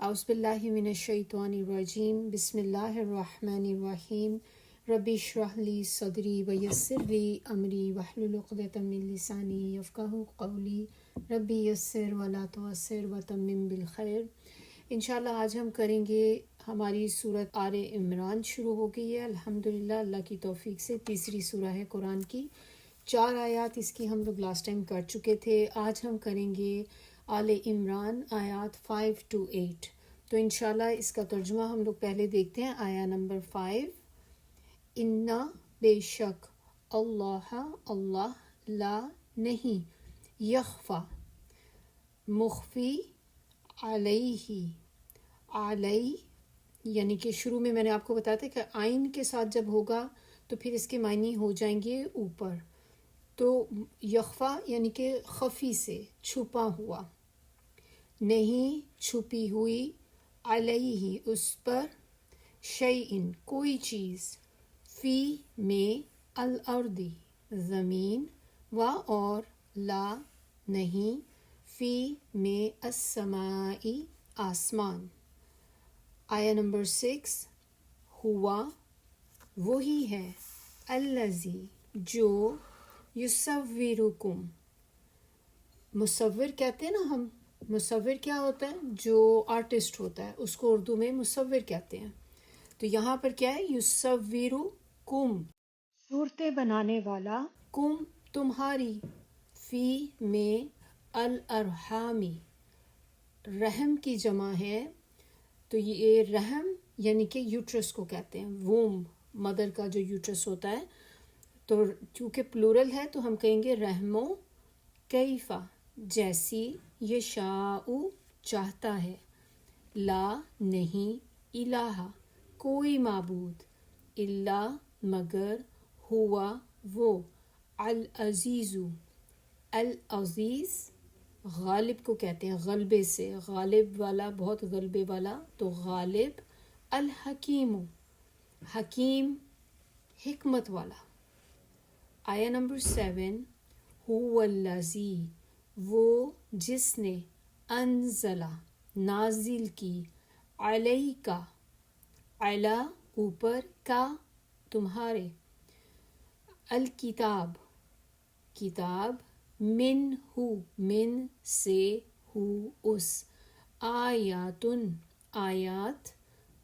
اعوذ باللہ من الشیطان الرجیم بسم اللہ الرحمن الرحیم رب اشرح لی صدری ویسر لی امری واحلل عقدۃ من لسانی یفقہوا قولی رب یسر ولا تعسر وتمم بالخیر۔ انشاءاللہ آج ہم کریں گے، ہماری سورۃ آل عمران شروع ہو گئی ہے الحمدللہ اللہ کی توفیق سے۔ تیسری سورہ ہے قرآن کی، 4 آیات اس کی ہم لوگ لاسٹ ٹائم کر چکے تھے۔ آج ہم کریں گے آل عمران آیات 5 to 8۔ تو انشاءاللہ اس کا ترجمہ ہم لوگ پہلے دیکھتے ہیں۔ آیا نمبر 5، انا بے شک، اللہ لا نہیں، یخفا مخفی، علیہ یعنی کہ شروع میں نے آپ کو بتایا تھا کہ آئین کے ساتھ جب ہوگا تو پھر اس کے معنی ہو جائیں گے اوپر۔ تو یخفا یعنی کہ خفی سے، چھپا ہوا، نہیں چھپی ہوئی، علیہ اس پر، شیئن کوئی چیز، فی میں، الارضی زمین، و اور، لا نہیں، فی میں، السمائی آسمان۔ آیا نمبر 6، ہوا وہی ہے، الذی جو، یصورکم مصور کہتے ہیں نا ہم، مصور کیا ہوتا ہے؟ جو آرٹسٹ ہوتا ہے اس کو اردو میں مصور کہتے ہیں۔ تو یہاں پر کیا ہے؟ یصورکم صورتیں بنانے والا، کم تمہاری، فی میں، الارحامی رحم کی جمع ہے۔ تو یہ رحم یعنی کہ یوٹرس کو کہتے ہیں، ووم مدر کا جو یوٹرس ہوتا ہے۔ تو چونکہ پلورل ہے تو ہم کہیں گے رحم و کیفا جیسی، یشاء چاہتا ہے، لا نہیں، الہ کوئی معبود، الا مگر، ہوا وہ، العزیز العزیز غالب کو کہتے ہیں، غلبے سے، غالب والا، بہت غلبے والا، تو غالب، الحکیم حکیم حکمت والا۔ آیا نمبر 7، هو الذی وہ جس نے، انزلہ نازل کی، علیکا علی اوپر، کا تمہارے، الکتاب کتاب، من ہو من سے، ہو اس، آیاتن آیات،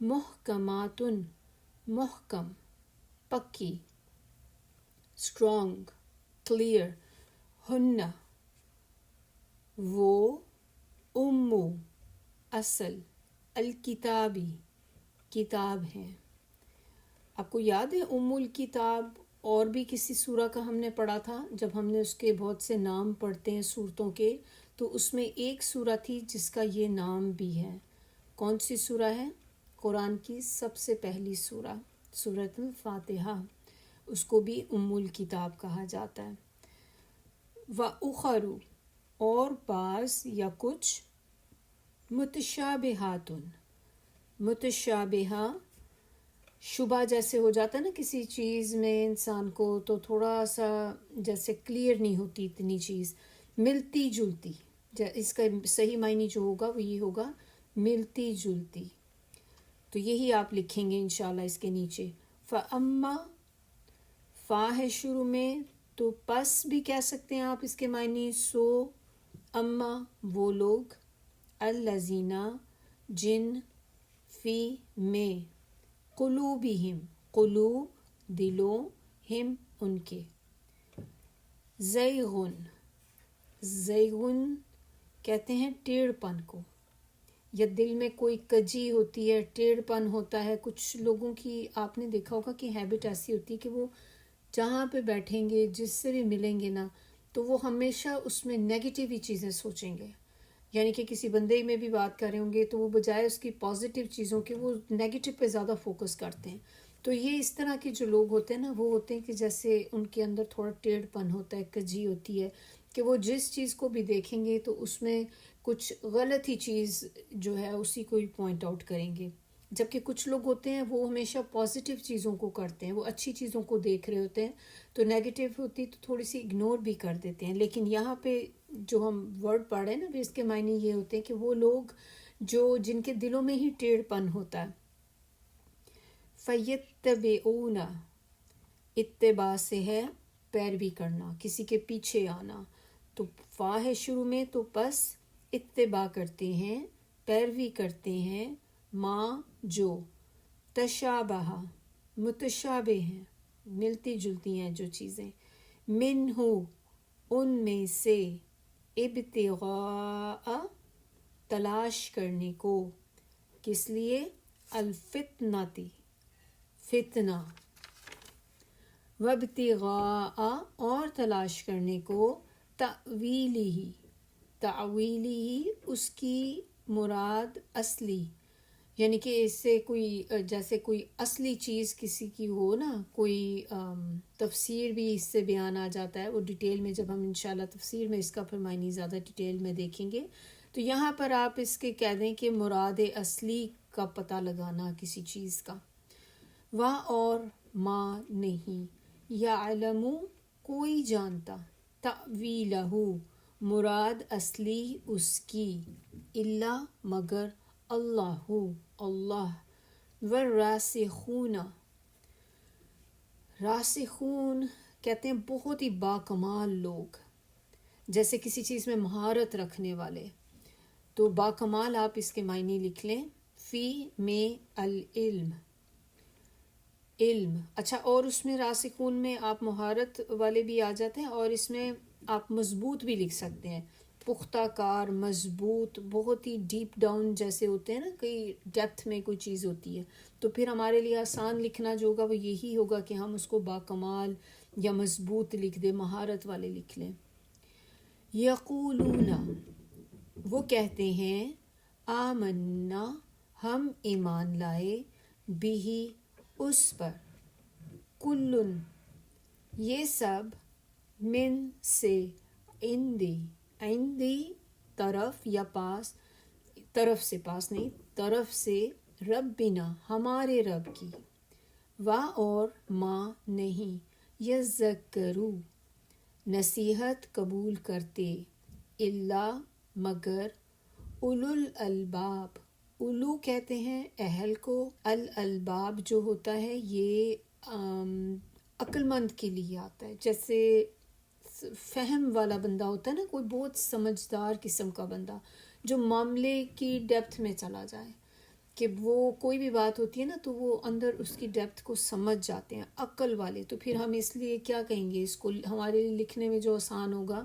محکماتن محکم پکی، اسٹرانگ کلیئر، ہن وہ، امو اصل، الکتابی کتاب ہیں۔ آپ کو یاد ہے ام الکتاب اور بھی کسی سورہ کا ہم نے پڑھا تھا؟ جب ہم نے اس کے بہت سے نام پڑھتے ہیں صورتوں کے، تو اس میں ایک سورہ تھی جس کا یہ نام بھی ہے۔ کون سی سورہ ہے؟ قرآن کی سب سے پہلی سورہ، سورۃ الفاتحہ، اس کو بھی ام الکتاب کہا جاتا ہے۔ وَأُخَرُ اور بعض یا کچھ، متشابہاتن متشابہہ شبہ جیسے ہو جاتا ہے نا کسی چیز میں انسان کو، تو تھوڑا سا جیسے کلیئر نہیں ہوتی اتنی چیز، ملتی جلتی، اس کا صحیح معنی جو ہوگا وہ یہ ہوگا، ملتی جلتی۔ تو یہی آپ لکھیں گے انشاءاللہ اس کے نیچے۔ فَأَمَّا فا ہے شروع میں تو پس بھی کہہ سکتے ہیں آپ اس کے معنی، سو، اما وہ لوگ، الذین جن، فی میں، قلوبہم قلوب دلوں، ہم ان کے، زیغن زیغن کہتے ہیں ٹیڑھ پن کو، یا دل میں کوئی کجی ہوتی ہے، ٹیڑھ پن ہوتا ہے۔ کچھ لوگوں کی آپ نے دیکھا ہوگا کہ ہیبٹ ایسی ہوتی ہے کہ وہ جہاں پہ بیٹھیں گے، جس سے بھی ملیں گے نا، تو وہ ہمیشہ اس میں نیگیٹو ہی چیزیں سوچیں گے۔ یعنی کہ کسی بندے میں بھی بات کر رہے ہوں گے تو وہ بجائے اس کی پازیٹیو چیزوں کے وہ نیگیٹو پہ زیادہ فوکس کرتے ہیں۔ تو یہ اس طرح کے جو لوگ ہوتے ہیں نا، وہ ہوتے ہیں کہ جیسے ان کے اندر تھوڑا ٹیڑھ پن ہوتا ہے، کجی ہوتی ہے، کہ وہ جس چیز کو بھی دیکھیں گے تو اس میں کچھ غلط ہی چیز جو ہے اسی کو ہی پوائنٹ آؤٹ کریں گے۔ جبکہ کچھ لوگ ہوتے ہیں وہ ہمیشہ پازیٹیو چیزوں کو کرتے ہیں، وہ اچھی چیزوں کو دیکھ رہے ہوتے ہیں، تو نیگیٹیو ہوتی تو تھوڑی سی اگنور بھی کر دیتے ہیں۔ لیکن یہاں پہ جو ہم ورڈ پڑھ رہے ہیں نا، اس کے معنی یہ ہوتے ہیں کہ وہ لوگ جن کے دلوں میں ہی ٹیڑھ پن ہوتا ہے. فَيَتَّبِعُونَ اتباع سے ہے پیروی کرنا، کسی کے پیچھے آنا. تو فا ہے شروع میں، تو پس اتباع کرتے ہیں، پیروی کرتے ہیں، ما جو تشابہ متشابہ ہیں، ملتی جلتی ہیں جو چیزیں، منہ ان میں سے، ابتغاء تلاش کرنے کو، کس لیے؟ الفتنتی فتنہ، وابتغاء اور تلاش کرنے کو، تأویلہ تأویلہ اس کی مراد اصلی، یعنی کہ اس سے کوئی جیسے کوئی اصلی چیز کسی کی ہو نا، کوئی تفسیر بھی اس سے بیان آ جاتا ہے، وہ ڈیٹیل میں جب ہم انشاءاللہ تفسیر میں اس کا پھر معنی زیادہ ڈیٹیل میں دیکھیں گے. تو یہاں پر آپ اس کے کہہ دیں کہ مراد اصلی کا پتہ لگانا کسی چیز کا. واہ اور ما نہیں، یعلم کوئی جانتا، تأویلہ مراد اصلی اس کی، الا مگر، اللہ اللہ، والراسخون راسخون کہتے ہیں بہت ہی باکمال لوگ، جیسے کسی چیز میں مہارت رکھنے والے. تو باکمال آپ اس کے معنی لکھ لیں، فی میں العلم علم. اچھا، اور اس میں راسخون میں آپ مہارت والے بھی آ جاتے ہیں، اور اس میں آپ مضبوط بھی لکھ سکتے ہیں، پختہ کار، مضبوط، بہت ہی ڈیپ ڈاؤن جیسے ہوتے ہیں نا، کئی ڈیپتھ میں کوئی چیز ہوتی ہے. تو پھر ہمارے لیے آسان لکھنا جو ہوگا وہ یہی ہوگا کہ ہم اس کو باکمال یا مضبوط لکھ دیں، مہارت والے لکھ لیں. یقولون وہ کہتے ہیں، آمنا ہم ایمان لائے، بھی اس پر، کلن یہ سب، من سے، عندی طرف یا پاس، طرف سے، پاس نہیں، طرف سے، ربنا ہمارے رب کی، وا اور ما نہیں، یذکروا نصیحت قبول کرتے، الا مگر، اولو الالباب اولو کہتے ہیں اہل کو، الالباب جو ہوتا ہے یہ عقل مند کے لیے آتا ہے، جیسے فہم والا بندہ ہوتا ہے نا، کوئی بہت سمجھدار قسم کا بندہ جو معاملے کی ڈیپتھ میں چلا جائے، کہ وہ کوئی بھی بات ہوتی ہے نا تو وہ اندر اس کی ڈیپتھ کو سمجھ جاتے ہیں، عقل والے. تو پھر ہم اس لیے کیا کہیں گے اس کو ہمارے لکھنے میں جو آسان ہوگا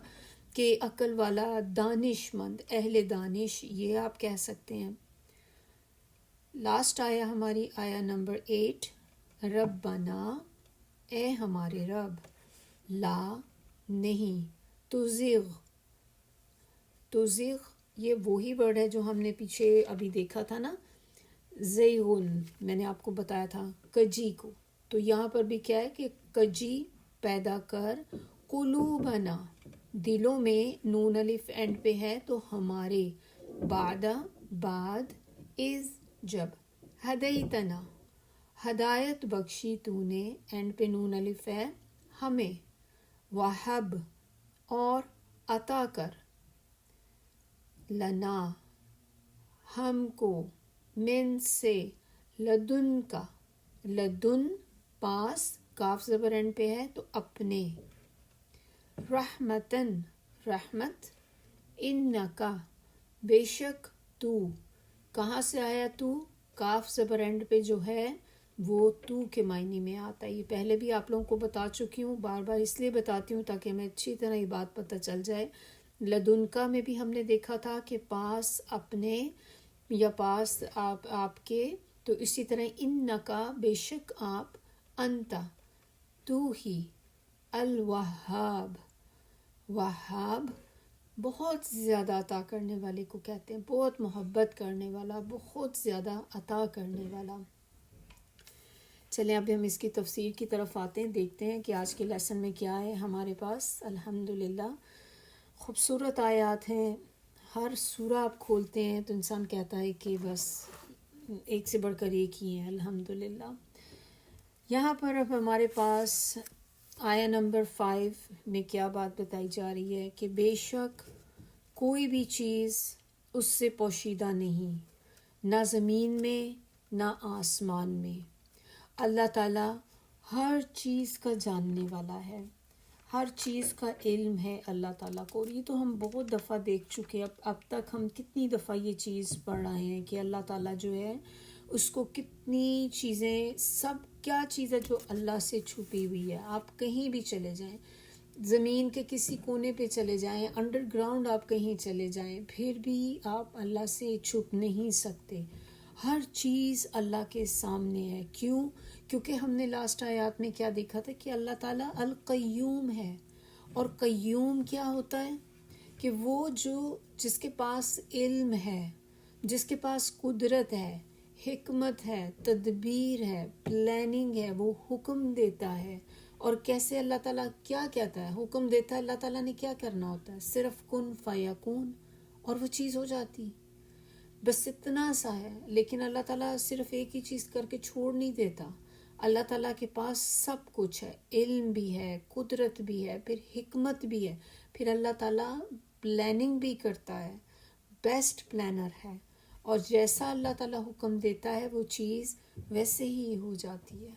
کہ عقل والا، دانش مند، اہل دانش، یہ آپ کہہ سکتے ہیں. لاسٹ آیا ہماری آیا نمبر 8، ربنا اے ہمارے رب، لا نہیں، تزغ یہ وہی ورڈ ہے جو ہم نے پیچھے ابھی دیکھا تھا نا، زیغن، میں نے آپ کو بتایا تھا کجی کو. تو یہاں پر بھی کیا ہے کہ کجی پیدا کر، قلوبنا دلوں میں، نون الف اینڈ پہ ہے تو ہمارے، بعد، از جب، ہدیتنا ہدایت بخشی تو نے، اینڈ پہ نون الف ہے، ہمیں، وہب اور عطا کر، لنا ہم کو، من سے، لدن کا، لدن پاس، کاف زبر اینڈ پہ ہے تو اپنے، رحمتن رحمت، انکا بے شک تو، کہاں سے آیا تو؟ کاف زبر اینڈ پہ جو ہے وہ تو کے معنی میں آتا ہے. یہ پہلے بھی آپ لوگوں کو بتا چکی ہوں، بار بار اس لیے بتاتی ہوں تاکہ ہمیں اچھی طرح یہ بات پتہ چل جائے. لدنکا میں بھی ہم نے دیکھا تھا کہ پاس اپنے یا پاس آپ کے، تو اسی طرح انکا بے شک آپ، انتا تو ہی، الوہاب وہاب بہت زیادہ عطا کرنے والے کو کہتے ہیں، بہت محبت کرنے والا، بہت زیادہ عطا کرنے والا. چلیں اب ہم اس کی تفسیر کی طرف آتے ہیں، دیکھتے ہیں کہ آج کے لیسن میں کیا ہے ہمارے پاس. الحمدللہ خوبصورت آیات ہیں، ہر سورہ آپ کھولتے ہیں تو انسان کہتا ہے کہ بس ایک سے بڑھ کر ایک ہی ہیں. الحمدللہ یہاں پر اب ہمارے پاس آیا نمبر 5 میں کیا بات بتائی جا رہی ہے کہ بے شک کوئی بھی چیز اس سے پوشیدہ نہیں، نہ زمین میں نہ آسمان میں۔ اللہ تعالیٰ ہر چیز کا جاننے والا ہے، ہر چیز کا علم ہے اللہ تعالیٰ کو۔ اور یہ تو ہم بہت دفعہ دیکھ چکے، اب تک ہم کتنی دفعہ یہ چیز پڑھ رہے ہیں کہ اللہ تعالیٰ جو ہے اس کو کتنی چیزیں، سب کیا چیز ہے جو اللہ سے چھپی ہوئی ہے۔ آپ کہیں بھی چلے جائیں، زمین کے کسی کونے پہ چلے جائیں، انڈر گراؤنڈ آپ کہیں چلے جائیں، پھر بھی آپ اللہ سے چھپ نہیں سکتے۔ ہر چیز اللہ کے سامنے ہے۔ کیوں؟ کیونکہ ہم نے لاسٹ آیات میں کیا دیکھا تھا کہ اللہ تعالیٰ القیوم ہے۔ اور قیوم کیا ہوتا ہے؟ کہ وہ جس کے پاس علم ہے، جس کے پاس قدرت ہے، حکمت ہے، تدبیر ہے، پلاننگ ہے، وہ حکم دیتا ہے۔ اور کیسے اللہ تعالیٰ کیا کہتا ہے؟ حکم دیتا ہے، اللہ تعالیٰ نے کیا کرنا ہوتا ہے؟ صرف کن فیکون، اور وہ چیز ہو جاتی، بس اتنا سا ہے۔ لیکن اللہ تعالیٰ صرف ایک ہی چیز کر کے چھوڑ نہیں دیتا، اللہ تعالیٰ کے پاس سب کچھ ہے، علم بھی ہے، قدرت بھی ہے، پھر حکمت بھی ہے، پھر اللہ تعالیٰ پلاننگ بھی کرتا ہے، بیسٹ پلانر ہے۔ اور جیسا اللہ تعالیٰ حکم دیتا ہے وہ چیز ویسے ہی ہو جاتی ہے۔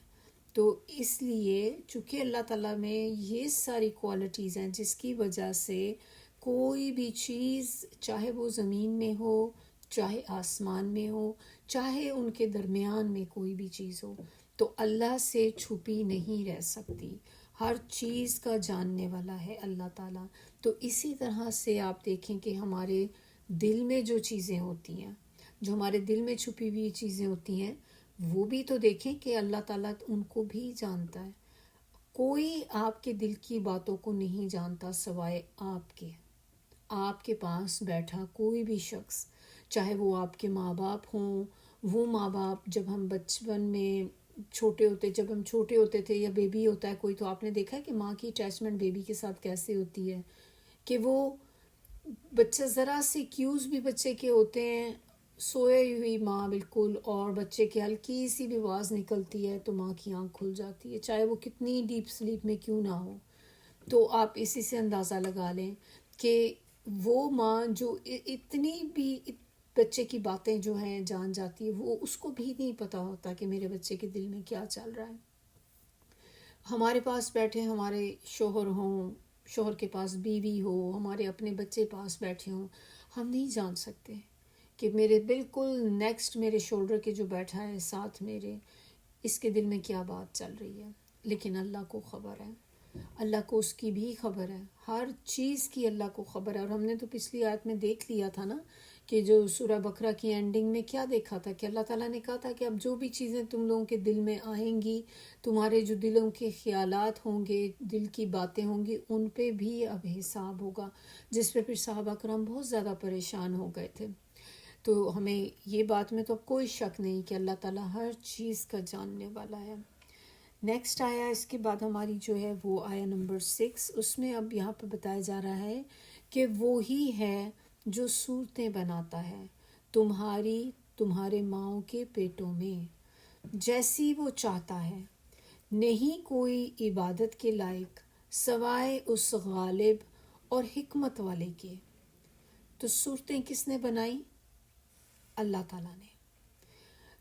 تو اس لیے چونکہ اللہ تعالیٰ میں یہ ساری کوالٹیز ہیں جس کی وجہ سے کوئی بھی چیز، چاہے وہ زمین میں ہو، چاہے آسمان میں ہو، چاہے ان کے درمیان میں کوئی بھی چیز ہو، تو اللہ سے چھپی نہیں رہ سکتی۔ ہر چیز کا جاننے والا ہے اللہ تعالیٰ۔ تو اسی طرح سے آپ دیکھیں کہ ہمارے دل میں جو چیزیں ہوتی ہیں، جو ہمارے دل میں چھپی ہوئی چیزیں ہوتی ہیں، وہ بھی تو دیکھیں کہ اللہ تعالیٰ ان کو بھی جانتا ہے۔ کوئی آپ کے دل کی باتوں کو نہیں جانتا سوائے آپ کے پاس بیٹھا کوئی بھی شخص، چاہے وہ آپ کے ماں باپ ہوں۔ وہ ماں باپ جب ہم بچپن میں جب ہم چھوٹے ہوتے تھے یا بیبی ہوتا ہے کوئی، تو آپ نے دیکھا ہے کہ ماں کی اٹیچمنٹ بیبی کے ساتھ کیسے ہوتی ہے، کہ وہ بچہ ذرا سے کیوز بھی بچے کے ہوتے ہیں، سوئی ہوئی ماں بالکل، اور بچے کی ہلکی سی بھی آواز نکلتی ہے تو ماں کی آنکھ کھل جاتی ہے، چاہے وہ کتنی ڈیپ سلیپ میں کیوں نہ ہو۔ تو آپ اسی سے اندازہ لگا لیں کہ وہ ماں جو اتنی بھی بچے کی باتیں جو ہیں جان جاتی ہے، وہ اس کو بھی نہیں پتہ ہوتا کہ میرے بچے کے دل میں کیا چل رہا ہے۔ ہمارے پاس بیٹھے ہمارے شوہر ہوں، شوہر کے پاس بیوی ہو، ہمارے اپنے بچے پاس بیٹھے ہوں، ہم نہیں جان سکتے کہ میرے بالکل نیکسٹ میرے شولڈر کے جو بیٹھا ہے ساتھ میرے، اس کے دل میں کیا بات چل رہی ہے۔ لیکن اللہ کو خبر ہے، اللہ کو اس کی بھی خبر ہے، ہر چیز کی اللہ کو خبر ہے۔ اور ہم نے تو پچھلی آیت میں دیکھ لیا تھا نا کہ جو سورہ بقرہ کی اینڈنگ میں کیا دیکھا تھا کہ اللہ تعالیٰ نے کہا تھا کہ اب جو بھی چیزیں تم لوگوں کے دل میں آئیں گی، تمہارے جو دلوں کے خیالات ہوں گے، دل کی باتیں ہوں گی، ان پہ بھی اب حساب ہوگا، جس پہ پھر صحابہ کرام بہت زیادہ پریشان ہو گئے تھے۔ تو ہمیں یہ بات میں تو اب کوئی شک نہیں کہ اللہ تعالیٰ ہر چیز کا جاننے والا ہے۔ نیکسٹ آیا اس کے بعد ہماری جو ہے وہ آیا نمبر 6، اس میں اب یہاں پہ بتایا جا رہا ہے کہ وہی ہے جو صورتیں بناتا ہے تمہارے ماؤں کے پیٹوں میں جیسی وہ چاہتا ہے، نہیں کوئی عبادت کے لائق سوائے اس غالب اور حکمت والے کے۔ تو صورتیں کس نے بنائی؟ اللہ تعالیٰ نے۔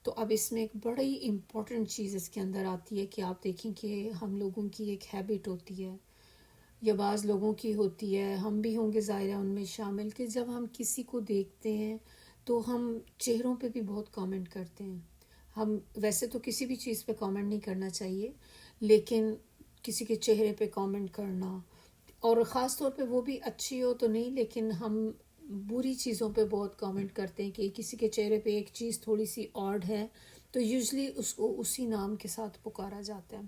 تو اب اس میں ایک بڑی امپورٹنٹ چیز اس کے اندر آتی ہے کہ آپ دیکھیں کہ ہم لوگوں کی ایک ہیبٹ ہوتی ہے، یا بعض لوگوں کی ہوتی ہے، ہم بھی ہوں گے ظاہرہ ان میں شامل، کہ جب ہم کسی کو دیکھتے ہیں تو ہم چہروں پہ بھی بہت کامنٹ کرتے ہیں۔ ہم ویسے تو کسی بھی چیز پہ کامنٹ نہیں کرنا چاہیے، لیکن کسی کے چہرے پہ کامنٹ کرنا، اور خاص طور پہ وہ بھی اچھی ہو تو نہیں، لیکن ہم بری چیزوں پہ بہت کامنٹ کرتے ہیں کہ کسی کے چہرے پہ ایک چیز تھوڑی سی آڈ ہے تو یوزلی اس کو اسی نام کے ساتھ پکارا جاتا ہے،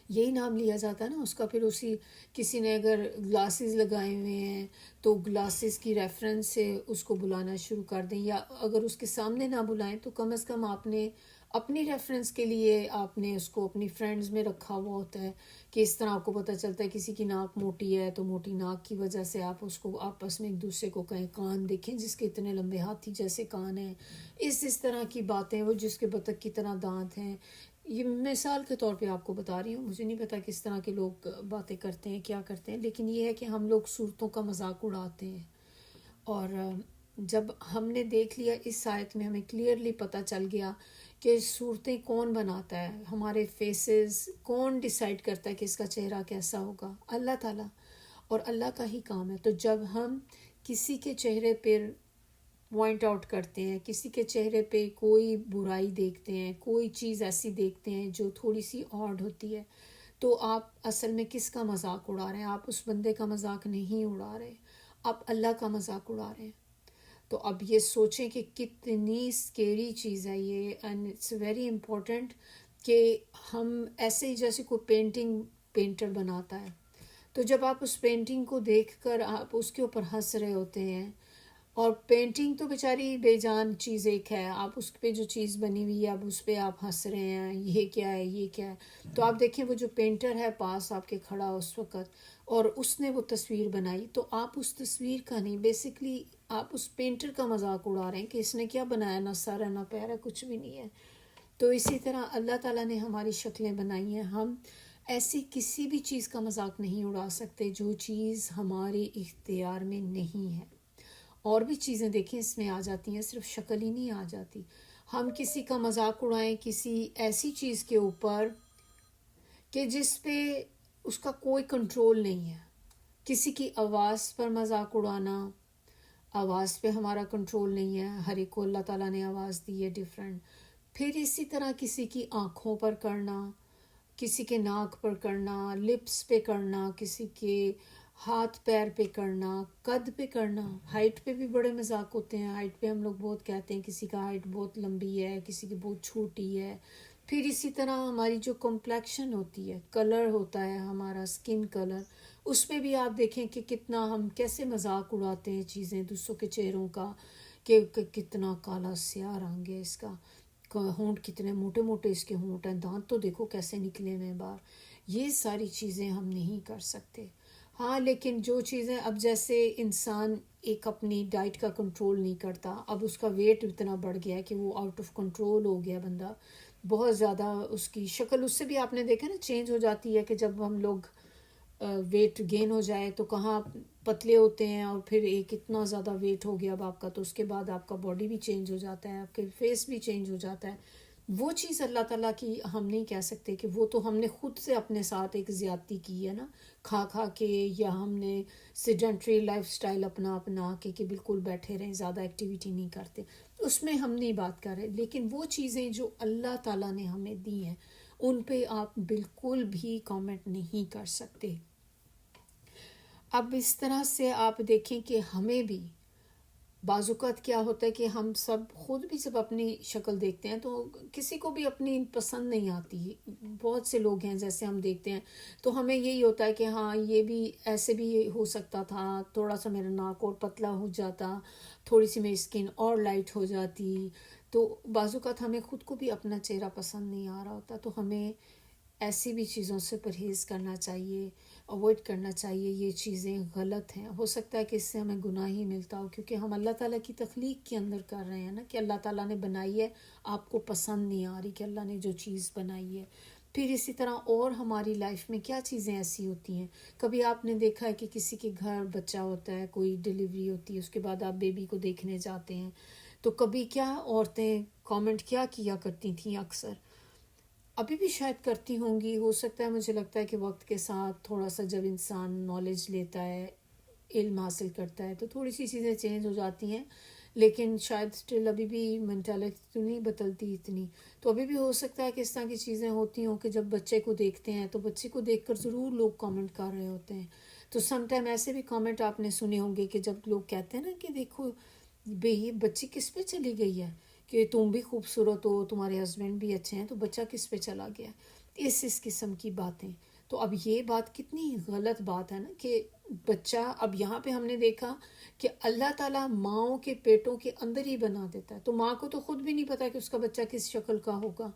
یہی نام لیا جاتا ہے نا اس کا۔ پھر کسی نے اگر گلاسز لگائے ہوئے ہیں تو گلاسز کی ریفرنس سے اس کو بلانا شروع کر دیں، یا اگر اس کے سامنے نہ بلائیں تو کم از کم آپ نے اپنی ریفرنس کے لیے آپ نے اس کو اپنی فرینڈز میں رکھا ہوا ہوتا ہے، کہ اس طرح آپ کو پتہ چلتا ہے کسی کی ناک موٹی ہے تو موٹی ناک کی وجہ سے آپ اس کو آپس میں ایک دوسرے کو کہیں کان دیکھیں جس کے اتنے لمبے ہاتھی جیسے کان ہیں، اس طرح کی باتیں، وہ جس کے بطخ کی طرح دانت ہیں۔ یہ مثال کے طور پہ آپ کو بتا رہی ہوں، مجھے نہیں پتا کس طرح کے لوگ باتیں کرتے ہیں، کیا کرتے ہیں، لیکن یہ ہے کہ ہم لوگ صورتوں کا مذاق اڑاتے ہیں۔ اور جب ہم نے دیکھ لیا اس آیت میں ہمیں کلیئرلی پتہ چل گیا کہ صورتیں کون بناتا ہے، ہمارے فیسز کون ڈیسائیڈ کرتا ہے کہ اس کا چہرہ کیسا ہوگا، اللہ تعالیٰ، اور اللہ کا ہی کام ہے. تو جب ہم کسی کے چہرے پر پوائنٹ آؤٹ کرتے ہیں، کسی کے چہرے پہ کوئی برائی دیکھتے ہیں، کوئی چیز ایسی دیکھتے ہیں جو تھوڑی سی آڈ ہوتی ہے، تو آپ اصل میں کس کا مذاق اڑا رہے ہیں؟ آپ اس بندے کا مذاق نہیں اڑا رہے، آپ اللہ کا مذاق اڑا رہے ہیں. تو اب یہ سوچیں کہ کتنی اسکیری چیز ہے یہ، اینڈ اٹس ویری امپورٹنٹ کہ ہم ایسے ہی جیسے کوئی پینٹر بناتا ہے، تو جب آپ اس پینٹنگ کو دیکھ کر آپ اس کے اوپر ہنس رہے ہوتے ہیں، اور پینٹنگ تو بیچاری بے جان چیز ایک ہے، آپ اس پہ جو چیز بنی ہوئی ہے اب اس پہ آپ ہنس رہے ہیں، یہ کیا ہے، یہ کیا ہے. تو آپ دیکھیں وہ جو پینٹر ہے پاس آپ کے کھڑا اس وقت، اور اس نے وہ تصویر بنائی، تو آپ اس تصویر کا نہیں، بیسکلی آپ اس پینٹر کا مذاق اڑا رہے ہیں کہ اس نے کیا بنایا، نہ سر ہے نہ پیر ہے، کچھ بھی نہیں ہے. تو اسی طرح اللہ تعالیٰ نے ہماری شکلیں بنائی ہیں، ہم ایسی کسی بھی چیز کا مذاق نہیں اڑا سکتے جو چیز ہمارے اختیار میں نہیں ہے. اور بھی چیزیں دیکھیں اس میں آ جاتی ہیں، صرف شکل ہی نہیں آ جاتی. ہم کسی کا مذاق اڑائیں کسی ایسی چیز کے اوپر کہ جس پہ اس کا کوئی کنٹرول نہیں ہے. کسی کی آواز پر مذاق اڑانا، آواز پہ ہمارا کنٹرول نہیں ہے، ہر ایک کو اللہ تعالیٰ نے آواز دی ہے ڈیفرنٹ. پھر اسی طرح کسی کی آنکھوں پر کرنا، کسی کے ناک پر کرنا، لپس پہ کرنا، کسی کے ہاتھ پیر پہ کرنا، قد پہ کرنا. ہائٹ پہ بھی بڑے مذاق ہوتے ہیں، ہائٹ پہ ہم لوگ بہت کہتے ہیں کسی کا ہائٹ بہت لمبی ہے، کسی کی بہت چھوٹی ہے. پھر اسی طرح ہماری جو کمپلیکشن ہوتی ہے، کلر ہوتا ہے ہمارا، اسکن کلر، اس پہ بھی آپ دیکھیں کہ کتنا ہم کیسے مذاق اڑاتے ہیں چیزیں دوسروں کے چہروں کا، کہ کتنا کالا سیاہ رنگ ہے اس کا، ہونٹ کتنے موٹے موٹے اس کے ہونٹ ہیں، دانت تو دیکھو کیسے نکلے ہوئے باہر. یہ ساری چیزیں ہم نہیں کر سکتے. ہاں لیکن جو چیزیں اب جیسے انسان ایک اپنی ڈائٹ کا کنٹرول نہیں کرتا، اب اس کا ویٹ اتنا بڑھ گیا ہے کہ وہ آؤٹ آف کنٹرول ہو گیا بندہ، بہت زیادہ اس کی شکل اس سے بھی آپ نے دیکھا نا چینج ہو جاتی ہے، کہ جب ہم لوگ ویٹ گین ہو جائے تو کہاں پتلے ہوتے ہیں، اور پھر ایک اتنا زیادہ ویٹ ہو گیا اب آپ کا، تو اس کے بعد آپ کا باڈی بھی چینج ہو جاتا ہے، آپ کے فیس بھی چینج ہو جاتا ہے. وہ چیز اللہ تعالیٰ کی ہم نہیں کہہ سکتے کہ وہ تو ہم نے خود سے اپنے ساتھ ایک زیادتی کی ہے نا، کھا کھا کے، یا ہم نے سیڈنٹری لائف سٹائل اپنا کے کہ بالکل بیٹھے رہیں، زیادہ ایکٹیویٹی نہیں کرتے، اس میں ہم نہیں بات کر رہے. لیکن وہ چیزیں جو اللہ تعالیٰ نے ہمیں دی ہیں ان پہ آپ بالکل بھی کامنٹ نہیں کر سکتے. اب اس طرح سے آپ دیکھیں کہ ہمیں بھی بعض اوقات کیا ہوتا ہے کہ ہم سب خود بھی جب اپنی شکل دیکھتے ہیں تو کسی کو بھی اپنی پسند نہیں آتی. بہت سے لوگ ہیں جیسے ہم دیکھتے ہیں تو ہمیں یہی ہوتا ہے کہ ہاں یہ بھی ایسے بھی ہو سکتا تھا، تھوڑا سا میرا ناک اور پتلا ہو جاتا، تھوڑی سی میری اسکن اور لائٹ ہو جاتی. تو بعض اوقات ہمیں خود کو بھی اپنا چہرہ پسند نہیں آ رہا ہوتا، تو ہمیں ایسی بھی چیزوں سے پرہیز کرنا چاہیے، اوائڈ کرنا چاہیے. یہ چیزیں غلط ہیں، ہو سکتا ہے کہ اس سے ہمیں گناہ ہی ملتا ہو، کیونکہ ہم اللہ تعالیٰ کی تخلیق کے اندر کر رہے ہیں نا، کہ اللہ تعالیٰ نے بنائی ہے، آپ کو پسند نہیں آ رہی کہ اللہ نے جو چیز بنائی ہے. پھر اسی طرح اور ہماری لائف میں کیا چیزیں ایسی ہوتی ہیں، کبھی آپ نے دیکھا ہے کہ کسی کے گھر بچہ ہوتا ہے، کوئی ڈیلیوری ہوتی ہے، اس کے بعد آپ بیبی کو دیکھنے جاتے ہیں، تو کبھی کیا عورتیں کامنٹ کیا کرتی تھیں، اکثر ابھی بھی شاید کرتی ہوں گی، ہو سکتا ہے، مجھے لگتا ہے کہ وقت کے ساتھ تھوڑا سا جب انسان نالج لیتا ہے، علم حاصل کرتا ہے، تو تھوڑی سی چیزیں چینج ہو جاتی ہیں، لیکن شاید اسٹل ابھی بھی مینٹالٹی تو نہیں بدلتی اتنی. تو ابھی بھی ہو سکتا ہے کہ اس طرح کی چیزیں ہوتی ہوں کہ جب بچے کو دیکھتے ہیں تو بچے کو دیکھ کر ضرور لوگ کامنٹ کر رہے ہوتے ہیں. تو سم ٹائم ایسے بھی کامنٹ آپ نے سنے ہوں گے کہ جب لوگ کہتے ہیں نا کہ دیکھو بھئی یہ بچی کس پہ چلی گئی ہے، کہ تم بھی خوبصورت ہو، تمہارے ہسبینڈ بھی اچھے ہیں، تو بچہ کس پہ چلا گیا، اس قسم کی باتیں. تو اب یہ بات کتنی غلط بات ہے نا، کہ بچہ، اب یہاں پہ ہم نے دیکھا کہ اللہ تعالیٰ ماؤں کے پیٹوں کے اندر ہی بنا دیتا ہے، تو ماں کو تو خود بھی نہیں پتا کہ اس کا بچہ کس شکل کا ہوگا.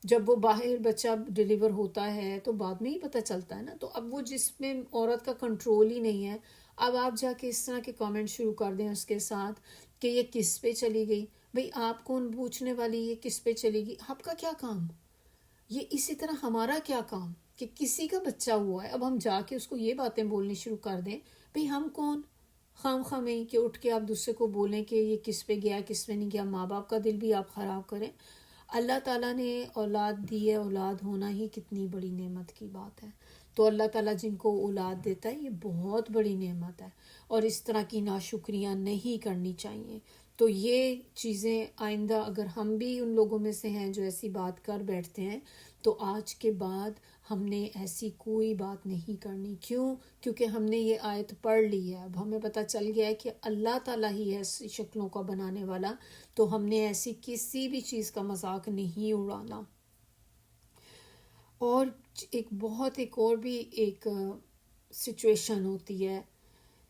جب وہ باہر بچہ ڈیلیور ہوتا ہے تو بعد میں ہی پتہ چلتا ہے نا. تو اب وہ جس میں عورت کا کنٹرول ہی نہیں ہے، اب آپ جا کے اس طرح کے کامنٹ شروع کر دیں اس کے ساتھ کہ یہ کس پہ چلی گئی. بھئی آپ کون پوچھنے والی یہ کس پہ چلے گی، آپ کا کیا کام. یہ اسی طرح ہمارا کیا کام کہ کسی کا بچہ ہوا ہے، اب ہم جا کے اس کو یہ باتیں بولنی شروع کر دیں. بھئی ہم کون، خام خواہ میں کہ اٹھ کے آپ دوسرے کو بولیں کہ یہ کس پہ گیا کس پہ نہیں گیا، ماں باپ کا دل بھی آپ خراب کریں. اللہ تعالیٰ نے اولاد دی ہے، اولاد ہونا ہی کتنی بڑی نعمت کی بات ہے. تو اللہ تعالیٰ جن کو اولاد دیتا ہے یہ بہت بڑی نعمت ہے، اور اس طرح کی ناشکریاں نہیں کرنی چاہیے. تو یہ چیزیں آئندہ اگر ہم بھی ان لوگوں میں سے ہیں جو ایسی بات کر بیٹھتے ہیں تو آج کے بعد ہم نے ایسی کوئی بات نہیں کرنی. کیونکہ ہم نے یہ آیت پڑھ لی ہے، اب ہمیں پتہ چل گیا ہے کہ اللہ تعالیٰ ہی ہے شکلوں کا بنانے والا، تو ہم نے ایسی کسی بھی چیز کا مذاق نہیں اڑانا. اور ایک اور بھی ایک سچویشن ہوتی ہے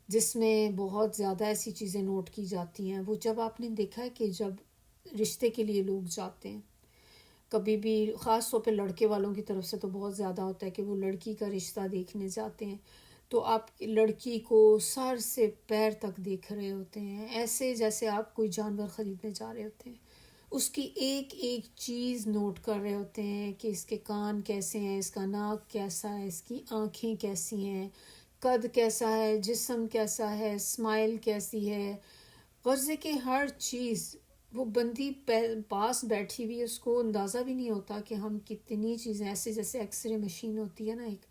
جس میں بہت زیادہ ایسی چیزیں نوٹ کی جاتی ہیں. وہ جب آپ نے دیکھا ہے کہ جب رشتے کے لیے لوگ جاتے ہیں کبھی بھی، خاص طور پہ لڑکے والوں کی طرف سے تو بہت زیادہ ہوتا ہے کہ وہ لڑکی کا رشتہ دیکھنے جاتے ہیں تو آپ لڑکی کو سر سے پیر تک دیکھ رہے ہوتے ہیں، ایسے جیسے آپ کوئی جانور خریدنے جا رہے ہوتے ہیں. اس کی ایک ایک چیز نوٹ کر رہے ہوتے ہیں کہ اس کے کان کیسے ہیں، اس کا ناک کیسا ہے، اس کی آنکھیں کیسی ہیں، قد کیسا ہے، جسم کیسا ہے، اسمائل کیسی ہے. غرض کہ ہر چیز وہ بندی پاس بیٹھی ہوئی، اس کو اندازہ بھی نہیں ہوتا کہ ہم کتنی چیزیں ایسے جیسے ایکس رے مشین ہوتی ہے نا ایک،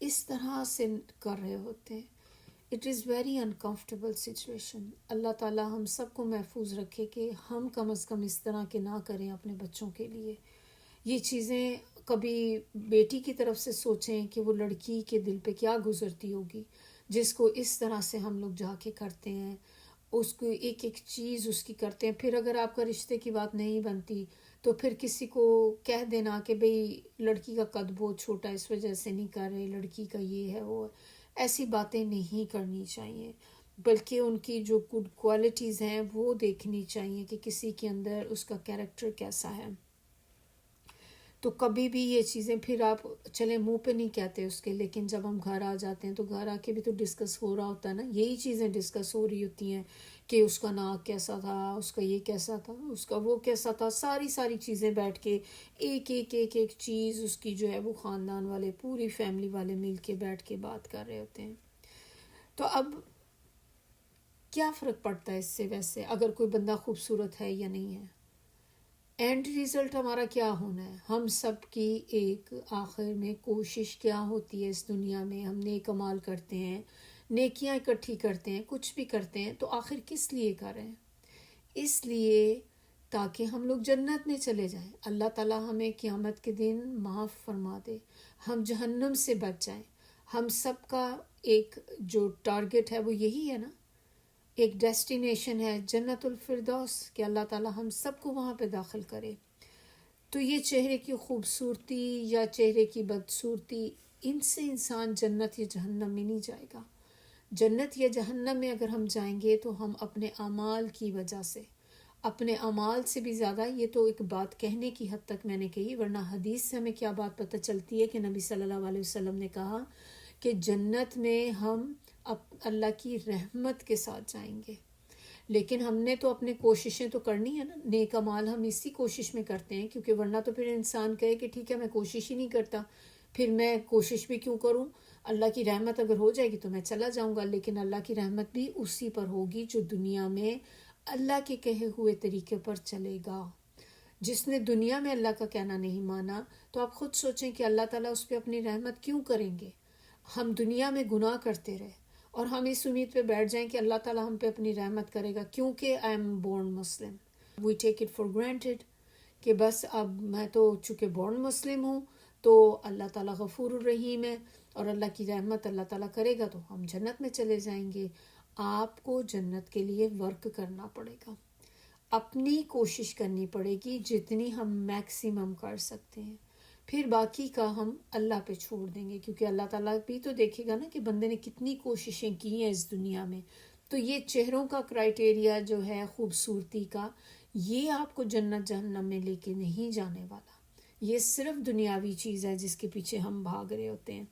اس طرح سے کر رہے ہوتے ہیں. It is very uncomfortable situation. اللہ تعالیٰ ہم سب کو محفوظ رکھے کہ ہم کم از کم اس طرح کے نہ کریں اپنے بچوں کے لیے. یہ چیزیں کبھی بیٹی کی طرف سے سوچیں کہ وہ لڑکی کے دل پہ کیا گزرتی ہوگی جس کو اس طرح سے ہم لوگ جا کے کرتے ہیں، اس کو ایک ایک چیز اس کی کرتے ہیں. پھر اگر آپ کا رشتے کی بات نہیں بنتی تو پھر کسی کو کہہ دینا کہ بھئی لڑکی کا قد بہت چھوٹا ہے اس وجہ سے نہیں کر رہے، لڑکی کا یہ ہے وہ ہے. ایسی باتیں نہیں کرنی چاہیے، بلکہ ان کی جو گڈ کوالٹیز ہیں وہ دیکھنی چاہیے کہ کسی کے اندر اس کا کیریکٹر کیسا ہے. تو کبھی بھی یہ چیزیں پھر آپ چلیں منہ پہ نہیں کہتے اس کے، لیکن جب ہم گھر آ جاتے ہیں تو گھر آ کے بھی تو ڈسکس ہو رہا ہوتا ہے نا، یہی چیزیں ڈسکس ہو رہی ہوتی ہیں کہ اس کا ناک کیسا تھا، اس کا یہ کیسا تھا، اس کا وہ کیسا تھا. ساری چیزیں بیٹھ کے ایک چیز اس کی جو ہے وہ خاندان والے پوری فیملی والے مل کے بیٹھ کے بات کر رہے ہوتے ہیں. تو اب کیا فرق پڑتا ہے اس سے ویسے اگر کوئی بندہ خوبصورت ہے یا نہیں ہے؟ اینڈ ریزلٹ ہمارا کیا ہونا ہے؟ ہم سب کی ایک آخر میں کوشش کیا ہوتی ہے اس دنیا میں، ہم نیک اعمال کرتے ہیں، نیکیاں اکٹھی کرتے ہیں، کچھ بھی کرتے ہیں تو آخر کس لیے کر رہے ہیں؟ اس لیے تاکہ ہم لوگ جنت میں چلے جائیں، اللہ تعالیٰ ہمیں قیامت کے دن معاف فرما دے، ہم جہنم سے بچ جائیں. ہم سب کا ایک جو ٹارگٹ ہے وہ یہی ہے نا، ایک ڈیسٹینیشن ہے جنت الفردوس، کہ اللہ تعالیٰ ہم سب کو وہاں پہ داخل کرے. تو یہ چہرے کی خوبصورتی یا چہرے کی بدصورتی، ان سے انسان جنت یا جہنم میں نہیں جائے گا. جنت یا جہنم میں اگر ہم جائیں گے تو ہم اپنے اعمال کی وجہ سے، اپنے اعمال سے بھی زیادہ، یہ تو ایک بات کہنے کی حد تک میں نے کہی، ورنہ حدیث سے ہمیں کیا بات پتہ چلتی ہے کہ نبی صلی اللہ علیہ وسلم نے کہا کہ جنت میں ہم اللہ کی رحمت کے ساتھ جائیں گے. لیکن ہم نے تو اپنے کوششیں تو کرنی ہے نا، نیک اعمال ہم اسی کوشش میں کرتے ہیں، کیونکہ ورنہ تو پھر انسان کہے کہ ٹھیک ہے میں کوشش ہی نہیں کرتا، پھر میں کوشش بھی کیوں کروں، اللہ کی رحمت اگر ہو جائے گی تو میں چلا جاؤں گا. لیکن اللہ کی رحمت بھی اسی پر ہوگی جو دنیا میں اللہ کے کہے ہوئے طریقے پر چلے گا. جس نے دنیا میں اللہ کا کہنا نہیں مانا تو آپ خود سوچیں کہ اللہ تعالیٰ اس پہ اپنی رحمت کیوں کریں گے؟ ہم دنیا میں گناہ کرتے رہے اور ہم اس امید پہ بیٹھ جائیں کہ اللہ تعالیٰ ہم پہ اپنی رحمت کرے گا کیونکہ I am born Muslim. We take it for granted کہ بس اب میں تو چونکہ بورن مسلم ہوں تو اللہ تعالیٰ غفور الرحیم ہے اور اللہ کی رحمت اللہ تعالیٰ کرے گا تو ہم جنت میں چلے جائیں گے. آپ کو جنت کے لیے ورک کرنا پڑے گا، اپنی کوشش کرنی پڑے گی جتنی ہم میکسیمم کر سکتے ہیں، پھر باقی کا ہم اللہ پہ چھوڑ دیں گے کیونکہ اللہ تعالیٰ بھی تو دیکھے گا نا کہ بندے نے کتنی کوششیں کی ہیں اس دنیا میں. تو یہ چہروں کا کرائٹیریا جو ہے خوبصورتی کا، یہ آپ کو جنت جہنم میں لے کے نہیں جانے والا، یہ صرف دنیاوی چیز ہے جس کے پیچھے ہم بھاگ رہے ہوتے ہیں.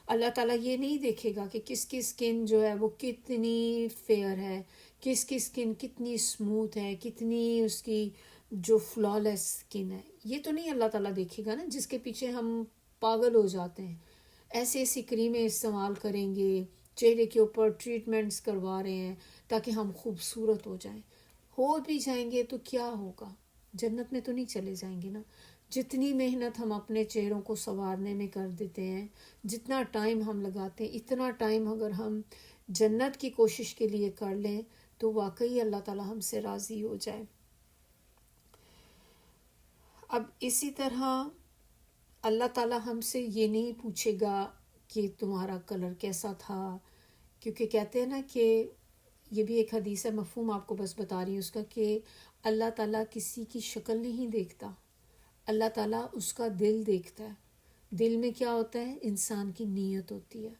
اللہ تعالیٰ یہ نہیں دیکھے گا کہ کس کی اسکن جو ہے وہ کتنی فیئر ہے، کس کی اسکن کتنی اسموتھ ہے، کتنی اس کی جو فلالیس اسکن ہے، یہ تو نہیں اللہ تعالیٰ دیکھے گا نا، جس کے پیچھے ہم پاگل ہو جاتے ہیں. ایسی ایسی کریمیں استعمال کریں گے چہرے کے اوپر ٹریٹمنٹس کروا رہے ہیں تاکہ ہم خوبصورت ہو جائیں. ہو بھی جائیں گے تو کیا ہوگا؟ جنت میں تو نہیں چلے جائیں گے نا. جتنی محنت ہم اپنے چہروں کو سنوارنے میں کر دیتے ہیں، جتنا ٹائم ہم لگاتے ہیں، اتنا ٹائم اگر ہم جنت کی کوشش کے لیے کر لیں تو واقعی اللہ تعالیٰ ہم سے راضی ہو جائے. اب اسی طرح اللہ تعالیٰ ہم سے یہ نہیں پوچھے گا کہ تمہارا کلر کیسا تھا، کیونکہ کہتے ہیں نا کہ یہ بھی ایک حدیث ہے، مفہوم آپ کو بس بتا رہی ہوں اس کا، کہ اللہ تعالیٰ کسی کی شکل نہیں دیکھتا، اللہ تعالیٰ اس کا دل دیکھتا ہے. دل میں کیا ہوتا ہے؟ انسان کی نیت ہوتی ہے.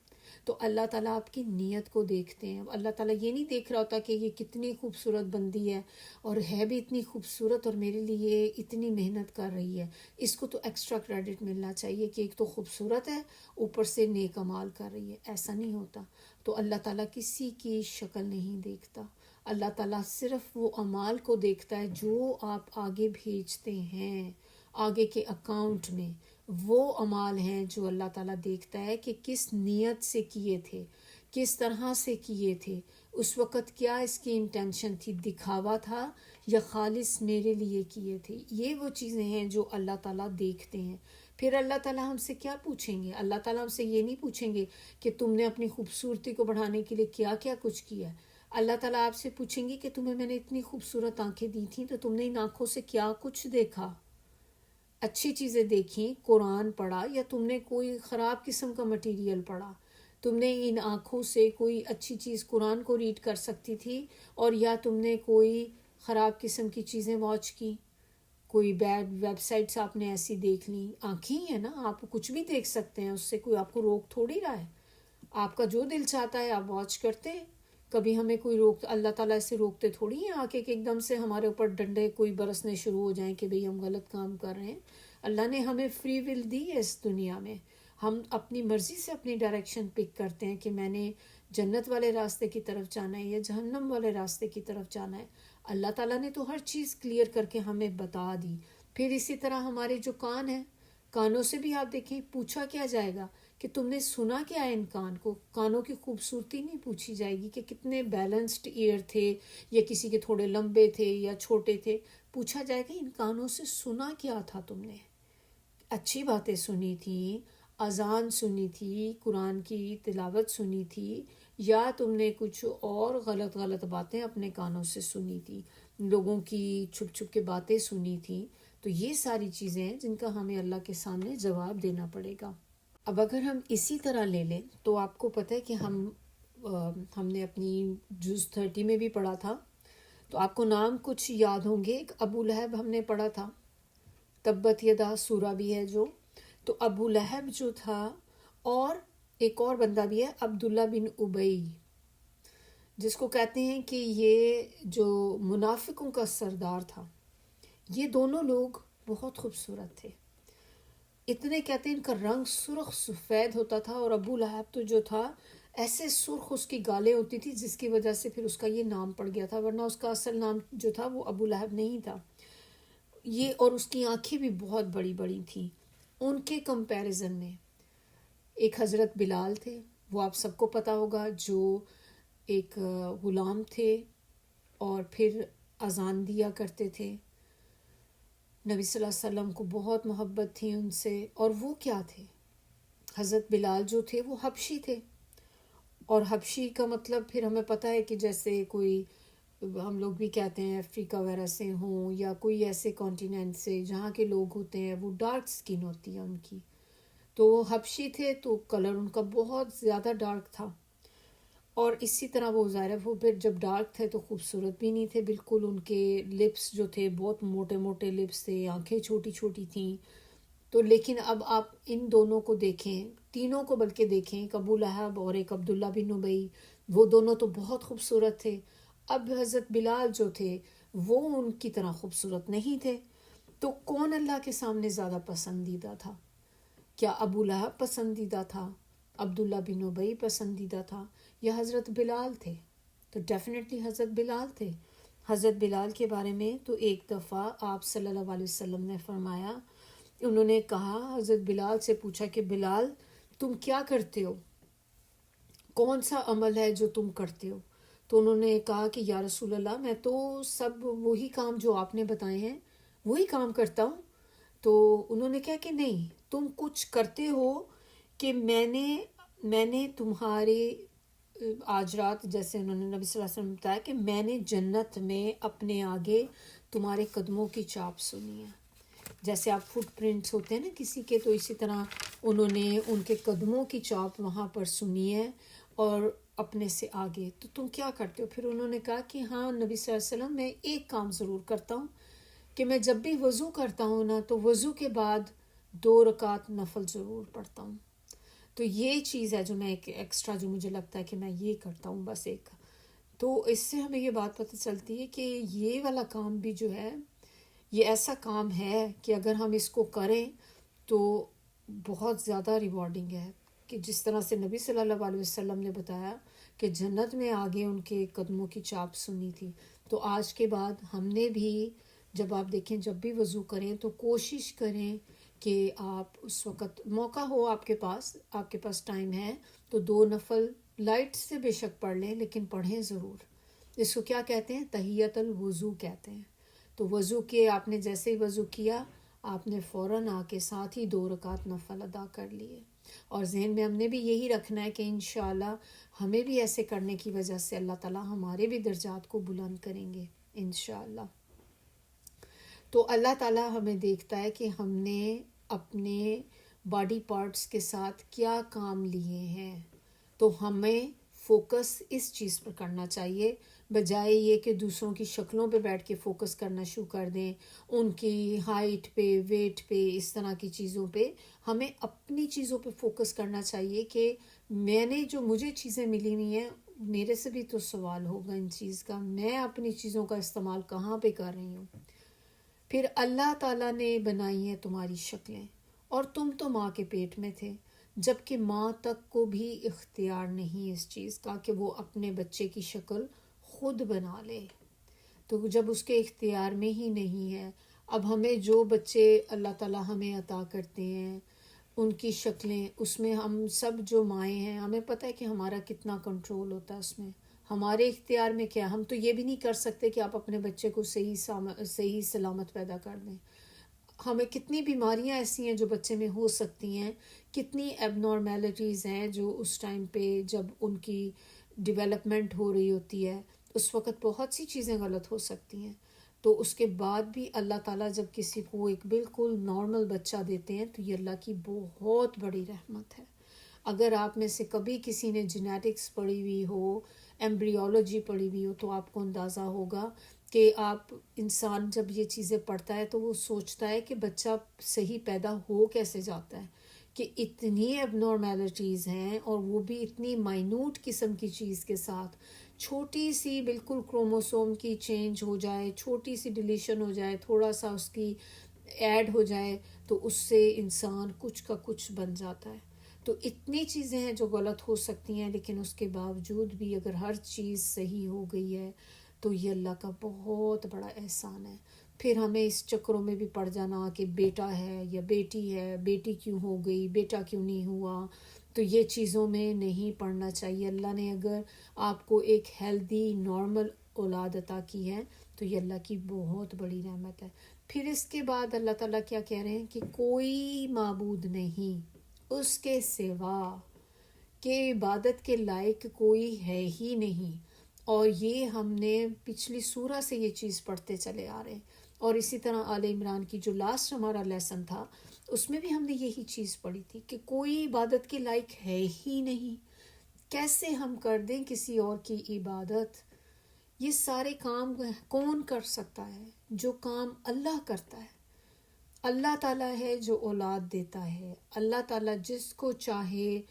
تو اللہ تعالیٰ آپ کی نیت کو دیکھتے ہیں. اللہ تعالیٰ یہ نہیں دیکھ رہا ہوتا کہ یہ کتنی خوبصورت بندی ہے اور ہے بھی اتنی خوبصورت اور میرے لیے اتنی محنت کر رہی ہے، اس کو تو ایکسٹرا کریڈٹ ملنا چاہیے کہ ایک تو خوبصورت ہے اوپر سے نیک اعمال کر رہی ہے. ایسا نہیں ہوتا. تو اللہ تعالیٰ کسی کی شکل نہیں دیکھتا. اللہ تعالیٰ صرف وہ اعمال کو دیکھتا ہے جو آپ آگے بھیجتے ہیں. آگے کے اکاؤنٹ میں وہ اعمال ہیں جو اللہ تعالیٰ دیکھتا ہے کہ کس نیت سے کیے تھے، کس طرح سے کیے تھے، اس وقت کیا اس کی انٹینشن تھی، دکھاوا تھا یا خالص میرے لیے کیے تھے. یہ وہ چیزیں ہیں جو اللہ تعالیٰ دیکھتے ہیں. پھر اللہ تعالیٰ ہم سے کیا پوچھیں گے؟ اللہ تعالیٰ ہم سے یہ نہیں پوچھیں گے کہ تم نے اپنی خوبصورتی کو بڑھانے کے لیے کیا کیا کچھ کیا ہے. اللہ تعالیٰ آپ سے پوچھیں گے کہ تمہیں میں نے اتنی خوبصورت آنکھیں دی تھیں تو تم نے ان آنکھوں سے کیا کچھ دیکھا، اچھی چیزیں دیکھیں، قرآن پڑھا یا تم نے کوئی خراب قسم کا مٹیریل پڑھا. تم نے ان آنکھوں سے کوئی اچھی چیز قرآن کو ریڈ کر سکتی تھی اور یا تم نے کوئی خراب قسم کی چیزیں واچ کی، کوئی بیڈ ویب سائٹس آپ نے ایسی دیکھ لیں. آنکھیں ہی ہیں نا، آپ کچھ بھی دیکھ سکتے ہیں، اس سے کوئی آپ کو روک تھوڑی رہا ہے. آپ کا جو دل چاہتا ہے آپ واچ کرتے ہیں. کبھی ہمیں کوئی اللہ تعالیٰ ایسے روکتے تھوڑی ہیں آ کے کہ ایک دم سے ہمارے اوپر ڈنڈے کوئی برسنے شروع ہو جائیں کہ بھئی ہم غلط کام کر رہے ہیں. اللہ نے ہمیں فری ول دی ہے اس دنیا میں. ہم اپنی مرضی سے اپنی ڈائریکشن پک کرتے ہیں کہ میں نے جنت والے راستے کی طرف جانا ہے یا جہنم والے راستے کی طرف جانا ہے. اللہ تعالیٰ نے تو ہر چیز کلیئر کر کے ہمیں بتا دی. پھر اسی طرح ہمارے جو کان ہیں، کانوں سے بھی آپ دیکھیں پوچھا کیا جائے گا کہ تم نے سنا کیا ہے. ان کانوں کی خوبصورتی نہیں پوچھی جائے گی کہ کتنے بیلنسڈ ایئر تھے یا کسی کے تھوڑے لمبے تھے یا چھوٹے تھے. پوچھا جائے گا ان کانوں سے سنا کیا تھا، تم نے اچھی باتیں سنی تھیں، اذان سنی تھی، قرآن کی تلاوت سنی تھی، یا تم نے کچھ اور غلط باتیں اپنے کانوں سے سنی تھی، لوگوں کی چھپ چھپ کے باتیں سنی تھیں. تو یہ ساری چیزیں ہیں جن کا ہمیں اللہ کے سامنے جواب دینا پڑے گا. اب اگر ہم اسی طرح لے لیں تو آپ کو پتہ ہے کہ ہم نے اپنی جز 30 میں بھی پڑھا تھا، تو آپ کو نام کچھ یاد ہوں گے. ایک ابو لہب ہم نے پڑھا تھا، تبت یدا سورہ بھی ہے جو. تو ابو لہب جو تھا، اور ایک اور بندہ بھی ہے عبداللہ بن ابئی، جس کو کہتے ہیں کہ یہ جو منافقوں کا سردار تھا. یہ دونوں لوگ بہت خوبصورت تھے. اتنے کہتے ہیں ان کا رنگ سرخ سفید ہوتا تھا، اور ابو لہب تو جو تھا ایسے سرخ اس کی گالیں ہوتی تھی جس کی وجہ سے پھر اس کا یہ نام پڑ گیا تھا، ورنہ اس کا اصل نام جو تھا وہ ابو لہب نہیں تھا. یہ اور اس کی آنکھیں بھی بہت بڑی بڑی تھیں. ان کے کمپیریزن میں ایک حضرت بلال تھے، وہ آپ سب کو پتہ ہوگا، جو ایک غلام تھے اور پھر اذان دیا کرتے تھے. نبی صلی اللہ علیہ وسلم کو بہت محبت تھی ان سے. اور وہ کیا تھے؟ حضرت بلال جو تھے وہ حبشی تھے. اور حبشی کا مطلب پھر ہمیں پتہ ہے کہ جیسے کوئی ہم لوگ بھی کہتے ہیں افریقہ وغیرہ سے ہوں یا کوئی ایسے کانٹیننٹ سے جہاں کے لوگ ہوتے ہیں وہ ڈارک سکن ہوتی ہے ان کی. تو وہ حبشی تھے تو کلر ان کا بہت زیادہ ڈارک تھا. اور اسی طرح وہ ظاہر ہے وہ پھر جب ڈارک تھے تو خوبصورت بھی نہیں تھے بالکل. ان کے لپس جو تھے بہت موٹے موٹے لپس تھے، آنکھیں چھوٹی چھوٹی تھیں. تو لیکن اب آپ ان دونوں کو دیکھیں، تینوں کو بلکہ دیکھیں، ایک ابو لہب اور ایک عبداللہ بن ابئی، وہ دونوں تو بہت خوبصورت تھے. اب حضرت بلال جو تھے وہ ان کی طرح خوبصورت نہیں تھے. تو کون اللہ کے سامنے زیادہ پسندیدہ تھا؟ کیا ابو لہب پسندیدہ تھا، عبداللہ بن ابئی پسندیدہ تھا، یا حضرت بلال تھے؟ تو ڈیفینیٹلی حضرت بلال تھے. حضرت بلال کے بارے میں تو ایک دفعہ آپ صلی اللہ علیہ وسلم نے فرمایا، انہوں نے کہا، حضرت بلال سے پوچھا کہ بلال تم کیا کرتے ہو؟ کون سا عمل ہے جو تم کرتے ہو؟ تو انہوں نے کہا کہ یا رسول اللہ میں تو سب وہی کام جو آپ نے بتائے ہیں وہی کام کرتا ہوں. تو انہوں نے کہا کہ نہیں، تم کچھ کرتے ہو کہ میں نے تمہارے آج رات، جیسے انہوں نے نبی صلی اللہ علیہ وسلم بتایا کہ میں نے جنت میں اپنے آگے تمہارے قدموں کی چاپ سنی ہے. جیسے آپ فٹ پرنٹس ہوتے ہیں نا کسی کے، تو اسی طرح انہوں نے ان کے قدموں کی چاپ وہاں پر سنی ہے اور اپنے سے آگے. تو تم کیا کرتے ہو؟ پھر انہوں نے کہا کہ ہاں نبی صلی اللہ علیہ وسلم میں ایک کام ضرور کرتا ہوں کہ میں جب بھی وضو کرتا ہوں نا تو وضو کے بعد 2 رکعت نفل ضرور پڑھتا ہوں. تو یہ چیز ہے جو میں ایک ایکسٹرا جو مجھے لگتا ہے کہ میں یہ کرتا ہوں بس ایک. تو اس سے ہمیں یہ بات پتہ چلتی ہے کہ یہ والا کام بھی جو ہے یہ ایسا کام ہے کہ اگر ہم اس کو کریں تو بہت زیادہ ریوارڈنگ ہے. کہ جس طرح سے نبی صلی اللہ علیہ وسلم نے بتایا کہ جنت میں آگے ان کے قدموں کی چاپ سنی تھی، تو آج کے بعد ہم نے بھی جب آپ دیکھیں جب بھی وضو کریں تو کوشش کریں کہ آپ اس وقت موقع ہو آپ کے پاس ٹائم ہے تو 2 نفل لائٹ سے بے شک پڑھ لیں لیکن پڑھیں ضرور. اس کو کیا کہتے ہیں؟ تحیت الوضو کہتے ہیں. تو وضو کے آپ نے جیسے ہی وضو کیا آپ نے فوراً آ کے ساتھ ہی 2 رکعت نفل ادا کر لیے. اور ذہن میں ہم نے بھی یہی رکھنا ہے کہ انشاءاللہ ہمیں بھی ایسے کرنے کی وجہ سے اللہ تعالیٰ ہمارے بھی درجات کو بلند کریں گے انشاءاللہ. تو اللہ تعالیٰ ہمیں دیکھتا ہے کہ ہم نے اپنے باڈی پارٹس کے ساتھ کیا کام لیے ہیں، تو ہمیں فوکس اس چیز پر کرنا چاہیے بجائے یہ کہ دوسروں کی شکلوں پہ بیٹھ کے فوکس کرنا شروع کر دیں، ان کی ہائٹ پہ، ویٹ پہ، اس طرح کی چیزوں پہ. ہمیں اپنی چیزوں پہ فوکس کرنا چاہیے کہ میں نے جو مجھے چیزیں ملی ہوئی ہیں میرے سے بھی تو سوال ہوگا ان چیز کا، میں اپنی چیزوں کا استعمال کہاں پہ کر رہی ہوں. پھر اللہ تعالیٰ نے بنائی ہیں تمہاری شکلیں اور تم تو ماں کے پیٹ میں تھے، جبکہ ماں تک کو بھی اختیار نہیں اس چیز کا کہ وہ اپنے بچے کی شکل خود بنا لے. تو جب اس کے اختیار میں ہی نہیں ہے، اب ہمیں جو بچے اللہ تعالیٰ ہمیں عطا کرتے ہیں ان کی شکلیں، اس میں ہم سب جو مائیں ہیں ہمیں پتہ ہے کہ ہمارا کتنا کنٹرول ہوتا ہے اس میں. ہمارے اختیار میں کیا، ہم تو یہ بھی نہیں کر سکتے کہ آپ اپنے بچے کو صحیح سلامت پیدا کر دیں. ہمیں کتنی بیماریاں ایسی ہیں جو بچے میں ہو سکتی ہیں، کتنی ایب نارمیلٹیز ہیں جو اس ٹائم پہ جب ان کی ڈیولپمنٹ ہو رہی ہوتی ہے اس وقت بہت سی چیزیں غلط ہو سکتی ہیں. تو اس کے بعد بھی اللہ تعالیٰ جب کسی کو ایک بالکل نارمل بچہ دیتے ہیں تو یہ اللہ کی بہت بڑی رحمت ہے. اگر آپ میں سے کبھی کسی نے جینیٹکس پڑھی ہوئی ہو، ایمبریولوجی پڑھی ہوئی ہو، تو آپ کو اندازہ ہوگا کہ آپ انسان جب یہ چیزیں پڑھتا ہے تو وہ سوچتا ہے کہ بچہ صحیح پیدا ہو کیسے جاتا ہے، کہ اتنی ایب نارمیلٹیز ہیں اور وہ بھی اتنی مائنوٹ قسم کی چیز کے ساتھ. چھوٹی سی بالکل کروموسوم کی چینج ہو جائے، چھوٹی سی ڈیلیشن ہو جائے، تھوڑا سا اس کی ایڈ ہو جائے تو اس سے انسان کچھ کا کچھ بن جاتا ہے. تو اتنی چیزیں ہیں جو غلط ہو سکتی ہیں، لیکن اس کے باوجود بھی اگر ہر چیز صحیح ہو گئی ہے تو یہ اللہ کا بہت بڑا احسان ہے. پھر ہمیں اس چکروں میں بھی پڑ جانا کہ بیٹا ہے یا بیٹی ہے، بیٹی کیوں ہو گئی، بیٹا کیوں نہیں ہوا، تو یہ چیزوں میں نہیں پڑنا چاہیے. اللہ نے اگر آپ کو ایک ہیلدی نارمل اولاد عطا کی ہے تو یہ اللہ کی بہت بڑی رحمت ہے. پھر اس کے بعد اللہ تعالیٰ کیا کہہ رہے ہیں کہ کوئی معبود نہیں اس کے سوا، کہ عبادت کے لائق کوئی ہے ہی نہیں. اور یہ ہم نے پچھلی سورہ سے یہ چیز پڑھتے چلے آ رہے ہیں، اور اسی طرح آل عمران کی جو لاسٹ ہمارا لیسن تھا اس میں بھی ہم نے یہی چیز پڑھی تھی کہ کوئی عبادت کے لائق ہے ہی نہیں. کیسے ہم کر دیں کسی اور کی عبادت؟ یہ سارے کام کون کر سکتا ہے؟ جو کام اللہ کرتا ہے. اللہ تعالیٰ ہے جو اولاد دیتا ہے، اللہ تعالیٰ جس کو چاہے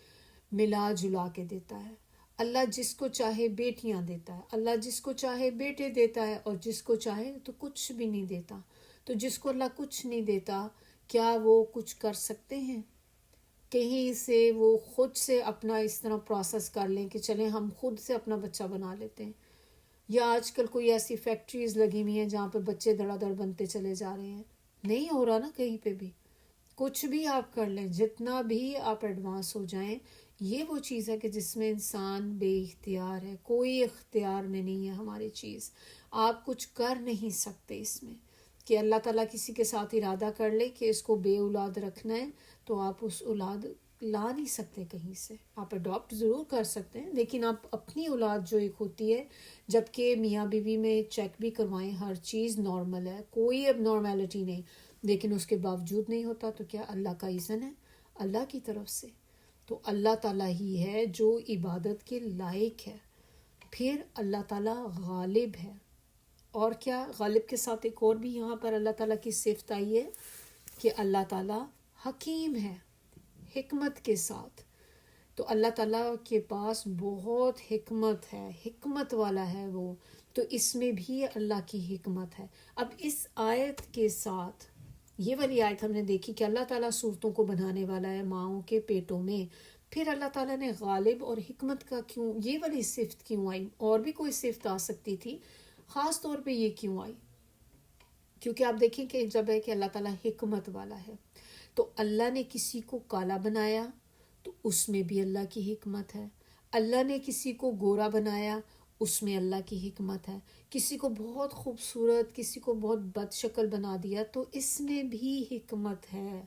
ملا جلا کے دیتا ہے، اللہ جس کو چاہے بیٹیاں دیتا ہے، اللہ جس کو چاہے بیٹے دیتا ہے، اور جس کو چاہے تو کچھ بھی نہیں دیتا. تو جس کو اللہ کچھ نہیں دیتا کیا وہ کچھ کر سکتے ہیں؟ کہیں سے وہ خود سے اپنا اس طرح پروسیس کر لیں کہ چلیں ہم خود سے اپنا بچہ بنا لیتے ہیں، یا آج کل کوئی ایسی فیکٹریز لگی ہوئی ہیں جہاں پہ بچے دھڑا دھڑ بنتے چلے جا رہے ہیں؟ نہیں ہو رہا نا کہیں پہ بھی. کچھ بھی آپ کر لیں، جتنا بھی آپ ایڈوانس ہو جائیں، یہ وہ چیز ہے کہ جس میں انسان بے اختیار ہے, کوئی اختیار میں نہیں ہے ہماری چیز. آپ کچھ کر نہیں سکتے اس میں کہ اللہ تعالیٰ کسی کے ساتھ ارادہ کر لے کہ اس کو بے اولاد رکھنا ہے تو آپ اس اولاد لا نہیں سکتے کہیں سے. آپ اڈاپٹ ضرور کر سکتے ہیں لیکن آپ اپنی اولاد جو ایک ہوتی ہے, جب کہ میاں بیوی میں چیک بھی کروائیں ہر چیز نارمل ہے, کوئی اب نارمیلٹی نہیں, لیکن اس کے باوجود نہیں ہوتا تو کیا اللہ کا اذن ہے اللہ کی طرف سے. تو اللہ تعالیٰ ہی ہے جو عبادت کے لائق ہے. پھر اللہ تعالیٰ غالب ہے. اور کیا غالب کے ساتھ ایک اور بھی یہاں پر اللہ تعالیٰ کی صفت آئی ہے کہ اللہ تعالیٰ حکیم ہے, حکمت کے ساتھ. تو اللہ تعالیٰ کے پاس بہت حکمت ہے, حکمت والا ہے وہ. تو اس میں بھی اللہ کی حکمت ہے. اب اس آیت کے ساتھ یہ والی آیت ہم نے دیکھی کہ اللہ تعالیٰ صورتوں کو بنانے والا ہے ماؤں کے پیٹوں میں. پھر اللہ تعالیٰ نے غالب اور حکمت کا کیوں یہ والی صفت کیوں آئی؟ اور بھی کوئی صفت آ سکتی تھی, خاص طور پہ یہ کیوں آئی؟ کیونکہ آپ دیکھیں کہ جب ہے کہ اللہ تعالیٰ حکمت والا ہے تو اللہ نے کسی کو کالا بنایا تو اس میں بھی اللہ کی حکمت ہے. اللہ نے کسی کو گورا بنایا اس میں اللہ کی حکمت ہے. کسی کو بہت خوبصورت, کسی کو بہت بد شکل بنا دیا تو اس میں بھی حکمت ہے.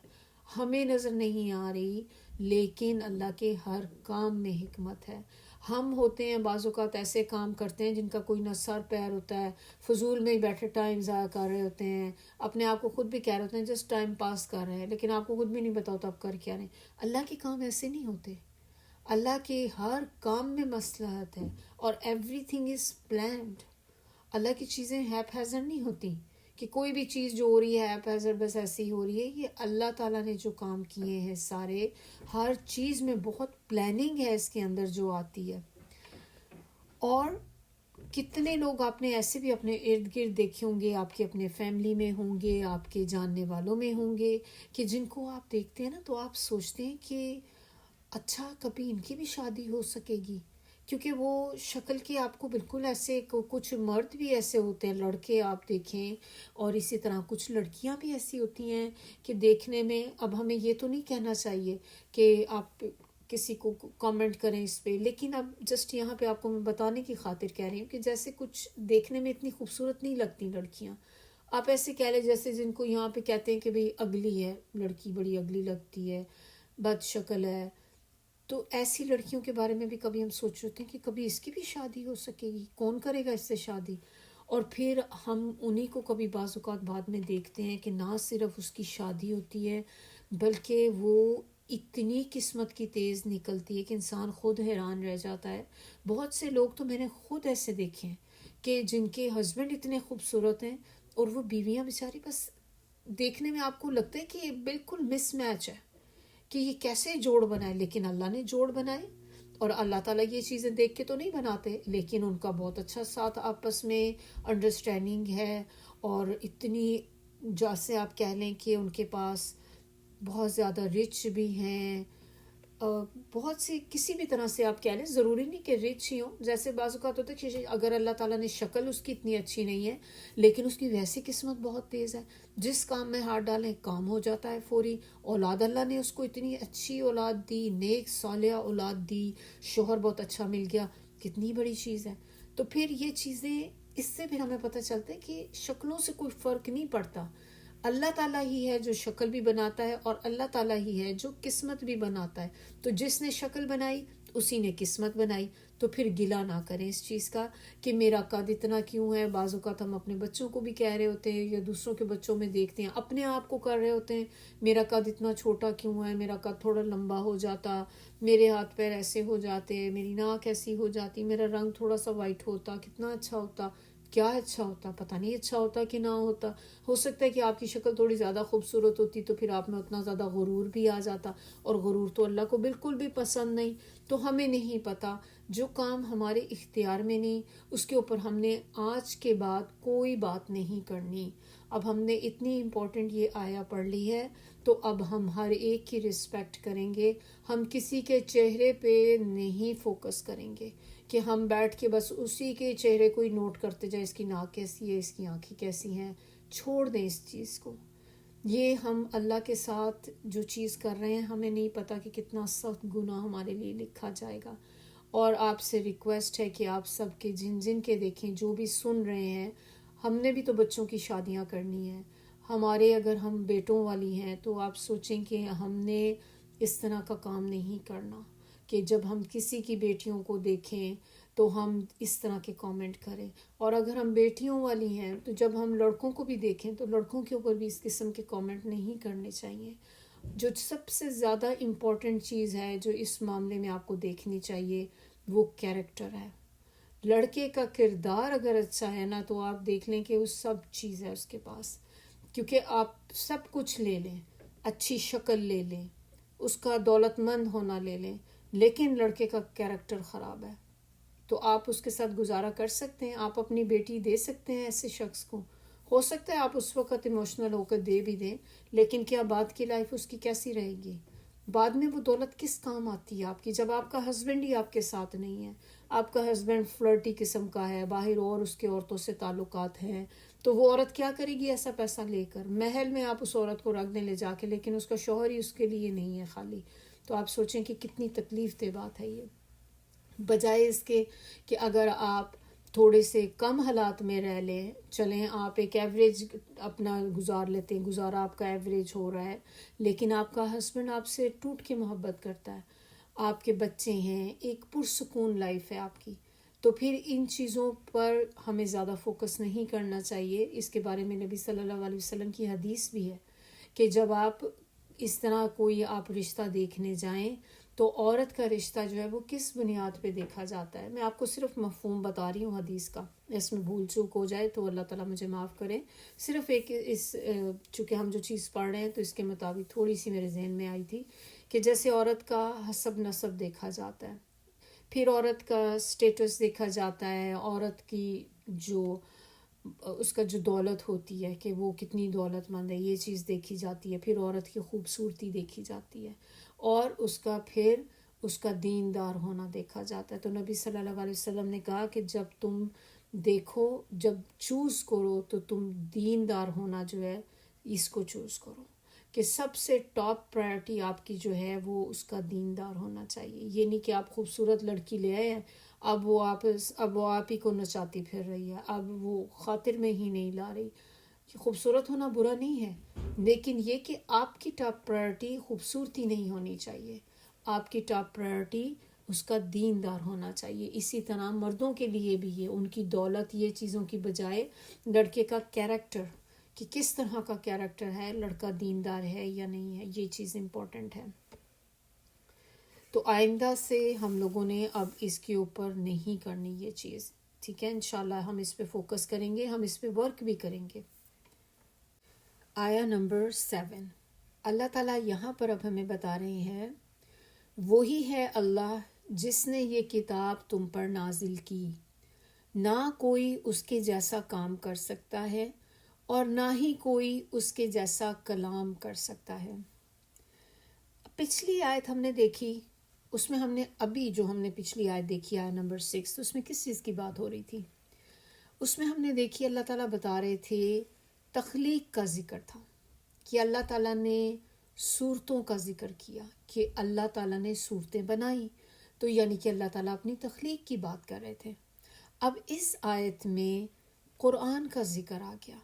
ہمیں نظر نہیں آ رہی لیکن اللہ کے ہر کام میں حکمت ہے. ہم ہوتے ہیں بعض اوقات ایسے کام کرتے ہیں جن کا کوئی نہ سر پیر ہوتا ہے, فضول میں ہی بیٹھے ٹائم ضائع کر رہے ہوتے ہیں, اپنے آپ کو خود بھی کہہ رہے ہوتے ہیں جسٹ ٹائم پاس کر رہے ہیں, لیکن آپ کو خود بھی نہیں پتا ہوتا آپ کر کیا رہے ہیں. اللہ کے کام ایسے نہیں ہوتے. اللہ کے ہر کام میں مصلحت ہے اور ایوری تھنگ از پلانڈ. اللہ کی چیزیں ہیپ ہیزر نہیں ہوتی کہ کوئی بھی چیز جو ہو رہی ہے ہیپ ہیزر بس ایسی ہی ہو رہی ہے. یہ اللہ تعالیٰ نے جو کام کیے ہیں سارے, ہر چیز میں بہت پلاننگ ہے اس کے اندر جو آتی ہے. اور کتنے لوگ آپ نے ایسے بھی اپنے ارد گرد دیکھے ہوں گے, آپ کے اپنے فیملی میں ہوں گے, آپ کے جاننے والوں میں ہوں گے, کہ جن کو آپ دیکھتے ہیں نا تو آپ سوچتے ہیں کہ اچھا کبھی ان کی بھی شادی ہو سکے گی, کیونکہ وہ شکل کے آپ کو بالکل ایسے, کچھ مرد بھی ایسے ہوتے ہیں لڑکے آپ دیکھیں, اور اسی طرح کچھ لڑکیاں بھی ایسی ہوتی ہیں کہ دیکھنے میں, اب ہمیں یہ تو نہیں کہنا چاہیے کہ آپ کسی کو کامنٹ کریں اس پہ, لیکن اب جسٹ یہاں پہ آپ کو میں بتانے کی خاطر کہہ رہی ہوں کہ جیسے کچھ دیکھنے میں اتنی خوبصورت نہیں لگتی لڑکیاں, آپ ایسے کہہ لیں جیسے جن کو یہاں پہ کہتے ہیں کہ بھئی اگلی ہے لڑکی, بڑی اگلی لگتی ہے, بد شکل ہے. تو ایسی لڑکیوں کے بارے میں بھی کبھی ہم سوچ رہے ہیں کہ کبھی اس کی بھی شادی ہو سکے گی, کون کرے گا اس سے شادی. اور پھر ہم انہی کو کبھی بعض اوقات بعد میں دیکھتے ہیں کہ نہ صرف اس کی شادی ہوتی ہے بلکہ وہ اتنی قسمت کی تیز نکلتی ہے کہ انسان خود حیران رہ جاتا ہے. بہت سے لوگ تو میں نے خود ایسے دیکھے ہیں کہ جن کے ہسبینڈ اتنے خوبصورت ہیں اور وہ بیویاں بیچاری بس دیکھنے میں آپ کو لگتا ہے کہ بالکل مس میچ ہے کہ یہ کیسے جوڑ بنائے, لیکن اللہ نے جوڑ بنائے. اور اللہ تعالیٰ یہ چیزیں دیکھ کے تو نہیں بناتے, لیکن ان کا بہت اچھا ساتھ آپس میں انڈرسٹینڈنگ ہے. اور اتنی جیسے آپ کہہ لیں کہ ان کے پاس بہت زیادہ رچ بھی ہیں, بہت سی کسی بھی طرح سے آپ کہہ لیں, ضروری نہیں کہ رچ ہی ہوں. جیسے بعض اوقات ہوتا ہے کہ اگر اللہ تعالیٰ نے شکل اس کی اتنی اچھی نہیں ہے لیکن اس کی ویسی قسمت بہت تیز ہے, جس کام میں ہاتھ ڈالیں کام ہو جاتا ہے فوری. اولاد اللہ نے اس کو اتنی اچھی اولاد دی, نیک صالحہ اولاد دی, شوہر بہت اچھا مل گیا, کتنی بڑی چیز ہے. تو پھر یہ چیزیں, اس سے پھر ہمیں پتہ چلتا ہے کہ شکلوں سے کوئی فرق نہیں پڑتا. اللہ تعالیٰ ہی ہے جو شکل بھی بناتا ہے اور اللہ تعالیٰ ہی ہے جو قسمت بھی بناتا ہے. تو جس نے شکل بنائی اسی نے قسمت بنائی. تو پھر گلہ نہ کریں اس چیز کا کہ میرا قد اتنا کیوں ہے. بعض اوقات ہم اپنے بچوں کو بھی کہہ رہے ہوتے ہیں یا دوسروں کے بچوں میں دیکھتے ہیں, اپنے آپ کو کر رہے ہوتے ہیں میرا قد اتنا چھوٹا کیوں ہے, میرا قد تھوڑا لمبا ہو جاتا, میرے ہاتھ پیر ایسے ہو جاتے, میری ناک ایسی ہو جاتی, میرا رنگ تھوڑا سا وائٹ ہوتا, کتنا اچھا ہوتا. کیا اچھا ہوتا, پتہ نہیں اچھا ہوتا کہ نہ ہوتا. ہو سکتا ہے کہ آپ کی شکل تھوڑی زیادہ خوبصورت ہوتی تو پھر آپ میں اتنا زیادہ غرور بھی آ جاتا, اور غرور تو اللہ کو بالکل بھی پسند نہیں. تو ہمیں نہیں پتا, جو کام ہمارے اختیار میں نہیں اس کے اوپر ہم نے آج کے بعد کوئی بات نہیں کرنی. اب ہم نے اتنی امپورٹنٹ یہ آیا پڑھ لی ہے تو اب ہم ہر ایک کی رسپیکٹ کریں گے. ہم کسی کے چہرے پہ نہیں فوکس کریں گے کہ ہم بیٹھ کے بس اسی کے چہرے کو ہی نوٹ کرتے جائیں, اس کی ناک کیسی ہے, اس کی آنکھیں کیسی ہیں. چھوڑ دیں اس چیز کو. یہ ہم اللہ کے ساتھ جو چیز کر رہے ہیں ہمیں نہیں پتہ کہ کتنا سخت گناہ ہمارے لیے لکھا جائے گا. اور آپ سے ریکویسٹ ہے کہ آپ سب کے جن جن کے دیکھیں جو بھی سن رہے ہیں، ہم نے بھی تو بچوں کی شادیاں کرنی ہیں. ہمارے اگر ہم بیٹوں والی ہیں تو آپ سوچیں کہ ہم نے اس طرح کا کام نہیں کرنا کہ جب ہم کسی کی بیٹیوں کو دیکھیں تو ہم اس طرح کے کامنٹ کریں. اور اگر ہم بیٹیوں والی ہیں تو جب ہم لڑکوں کو بھی دیکھیں تو لڑکوں کے اوپر بھی اس قسم کے کامنٹ نہیں کرنے چاہیے. جو سب سے زیادہ امپورٹنٹ چیز ہے جو اس معاملے میں آپ کو دیکھنی چاہیے وہ کیریکٹر ہے. لڑکے کا کردار اگر اچھا ہے نا تو آپ دیکھ لیں کہ وہ سب چیز ہے اس کے پاس. کیونکہ آپ سب کچھ لے لیں، اچھی شکل لے لیں، اس کا دولت مند ہونا لے لیں، لیکن لڑکے کا کیریکٹر خراب ہے تو آپ اس کے ساتھ گزارا کر سکتے ہیں؟ آپ اپنی بیٹی دے سکتے ہیں ایسے شخص کو؟ ہو سکتا ہے آپ اس وقت ایموشنل ہو کر دے بھی دیں، لیکن کیا بعد کی لائف اس کی کیسی رہے گی؟ بعد میں وہ دولت کس کام آتی ہے آپ کی جب آپ کا ہسبینڈ ہی آپ کے ساتھ نہیں ہے؟ آپ کا ہسبینڈ فلرٹی قسم کا ہے، باہر اور اس کے عورتوں سے تعلقات ہیں، تو وہ عورت کیا کرے گی ایسا پیسہ لے کر؟ محل میں آپ اس عورت کو رکھ دیں لے جا کے، لیکن اس کا شوہر ہی اس کے لیے نہیں ہے خالی. تو آپ سوچیں کہ کتنی تکلیف دہ بات ہے یہ. بجائے اس کے کہ اگر آپ تھوڑے سے کم حالات میں رہ لیں، چلیں آپ ایک ایوریج اپنا گزار لیتے ہیں، گزارا آپ کا ایوریج ہو رہا ہے، لیکن آپ کا ہسبینڈ آپ سے ٹوٹ کے محبت کرتا ہے، آپ کے بچے ہیں، ایک پرسکون لائف ہے آپ کی، تو پھر ان چیزوں پر ہمیں زیادہ فوکس نہیں کرنا چاہیے. اس کے بارے میں نبی صلی اللہ علیہ وسلم کی حدیث بھی ہے کہ جب آپ اس طرح کوئی آپ رشتہ دیکھنے جائیں تو عورت کا رشتہ جو ہے وہ کس بنیاد پہ دیکھا جاتا ہے. میں آپ کو صرف مفہوم بتا رہی ہوں حدیث کا، اس میں بھول چوک ہو جائے تو اللہ تعالیٰ مجھے معاف کرے. صرف ایک چونکہ ہم جو چیز پڑھ رہے ہیں تو اس کے مطابق تھوڑی سی میرے ذہن میں آئی تھی کہ جیسے عورت کا حسب نسب دیکھا جاتا ہے، پھر عورت کا سٹیٹس دیکھا جاتا ہے، عورت کی جو اس کا جو دولت ہوتی ہے کہ وہ کتنی دولت مند ہے یہ چیز دیکھی جاتی ہے، پھر عورت کی خوبصورتی دیکھی جاتی ہے، اور اس کا پھر اس کا دیندار ہونا دیکھا جاتا ہے. تو نبی صلی اللہ علیہ وسلم نے کہا کہ جب تم دیکھو، جب چوز کرو تو تم دیندار ہونا جو ہے اس کو چوز کرو، کہ سب سے ٹاپ پرائرٹی آپ کی جو ہے وہ اس کا دیندار ہونا چاہیے. یہ نہیں کہ آپ خوبصورت لڑکی لے آئے ہیں اب وہ آپ ہی کو نچاتی پھر رہی ہے، اب وہ خاطر میں ہی نہیں لا رہی. خوبصورت ہونا برا نہیں ہے، لیکن یہ کہ آپ کی ٹاپ پرائرٹی خوبصورتی نہیں ہونی چاہیے، آپ کی ٹاپ پرائرٹی اس کا دیندار ہونا چاہیے. اسی طرح مردوں کے لیے بھی یہ ان کی دولت یہ چیزوں کی بجائے لڑکے کا کیریکٹر، کہ کس طرح کا کیریکٹر ہے، لڑکا دیندار ہے یا نہیں ہے، یہ چیز امپورٹنٹ ہے. تو آئندہ سے ہم لوگوں نے اب اس کے اوپر نہیں کرنی یہ چیز، ٹھیک ہے؟ انشاءاللہ ہم اس پہ فوکس کریں گے، ہم اس پہ ورک بھی کریں گے. آیا نمبر 7، اللہ تعالیٰ یہاں پر اب ہمیں بتا رہے ہیں وہی ہے اللہ جس نے یہ کتاب تم پر نازل کی، نہ کوئی اس کے جیسا کام کر سکتا ہے اور نہ ہی کوئی اس کے جیسا کلام کر سکتا ہے. پچھلی آیت ہم نے دیکھی، اس میں ہم نے ابھی جو ہم نے پچھلی آیت دیکھی آیت نمبر 6، تو اس میں کس چیز کی بات ہو رہی تھی؟ اس میں ہم نے دیکھی اللہ تعالیٰ بتا رہے تھے تخلیق کا ذکر تھا کہ اللہ تعالیٰ نے صورتوں کا ذکر کیا کہ اللہ تعالیٰ نے صورتیں بنائی، تو یعنی کہ اللہ تعالیٰ اپنی تخلیق کی بات کر رہے تھے. اب اس آیت میں قرآن کا ذکر آ گیا.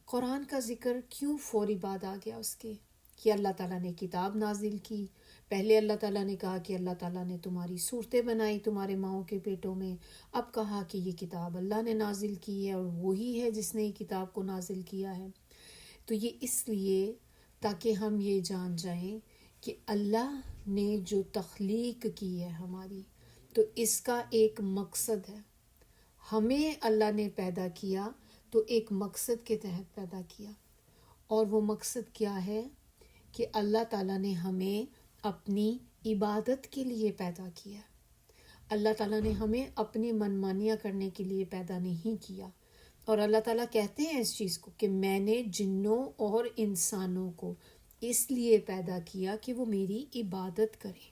قرآن کا ذکر کیوں فوری بعد آ گیا اس کے؟ کہ اللہ تعالیٰ نے کتاب نازل کی. پہلے اللہ تعالیٰ نے کہا کہ اللہ تعالیٰ نے تمہاری صورتیں بنائی تمہارے ماؤں کے پیٹوں میں، اب کہا کہ یہ کتاب اللہ نے نازل کی ہے اور وہی ہے جس نے یہ کتاب کو نازل کیا ہے. تو یہ اس لیے تاکہ ہم یہ جان جائیں کہ اللہ نے جو تخلیق کی ہے ہماری، تو اس کا ایک مقصد ہے. ہمیں اللہ نے پیدا کیا تو ایک مقصد کے تحت پیدا کیا، اور وہ مقصد کیا ہے کہ اللہ تعالیٰ نے ہمیں اپنی عبادت کے لیے پیدا کیا. اللہ تعالیٰ نے ہمیں اپنی منمانیاں کرنے کے لیے پیدا نہیں کیا. اور اللہ تعالیٰ کہتے ہیں اس چیز کو کہ میں نے جنوں اور انسانوں کو اس لیے پیدا کیا کہ وہ میری عبادت کریں.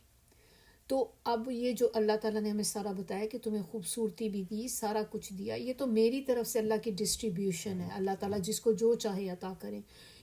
تو اب یہ جو اللہ تعالیٰ نے ہمیں سارا بتایا کہ تمہیں خوبصورتی بھی دی، سارا کچھ دیا، یہ تو میری طرف سے اللہ کی ڈسٹریبیوشن ہے. اللہ تعالیٰ جس کو جو چاہے عطا کرے.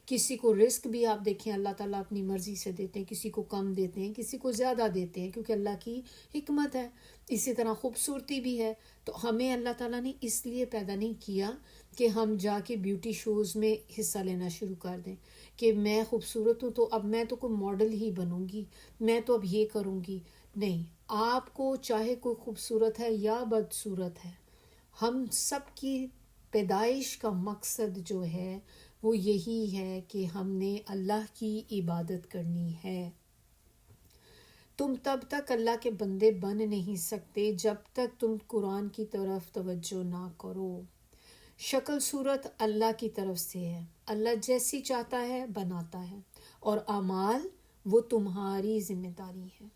کسی کو رزق بھی آپ دیکھیں اللہ تعالیٰ اپنی مرضی سے دیتے ہیں، کسی کو کم دیتے ہیں، کسی کو زیادہ دیتے ہیں، کیونکہ اللہ کی حکمت ہے. اسی طرح خوبصورتی بھی ہے. تو ہمیں اللہ تعالیٰ نے اس لیے پیدا نہیں کیا کہ ہم جا کے بیوٹی شوز میں حصہ لینا شروع کر دیں کہ میں خوبصورت ہوں تو اب میں تو کوئی ماڈل ہی بنوں گی، میں تو اب یہ کروں گی. نہیں، آپ کو چاہے کوئی خوبصورت ہے یا بدصورت ہے، ہم سب کی پیدائش کا مقصد جو ہے وہ یہی ہے کہ ہم نے اللہ کی عبادت کرنی ہے. تم تب تک اللہ کے بندے بن نہیں سکتے جب تک تم قرآن کی طرف توجہ نہ کرو. شکل صورت اللہ کی طرف سے ہے، اللہ جیسی چاہتا ہے بناتا ہے، اور اعمال وہ تمہاری ذمہ داری ہے.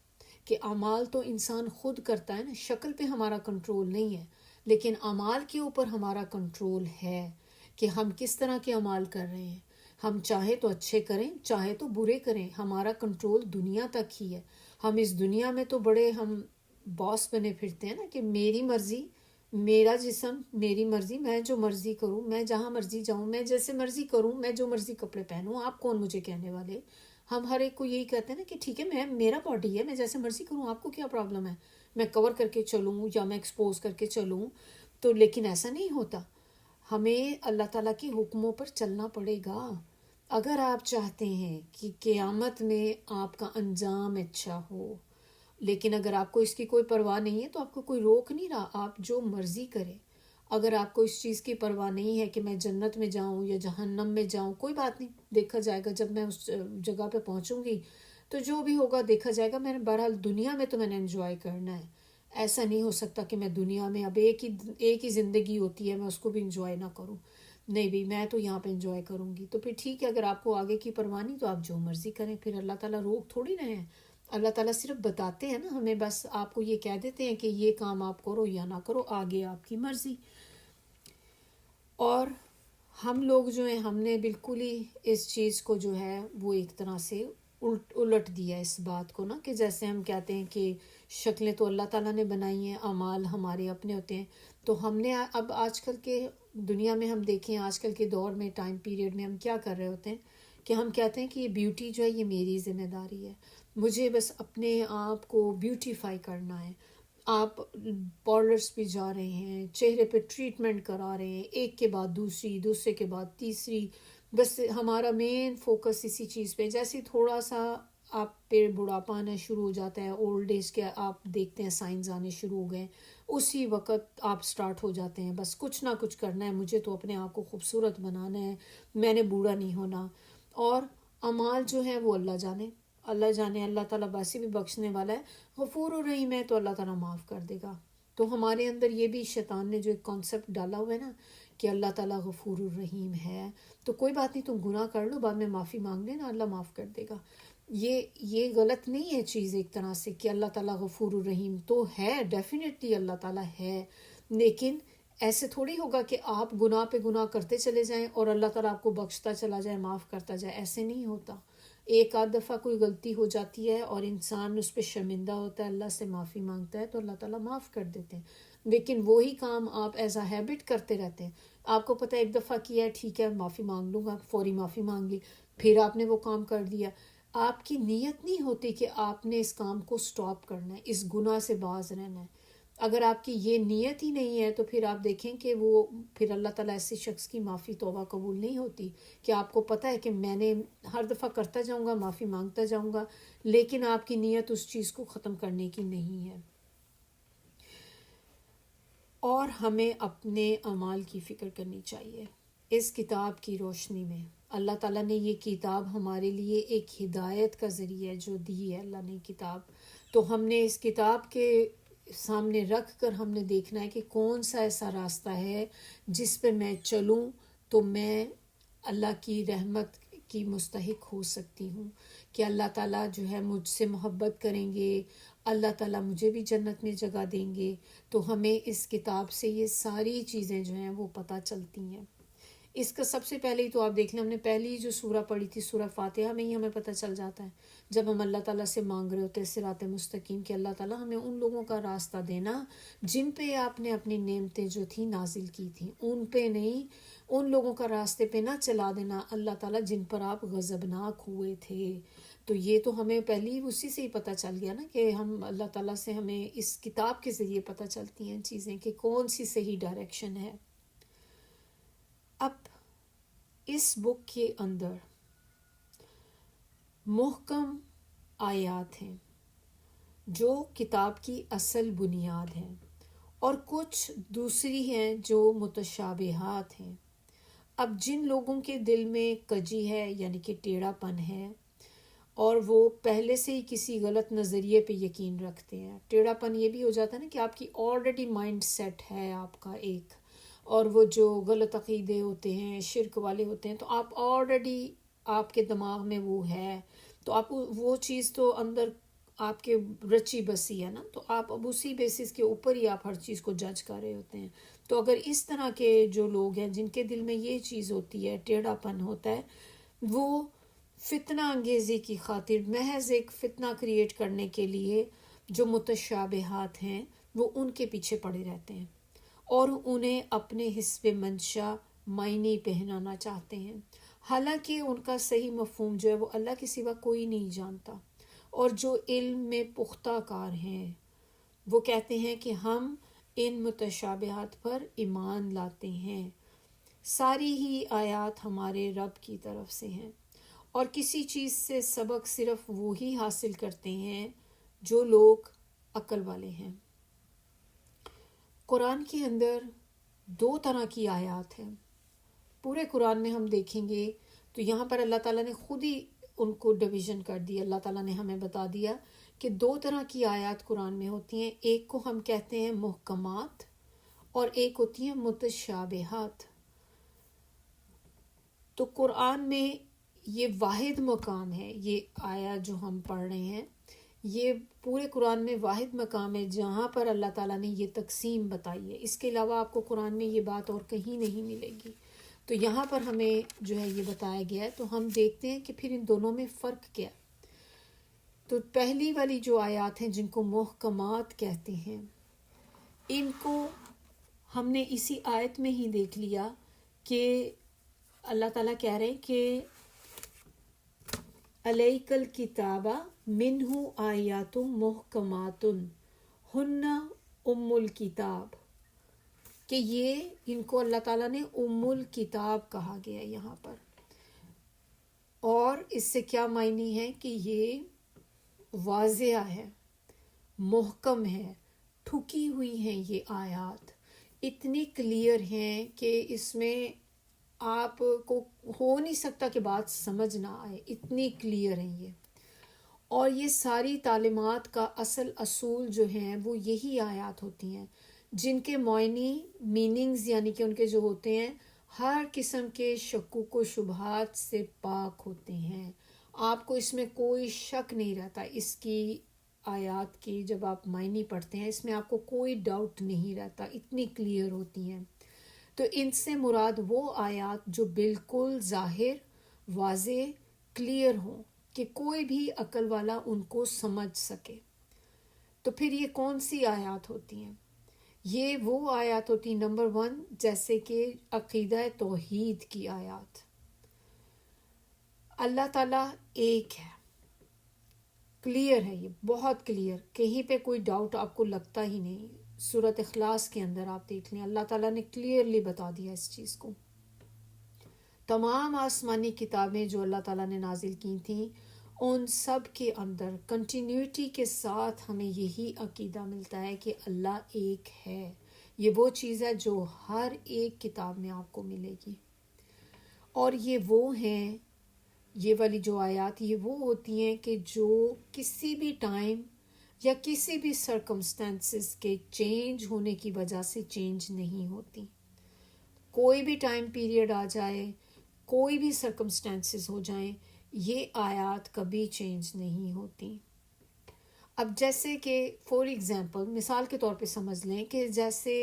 کہ اعمال تو انسان خود کرتا ہے نا، شکل پہ ہمارا کنٹرول نہیں ہے، لیکن اعمال کے اوپر ہمارا کنٹرول ہے کہ ہم کس طرح کے اعمال کر رہے ہیں. ہم چاہے تو اچھے کریں، چاہے تو برے کریں، ہمارا کنٹرول دنیا تک ہی ہے. ہم اس دنیا میں تو بڑے ہم باس بنے پھرتے ہیں نا کہ میری مرضی، میرا جسم، میری مرضی، میں جو مرضی کروں، میں جہاں مرضی جاؤں، میں جیسے مرضی کروں، میں جو مرضی کپڑے پہنوں، آپ کون مجھے کہنے والے. ہم ہر ایک کو یہی کہتے ہیں نا کہ ٹھیک ہے، میں میرا باڈی ہے، میں جیسے مرضی کروں، آپ کو کیا پرابلم ہے، میں کور کر کے چلوں یا میں ایکسپوز کر کے چلوں. تو لیکن ایسا نہیں ہوتا. ہمیں اللہ تعالیٰ کے حکموں پر چلنا پڑے گا اگر آپ چاہتے ہیں کہ قیامت میں آپ کا انجام اچھا ہو. لیکن اگر آپ کو اس کی کوئی پرواہ نہیں ہے تو آپ کو کوئی روک نہیں رہا، آپ جو مرضی کریں. اگر آپ کو اس چیز کی پرواہ نہیں ہے کہ میں جنت میں جاؤں یا جہنم میں جاؤں، کوئی بات نہیں، دیکھا جائے گا. جب میں اس جگہ پہ پہنچوں گی تو جو بھی ہوگا دیکھا جائے گا. میں نے بہرحال دنیا میں تو میں نے انجوائے کرنا ہے. ایسا نہیں ہو سکتا کہ میں دنیا میں اب ایک ہی زندگی ہوتی ہے میں اس کو بھی انجوائے نہ کروں. نہیں بھی، میں تو یہاں پہ انجوائے کروں گی. تو پھر ٹھیک ہے، اگر آپ کو آگے کی پرواہ نہیں تو آپ جو مرضی کریں. پھر اللہ تعالیٰ روک تھوڑی رہے ہیں. اللہ تعالیٰ صرف بتاتے ہیں نا ہمیں، بس آپ کو یہ کہہ دیتے ہیں کہ یہ کام آپ کرو یا نہ کرو، آگے آپ کی مرضی. اور ہم لوگ جو ہیں، ہم نے بالکل ہی اس چیز کو جو ہے وہ ایک طرح سے الٹ دیا اس بات کو نا، کہ جیسے ہم کہتے ہیں کہ شکلیں تو اللہ تعالیٰ نے بنائی ہیں، اعمال ہمارے اپنے ہوتے ہیں. تو ہم نے اب آج کل کے دنیا میں ہم دیکھیں، آج کل کے دور میں ٹائم پیریڈ میں ہم کیا کر رہے ہوتے ہیں کہ ہم کہتے ہیں کہ یہ بیوٹی جو ہے یہ میری ذمہ داری ہے، مجھے بس اپنے آپ کو بیوٹیفائی کرنا ہے. آپ پارلرس پہ جا رہے ہیں، چہرے پہ ٹریٹمنٹ کرا رہے ہیں، ایک کے بعد دوسری، دوسرے کے بعد تیسری. بس ہمارا مین فوکس اسی چیز پہ. جیسے تھوڑا سا آپ پہ بڑھاپا آنا شروع ہو جاتا ہے، اولڈ ایج کے آپ دیکھتے ہیں سائنز آنے شروع ہو گئے، اسی وقت آپ سٹارٹ ہو جاتے ہیں بس کچھ نہ کچھ کرنا ہے، مجھے تو اپنے آپ کو خوبصورت بنانا ہے، میں نے بوڑھا نہیں ہونا. اور اعمال جو ہیں وہ اللہ جانے، اللہ جانے. اللہ تعالیٰ ویسے بھی بخشنے والا ہے، غفور الرحیم ہے، تو اللہ تعالیٰ معاف کر دے گا. تو ہمارے اندر یہ بھی شیطان نے جو ایک کانسیپٹ ڈالا ہوا ہے نا کہ اللہ تعالیٰ غفور الرحیم ہے، تو کوئی بات نہیں، تم گناہ کر لو، بعد میں معافی مانگ لینا، اللہ معاف کر دے گا. یہ غلط نہیں ہے چیز ایک طرح سے کہ اللہ تعالیٰ غفور الرحیم تو ہے، ڈیفینیٹلی اللہ تعالیٰ ہے. لیکن ایسے تھوڑی ہوگا کہ آپ گناہ پہ گناہ کرتے چلے جائیں اور اللہ تعالیٰ آپ کو بخشتا چلا جائے، معاف کرتا جائے. ایسے نہیں ہوتا. ایک آدھ دفعہ کوئی غلطی ہو جاتی ہے اور انسان اس پہ شرمندہ ہوتا ہے، اللہ سے معافی مانگتا ہے تو اللہ تعالیٰ معاف کر دیتے ہیں. لیکن وہی کام آپ ایز اے ہیبٹ کرتے رہتے ہیں. آپ کو پتہ ہے ایک دفعہ کیا ہے، ٹھیک ہے معافی مانگ لوں گا، فوری معافی مانگ لی، پھر آپ نے وہ کام کر دیا. آپ کی نیت نہیں ہوتی کہ آپ نے اس کام کو سٹاپ کرنا ہے، اس گناہ سے باز رہنا ہے. اگر آپ کی یہ نیت ہی نہیں ہے تو پھر آپ دیکھیں کہ وہ پھر اللہ تعالیٰ ایسے شخص کی معافی توبہ قبول نہیں ہوتی. کہ آپ کو پتہ ہے کہ میں نے ہر دفعہ کرتا جاؤں گا، معافی مانگتا جاؤں گا، لیکن آپ کی نیت اس چیز کو ختم کرنے کی نہیں ہے. اور ہمیں اپنے اعمال کی فکر کرنی چاہیے اس کتاب کی روشنی میں. اللہ تعالیٰ نے یہ کتاب ہمارے لیے ایک ہدایت کا ذریعہ جو دی ہے اللہ نے کتاب، تو ہم نے اس کتاب کے سامنے رکھ کر ہم نے دیکھنا ہے کہ کون سا ایسا راستہ ہے جس پہ میں چلوں تو میں اللہ کی رحمت کی مستحق ہو سکتی ہوں، کہ اللہ تعالیٰ جو ہے مجھ سے محبت کریں گے، اللہ تعالیٰ مجھے بھی جنت میں جگہ دیں گے. تو ہمیں اس کتاب سے یہ ساری چیزیں جو ہیں وہ پتہ چلتی ہیں. اس کا سب سے پہلے ہی تو آپ دیکھ لیں، ہم نے پہلی جو سورہ پڑھی تھی سورہ فاتحہ میں ہی ہمیں پتہ چل جاتا ہے جب ہم اللہ تعالیٰ سے مانگ رہے ہوتے ہیں صراط مستقیم کہ اللہ تعالیٰ ہمیں ان لوگوں کا راستہ دینا جن پہ آپ نے اپنی نعمتیں جو تھیں نازل کی تھیں، ان پہ نہیں، ان لوگوں کا راستے پہ نہ چلا دینا اللہ تعالیٰ جن پر آپ غضبناک ہوئے تھے۔ تو یہ تو ہمیں پہلی اسی سے ہی پتہ چل گیا نا کہ ہم اللہ تعالیٰ سے ہمیں اس کتاب کے ذریعے پتہ چلتی ہیں چیزیں کہ کون سی صحیح ڈائریکشن ہے۔ اب اس بک کے اندر محکم آیات ہیں جو کتاب کی اصل بنیاد ہیں، اور کچھ دوسری ہیں جو متشابہات ہیں۔ اب جن لوگوں کے دل میں کجی ہے یعنی کہ ٹیڑھا پن ہے، اور وہ پہلے سے ہی کسی غلط نظریے پہ یقین رکھتے ہیں، ٹیڑھا پن یہ بھی ہو جاتا ہے نا کہ آپ کی آلریڈی مائنڈ سیٹ ہے آپ کا ایک، اور وہ جو غلط عقیدے ہوتے ہیں شرک والے ہوتے ہیں تو آپ آلریڈی آپ کے دماغ میں وہ ہے، تو آپ وہ چیز تو اندر آپ کے رچی بسی ہے نا، تو آپ اب اسی بیسس کے اوپر ہی آپ ہر چیز کو جج کر رہے ہوتے ہیں۔ تو اگر اس طرح کے جو لوگ ہیں جن کے دل میں یہ چیز ہوتی ہے، ٹیڑھا پن ہوتا ہے، وہ فتنہ انگیزی کی خاطر محض ایک فتنہ کریٹ کرنے کے لیے جو متشابہات ہیں وہ ان کے پیچھے پڑے رہتے ہیں اور انہیں اپنے حسب منشا معنی پہنانا چاہتے ہیں، حالانکہ ان کا صحیح مفہوم جو ہے وہ اللہ کے سوا کوئی نہیں جانتا۔ اور جو علم میں پختہ کار ہیں وہ کہتے ہیں کہ ہم ان متشابہات پر ایمان لاتے ہیں، ساری ہی آیات ہمارے رب کی طرف سے ہیں، اور کسی چیز سے سبق صرف وہی حاصل کرتے ہیں جو لوگ عقل والے ہیں۔ قرآن کے اندر 2 طرح کی آیات ہیں۔ پورے قرآن میں ہم دیکھیں گے تو یہاں پر اللہ تعالیٰ نے خود ہی ان کو ڈویژن کر دیا، اللہ تعالیٰ نے ہمیں بتا دیا کہ 2 طرح کی آیات قرآن میں ہوتی ہیں، ایک کو ہم کہتے ہیں محکمات اور ایک ہوتی ہیں متشابہات۔ تو قرآن میں یہ واحد مقام ہے، یہ آیات جو ہم پڑھ رہے ہیں یہ پورے قرآن میں واحد مقام ہے جہاں پر اللہ تعالیٰ نے یہ تقسیم بتائی ہے، اس کے علاوہ آپ کو قرآن میں یہ بات اور کہیں نہیں ملے گی۔ تو یہاں پر ہمیں جو ہے یہ بتایا گیا ہے، تو ہم دیکھتے ہیں کہ پھر ان دونوں میں فرق کیا ہے۔ تو پہلی والی جو آیات ہیں جن کو محکمات کہتے ہیں، ان کو ہم نے اسی آیت میں ہی دیکھ لیا کہ اللہ تعالیٰ کہہ رہے ہیں کہ علیک الکتاب منہ آیات محکمات ہن ام الکتاب، کہ یہ ان کو اللہ تعالیٰ نے ام الکتاب کہا گیا یہاں پر، اور اس سے کیا معنی ہے کہ یہ واضح ہے، محکم ہے، ٹھکی ہوئی ہیں یہ آیات، اتنی کلیئر ہیں کہ اس میں آپ کو ہو نہیں سکتا کہ بات سمجھ نہ آئے، اتنی کلیئر ہیں یہ۔ اور یہ ساری تعلیمات کا اصل اصول جو ہیں وہ یہی آیات ہوتی ہیں جن کے معنی میننگز یعنی کہ ان کے جو ہوتے ہیں ہر قسم کے شکوک و شبہات سے پاک ہوتے ہیں، آپ کو اس میں کوئی شک نہیں رہتا، اس کی آیات کی جب آپ معنی پڑھتے ہیں اس میں آپ کو کوئی ڈاؤٹ نہیں رہتا، اتنی کلیئر ہوتی ہیں۔ تو ان سے مراد وہ آیات جو بالکل ظاہر، واضح، کلیئر ہوں کہ کوئی بھی عقل والا ان کو سمجھ سکے۔ تو پھر یہ کون سی آیات ہوتی ہیں؟ یہ وہ آیات ہوتی ہیں نمبر 1 جیسے کہ عقیدہ توحید کی آیات، اللہ تعالیٰ ایک ہے، کلیئر ہے، یہ بہت کلیئر، کہیں پہ کوئی ڈاؤٹ آپ کو لگتا ہی نہیں۔ سورۃ اخلاص کے اندر آپ دیکھ لیں اللہ تعالیٰ نے کلیئرلی بتا دیا اس چیز کو۔ تمام آسمانی کتابیں جو اللہ تعالیٰ نے نازل کی تھیں ان سب کے اندر کنٹینیوٹی کے ساتھ ہمیں یہی عقیدہ ملتا ہے کہ اللہ ایک ہے، یہ وہ چیز ہے جو ہر ایک کتاب میں آپ کو ملے گی۔ اور یہ وہ ہیں، یہ والی جو آیات یہ وہ ہوتی ہیں کہ جو کسی بھی ٹائم یا کسی بھی سرکمسٹانسز کے چینج ہونے کی وجہ سے چینج نہیں ہوتی، کوئی بھی ٹائم پیریڈ آ جائے، کوئی بھی سرکمسٹانسز ہو جائیں، یہ آیات کبھی چینج نہیں ہوتی۔ اب جیسے کہ فور ایگزامپل مثال کے طور پہ سمجھ لیں کہ جیسے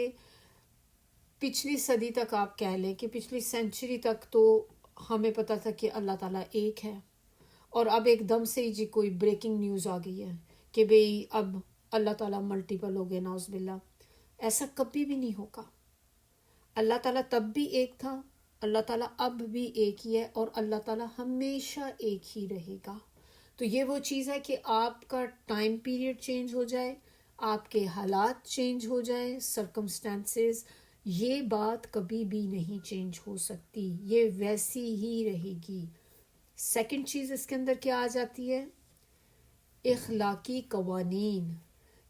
پچھلی صدی تک آپ کہہ لیں کہ پچھلی سینچری تک تو ہمیں پتہ تھا کہ اللہ تعالیٰ ایک ہے، اور اب ایک دم سے ہی جی کوئی بریکنگ نیوز آ گئی ہے کہ بھئی اب اللہ تعالیٰ ملٹیپل ہو گئے، ناؤز باللہ. ایسا کبھی بھی نہیں ہوگا. اللہ تعالیٰ تب بھی ایک تھا، اللہ تعالیٰ اب بھی ایک ہی ہے، اور اللہ تعالیٰ ہمیشہ ایک ہی رہے گا. تو یہ وہ چیز ہے کہ آپ کا ٹائم پیریڈ چینج ہو جائے، آپ کے حالات چینج ہو جائیں، سرکمسٹانسز، یہ بات کبھی بھی نہیں چینج ہو سکتی، یہ ویسی ہی رہے گی. سیکنڈ چیز اس کے اندر کیا آ جاتی ہے؟ اخلاقی قوانین،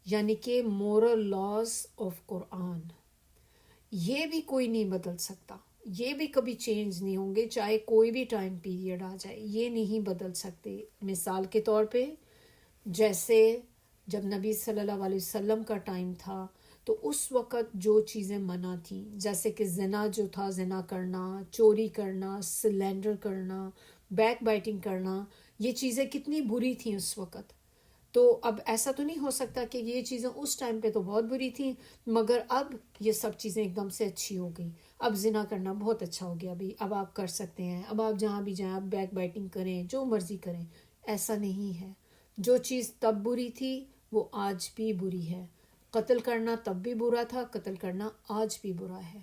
یعنی کہ مورل لاز آف قرآن. یہ بھی کوئی نہیں بدل سکتا، یہ بھی کبھی چینج نہیں ہوں گے، چاہے کوئی بھی ٹائم پیریڈ آ جائے، یہ نہیں بدل سکتے. مثال کے طور پہ جیسے جب نبی صلی اللہ علیہ وسلم کا ٹائم تھا تو اس وقت جو چیزیں منع تھیں، جیسے کہ زنا جو تھا، زنا کرنا، چوری کرنا، سلینڈر کرنا، بیک بائٹنگ کرنا، یہ چیزیں کتنی بری تھیں اس وقت. تو اب ایسا تو نہیں ہو سکتا کہ یہ چیزیں اس ٹائم پہ تو بہت بری تھیں مگر اب یہ سب چیزیں ایک دم سے اچھی ہو گئی. اب زنا کرنا بہت اچھا ہو گیا، ابھی اب آپ کر سکتے ہیں، اب آپ جہاں بھی جائیں آپ بیک بائٹنگ کریں، جو مرضی کریں. ایسا نہیں ہے. جو چیز تب بری تھی وہ آج بھی بری ہے. قتل کرنا تب بھی برا تھا، قتل کرنا آج بھی برا ہے.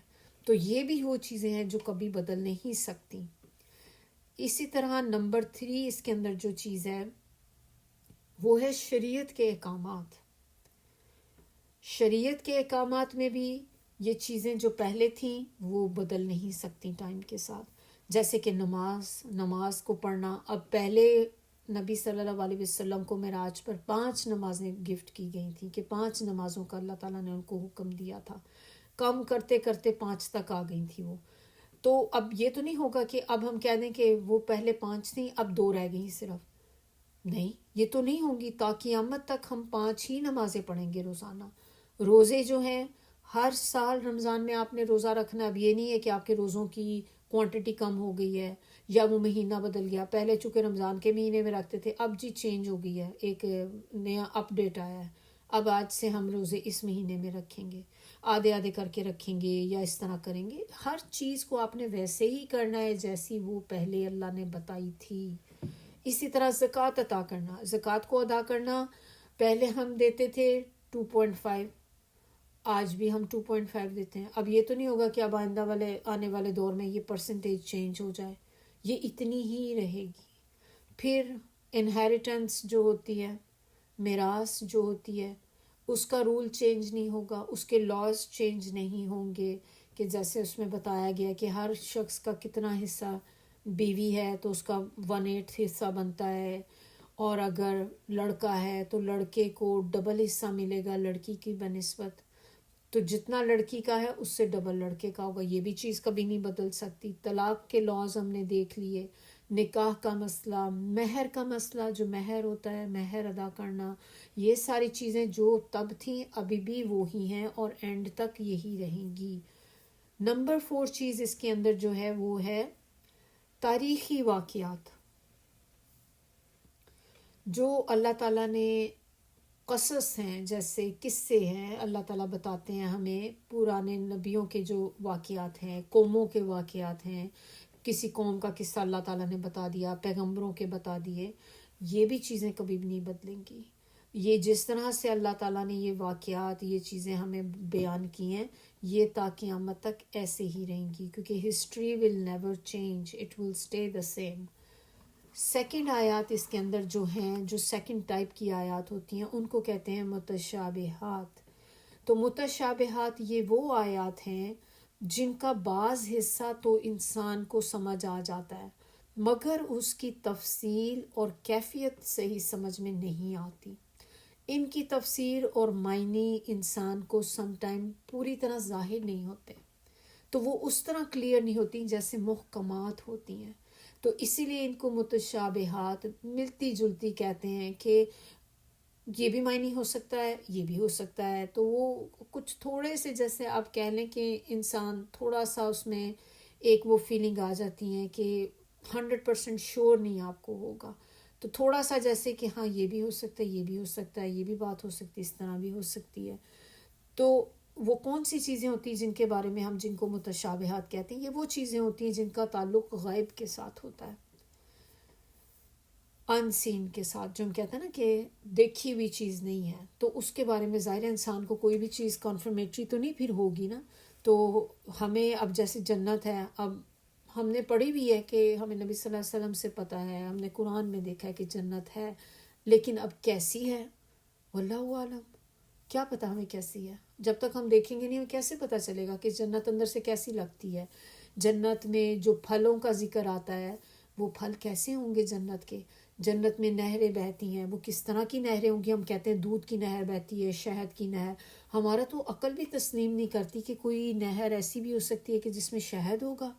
تو یہ بھی وہ چیزیں ہیں جو کبھی بدل نہیں سکتی. اسی طرح نمبر 3 اس کے اندر جو چیز ہے وہ ہے شریعت کے احکامات. شریعت کے احکامات میں بھی یہ چیزیں جو پہلے تھیں وہ بدل نہیں سکتی ٹائم کے ساتھ. جیسے کہ نماز کو پڑھنا، اب پہلے نبی صلی اللہ علیہ وسلم کو معراج پر 5 نمازیں گفٹ کی گئی تھیں کہ 5 نمازوں کا اللہ تعالیٰ نے ان کو حکم دیا تھا. کم کرتے کرتے 5 تک آ گئی تھی وہ. تو اب یہ تو نہیں ہوگا کہ اب ہم کہہ دیں کہ وہ پہلے 5 تھیں اب 2 رہ گئی صرف. نہیں، یہ تو نہیں ہوں گی. تا قیامت تک ہم 5 ہی نمازیں پڑھیں گے روزانہ. روزے جو ہیں ہر سال رمضان میں آپ نے روزہ رکھنا. اب یہ نہیں ہے کہ آپ کے روزوں کی کوانٹٹی کم ہو گئی ہے یا وہ مہینہ بدل گیا. پہلے چونکہ رمضان کے مہینے میں رکھتے تھے، اب جی چینج ہو گئی ہے، ایک نیا اپ ڈیٹ آیا ہے. اب آج سے ہم روزے اس مہینے میں رکھیں گے، آدھے آدھے کر کے رکھیں گے یا اس طرح کریں گے. ہر چیز کو آپ نے ویسے ہی کرنا ہے جیسی وہ پہلے اللہ نے بتائی تھی. اسی طرح زکوٰۃ عطا کرنا، زکوٰۃ کو ادا کرنا پہلے ہم دیتے تھے 2.5، آج بھی ہم 2.5 دیتے ہیں. اب یہ تو نہیں ہوگا کہ اب آنے والے دور میں یہ پرسنٹیج چینج ہو جائے، یہ اتنی ہی رہے گی. پھر انہیریٹنس جو ہوتی ہے، میراث جو ہوتی ہے، اس کا رول چینج نہیں ہوگا، اس کے لاز چینج نہیں ہوں گے کہ جیسے اس میں بتایا گیا کہ ہر شخص کا کتنا حصہ، بیوی ہے تو اس کا 1/8 حصہ بنتا ہے، اور اگر لڑکا ہے تو لڑکے کو ڈبل حصہ ملے گا لڑکی کی بنسبت. تو جتنا لڑکی کا ہے اس سے ڈبل لڑکے کا ہوگا. یہ بھی چیز کبھی نہیں بدل سکتی. طلاق کے لاز ہم نے دیکھ لیے. نکاح کا مسئلہ، مہر کا مسئلہ، جو مہر ہوتا ہے مہر ادا کرنا، یہ ساری چیزیں جو تب تھیں ابھی بھی وہی ہیں اور اینڈ تک یہی رہیں گی. نمبر 4 چیز اس کے اندر جو ہے وہ ہے تاریخی واقعات، جو اللہ تعالیٰ نے قصص ہیں، جیسے قصے ہیں، اللہ تعالیٰ بتاتے ہیں ہمیں پرانے نبیوں کے جو واقعات ہیں، قوموں کے واقعات ہیں. کسی قوم کا قصہ اللہ تعالیٰ نے بتا دیا، پیغمبروں کے بتا دیے. یہ بھی چیزیں کبھی بھی نہیں بدلیں گی. یہ جس طرح سے اللہ تعالیٰ نے یہ واقعات، یہ چیزیں ہمیں بیان کی ہیں، یہ تا قیامت تک ایسے ہی رہیں گی، کیونکہ history will never change, it will stay the same. Second آیات اس کے اندر جو ہیں، جو سیکنڈ ٹائپ کی آیات ہوتی ہیں ان کو کہتے ہیں متشابہات. تو متشابہات یہ وہ آیات ہیں جن کا بعض حصہ تو انسان کو سمجھ آ جاتا ہے مگر اس کی تفصیل اور کیفیت صحیح سمجھ میں نہیں آتی. ان کی تفسیر اور معنی انسان کو سم ٹائم پوری طرح ظاہر نہیں ہوتے، تو وہ اس طرح کلیئر نہیں ہوتی جیسے محکمات ہوتی ہیں. تو اسی لیے ان کو متشابہات، ملتی جلتی کہتے ہیں کہ یہ بھی معنی ہو سکتا ہے، یہ بھی ہو سکتا ہے. تو وہ کچھ تھوڑے سے، جیسے آپ کہہ لیں کہ انسان تھوڑا سا اس میں ایک وہ فیلنگ آ جاتی ہے کہ 100% شور نہیں آپ کو ہوگا، تو تھوڑا سا جیسے کہ ہاں یہ بھی ہو سکتا ہے، یہ بھی ہو سکتا ہے، یہ بھی بات ہو سکتی ہے، اس طرح بھی ہو سکتی ہے. تو وہ کون سی چیزیں ہوتی ہیں جن کے بارے میں ہم جن کو متشابہات کہتے ہیں؟ یہ وہ چیزیں ہوتی ہیں جن کا تعلق غیب کے ساتھ ہوتا ہے، ان سین کے ساتھ، جو ہم کہتے ہیں نا کہ دیکھی ہوئی چیز نہیں ہے، تو اس کے بارے میں ظاہر انسان کو کوئی بھی چیز کنفرمیٹری تو نہیں پھر ہوگی نا. تو ہمیں اب جیسے جنت ہے، اب ہم نے پڑھی بھی ہے کہ ہمیں نبی صلی اللہ علیہ وسلم سے پتہ ہے، ہم نے قرآن میں دیکھا ہے کہ جنت ہے، لیکن اب کیسی ہے واللہ عالم، کیا پتہ ہمیں کیسی ہے. جب تک ہم دیکھیں گے نہیں ہمیں کیسے پتہ چلے گا کہ جنت اندر سے کیسی لگتی ہے. جنت میں جو پھلوں کا ذکر آتا ہے وہ پھل کیسے ہوں گے جنت کے. جنت میں نہریں بہتی ہیں، وہ کس طرح کی نہریں ہوں گی. ہم کہتے ہیں دودھ کی نہر بہتی ہے، شہد کی نہر. ہمارا تو عقل بھی تسلیم نہیں کرتی کہ کوئی نہر ایسی بھی ہو سکتی ہے کہ جس میں شہد ہوگا.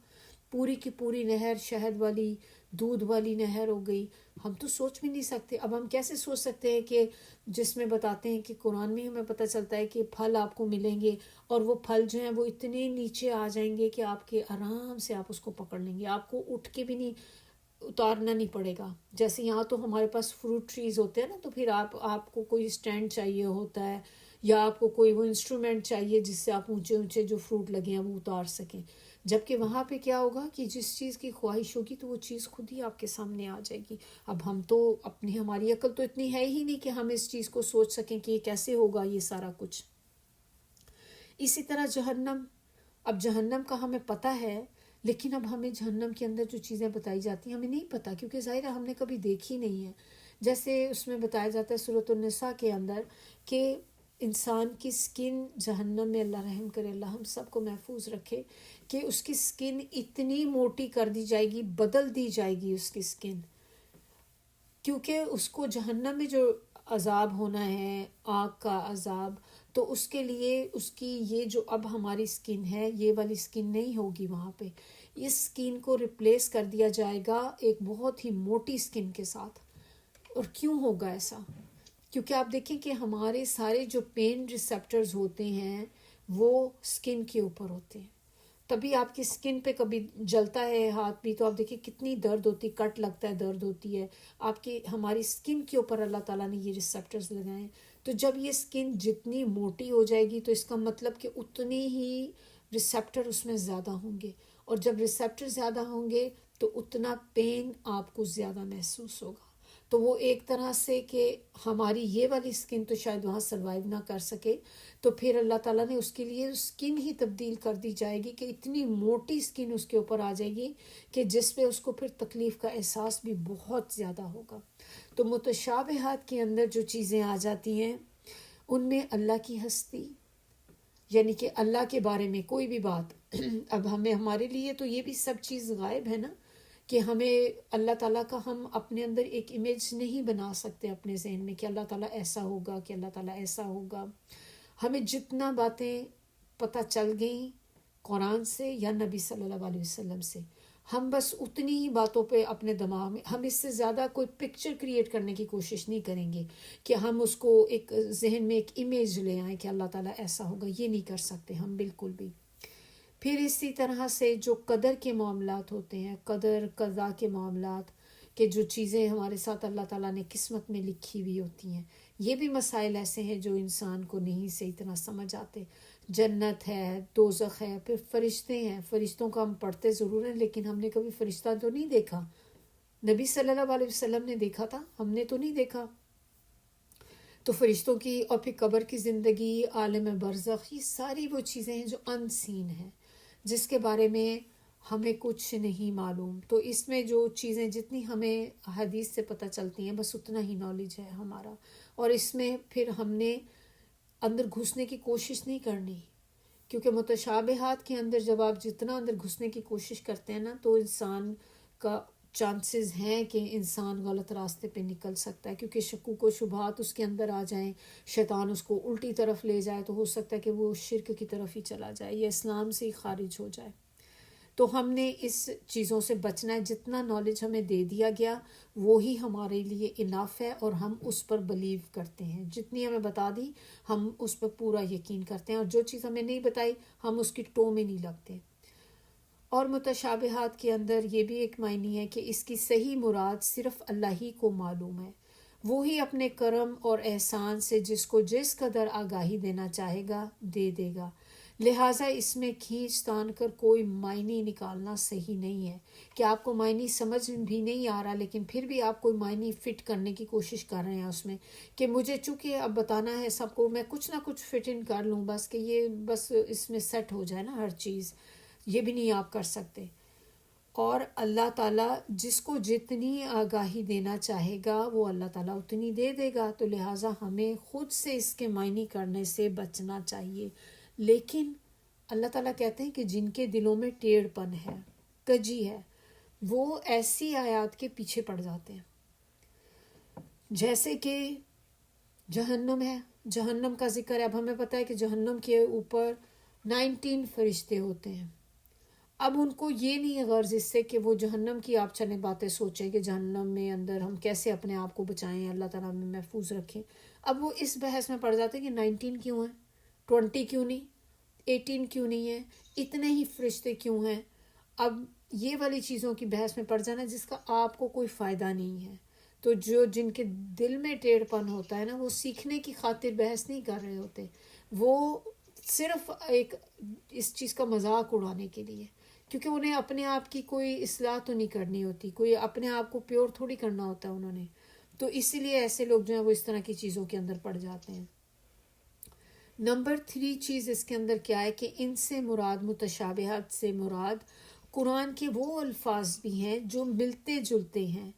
پوری کی پوری نہر شہد والی، دودھ والی نہر ہو گئی. ہم تو سوچ بھی نہیں سکتے. اب ہم کیسے سوچ سکتے ہیں کہ جس میں بتاتے ہیں کہ قرآن میں ہمیں پتہ چلتا ہے کہ پھل آپ کو ملیں گے، اور وہ پھل جو ہیں وہ اتنے نیچے آ جائیں گے کہ آپ کے آرام سے آپ اس کو پکڑ لیں گے، آپ کو اٹھ کے بھی نہیں اتارنا نہیں پڑے گا. جیسے یہاں تو ہمارے پاس فروٹ ٹریز ہوتے ہیں نا، تو پھر آپ کو کوئی اسٹینڈ چاہیے ہوتا ہے، یا آپ کو کوئی وہ انسٹرومنٹ چاہیے جس سے آپ اونچے اونچے جو فروٹ لگے ہیں وہ اتار سکیں. جبکہ وہاں پہ کیا ہوگا کہ جس چیز کی خواہش ہوگی تو وہ چیز خود ہی آپ کے سامنے آ جائے گی. اب ہم تو ہماری عقل تو اتنی ہے ہی نہیں کہ ہم اس چیز کو سوچ سکیں کہ یہ کیسے ہوگا یہ سارا کچھ. اسی طرح جہنم، اب جہنم کا ہمیں پتہ ہے، لیکن اب ہمیں جہنم کے اندر جو چیزیں بتائی جاتی ہیں ہمیں نہیں پتہ، کیونکہ ظاہر ہے ہم نے کبھی دیکھی نہیں ہے. جیسے اس میں بتایا جاتا ہے سورۃ النساء کے اندر کہ انسان کی سکن جہنم میں، اللہ رحم کرے، اللہ ہم سب کو محفوظ رکھے، کہ اس کی سکن اتنی موٹی کر دی جائے گی، بدل دی جائے گی اس کی سکن، کیونکہ اس کو جہنم میں جو عذاب ہونا ہے، آگ کا عذاب، تو اس کے لیے اس کی یہ جو اب ہماری سکن ہے یہ والی سکن نہیں ہوگی وہاں پہ. اس سکن کو ریپلیس کر دیا جائے گا ایک بہت ہی موٹی سکن کے ساتھ. اور کیوں ہوگا ایسا؟ کیونکہ آپ دیکھیں کہ ہمارے سارے جو پین ریسیپٹرز ہوتے ہیں وہ سکن کے اوپر ہوتے ہیں. تبھی آپ کی سکن پہ کبھی جلتا ہے ہاتھ بھی تو آپ دیکھیں کتنی درد ہوتی، کٹ لگتا ہے، درد ہوتی ہے. آپ کی ہماری سکن کے اوپر اللہ تعالیٰ نے یہ ریسیپٹرز لگائے ہیں. تو جب یہ سکن جتنی موٹی ہو جائے گی تو اس کا مطلب کہ اتنی ہی ریسیپٹر اس میں زیادہ ہوں گے، اور جب ریسیپٹر زیادہ ہوں گے تو اتنا پین آپ کو زیادہ محسوس ہوگا. تو وہ ایک طرح سے کہ ہماری یہ والی سکن تو شاید وہاں سروائیو نہ کر سکے، تو پھر اللہ تعالیٰ نے اس کے لیے سکن ہی تبدیل کر دی جائے گی کہ اتنی موٹی سکن اس کے اوپر آ جائے گی کہ جس پہ اس کو پھر تکلیف کا احساس بھی بہت زیادہ ہوگا. تو متشابہات کے اندر جو چیزیں آ جاتی ہیں ان میں اللہ کی ہستی، یعنی کہ اللہ کے بارے میں کوئی بھی بات اب ہمارے لیے تو یہ بھی سب چیز غائب ہے نا، کہ ہمیں اللہ تعالیٰ کا ہم اپنے اندر ایک امیج نہیں بنا سکتے اپنے ذہن میں کہ اللہ تعالیٰ ایسا ہوگا، کہ اللہ تعالیٰ ایسا ہوگا. ہمیں جتنا باتیں پتہ چل گئیں قرآن سے یا نبی صلی اللہ علیہ وسلم سے، ہم بس اتنی ہی باتوں پہ اپنے دماغ میں، ہم اس سے زیادہ کوئی پکچر کریٹ کرنے کی کوشش نہیں کریں گے کہ ہم اس کو ایک ذہن میں ایک امیج لے آئیں کہ اللہ تعالیٰ ایسا ہوگا. یہ نہیں کر سکتے ہم بالکل بھی. پھر اسی طرح سے جو قدر کے معاملات ہوتے ہیں، قدر قضا کے معاملات، کہ جو چیزیں ہمارے ساتھ اللہ تعالیٰ نے قسمت میں لکھی ہوئی ہوتی ہیں، یہ بھی مسائل ایسے ہیں جو انسان کو نہیں صحیح طرح سمجھ آتے. جنت ہے، دوزخ ہے، پھر فرشتے ہیں. فرشتوں کا ہم پڑھتے ضرور ہیں لیکن ہم نے کبھی فرشتہ تو نہیں دیکھا. نبی صلی اللہ علیہ وسلم نے دیکھا تھا، ہم نے تو نہیں دیکھا. تو فرشتوں کی، اور پھر قبر کی زندگی، عالم برزخ، یہ ساری وہ چیزیں ہیں جو ان سین ہیں، جس کے بارے میں ہمیں کچھ نہیں معلوم. تو اس میں جو چیزیں جتنی ہمیں حدیث سے پتہ چلتی ہیں بس اتنا ہی نالج ہے ہمارا. اور اس میں پھر ہم نے اندر گھسنے کی کوشش نہیں کرنی، کیونکہ متشابہات کے اندر جب آپ جتنا اندر گھسنے کی کوشش کرتے ہیں نا تو انسان کا چانسز ہیں کہ انسان غلط راستے پہ نکل سکتا ہے، کیونکہ شکوک و شبہات اس کے اندر آ جائیں، شیطان اس کو الٹی طرف لے جائے تو ہو سکتا ہے کہ وہ شرک کی طرف ہی چلا جائے یا اسلام سے ہی خارج ہو جائے. تو ہم نے اس چیزوں سے بچنا ہے. جتنا نالج ہمیں دے دیا گیا وہی ہمارے لیے انف ہے، اور ہم اس پر بلیو کرتے ہیں. جتنی ہمیں بتا دی ہم اس پر پورا یقین کرتے ہیں، اور جو چیز ہمیں نہیں بتائی ہم اس کی ٹو میں نہیں لگتے. اور متشابہات کے اندر یہ بھی ایک معنی ہے کہ اس کی صحیح مراد صرف اللہ ہی کو معلوم ہے. وہی اپنے کرم اور احسان سے جس کو جس قدر آگاہی دینا چاہے گا دے دے گا، لہٰذا اس میں کھینچ تان کر کوئی معنی نکالنا صحیح نہیں ہے کہ آپ کو معنی سمجھ بھی نہیں آ رہا لیکن پھر بھی آپ کوئی معنی فٹ کرنے کی کوشش کر رہے ہیں اس میں کہ مجھے چونکہ اب بتانا ہے سب کو، میں کچھ نہ کچھ فٹ ان کر لوں بس کہ یہ بس اس میں سیٹ ہو جائے نا ہر چیز، یہ بھی نہیں آپ کر سکتے۔ اور اللہ تعالیٰ جس کو جتنی آگاہی دینا چاہے گا وہ اللہ تعالیٰ اتنی دے دے گا، تو لہٰذا ہمیں خود سے اس کے معنی کرنے سے بچنا چاہیے۔ لیکن اللہ تعالیٰ کہتے ہیں کہ جن کے دلوں میں ٹیڑھ پن ہے، کجی ہے، وہ ایسی آیات کے پیچھے پڑ جاتے ہیں، جیسے کہ جہنم ہے، جہنم کا ذکر ہے۔ اب ہمیں پتہ ہے کہ جہنم کے اوپر 19 فرشتے ہوتے ہیں۔ اب ان کو یہ نہیں ہے غرض اس سے کہ وہ جہنم کی آپ چلیں باتیں سوچیں کہ جہنم میں اندر ہم کیسے اپنے آپ کو بچائیں، اللہ تعالیٰ میں محفوظ رکھیں۔ اب وہ اس بحث میں پڑ جاتے ہیں کہ 19 کیوں ہیں، 20 کیوں نہیں، 18 کیوں نہیں ہے، اتنے ہی فرشتے کیوں ہیں۔ اب یہ والی چیزوں کی بحث میں پڑ جانا جس کا آپ کو کوئی فائدہ نہیں ہے۔ تو جن کے دل میں ٹیڑھ پن ہوتا ہے نا، وہ سیکھنے کی خاطر بحث نہیں کر رہے ہوتے، وہ صرف ایک اس چیز کا مذاق اڑانے کے لیے، کیونکہ انہیں اپنے آپ کی کوئی اصلاح تو نہیں کرنی ہوتی، کوئی اپنے آپ کو پیور تھوڑی کرنا ہوتا ہے انہوں نے، تو اسی لیے ایسے لوگ جو ہیں وہ اس طرح کی چیزوں کے اندر پڑ جاتے ہیں۔ نمبر 3 چیز اس کے اندر کیا ہے کہ ان سے مراد، متشابہات سے مراد قرآن کے وہ الفاظ بھی ہیں جو ملتے جلتے ہیں،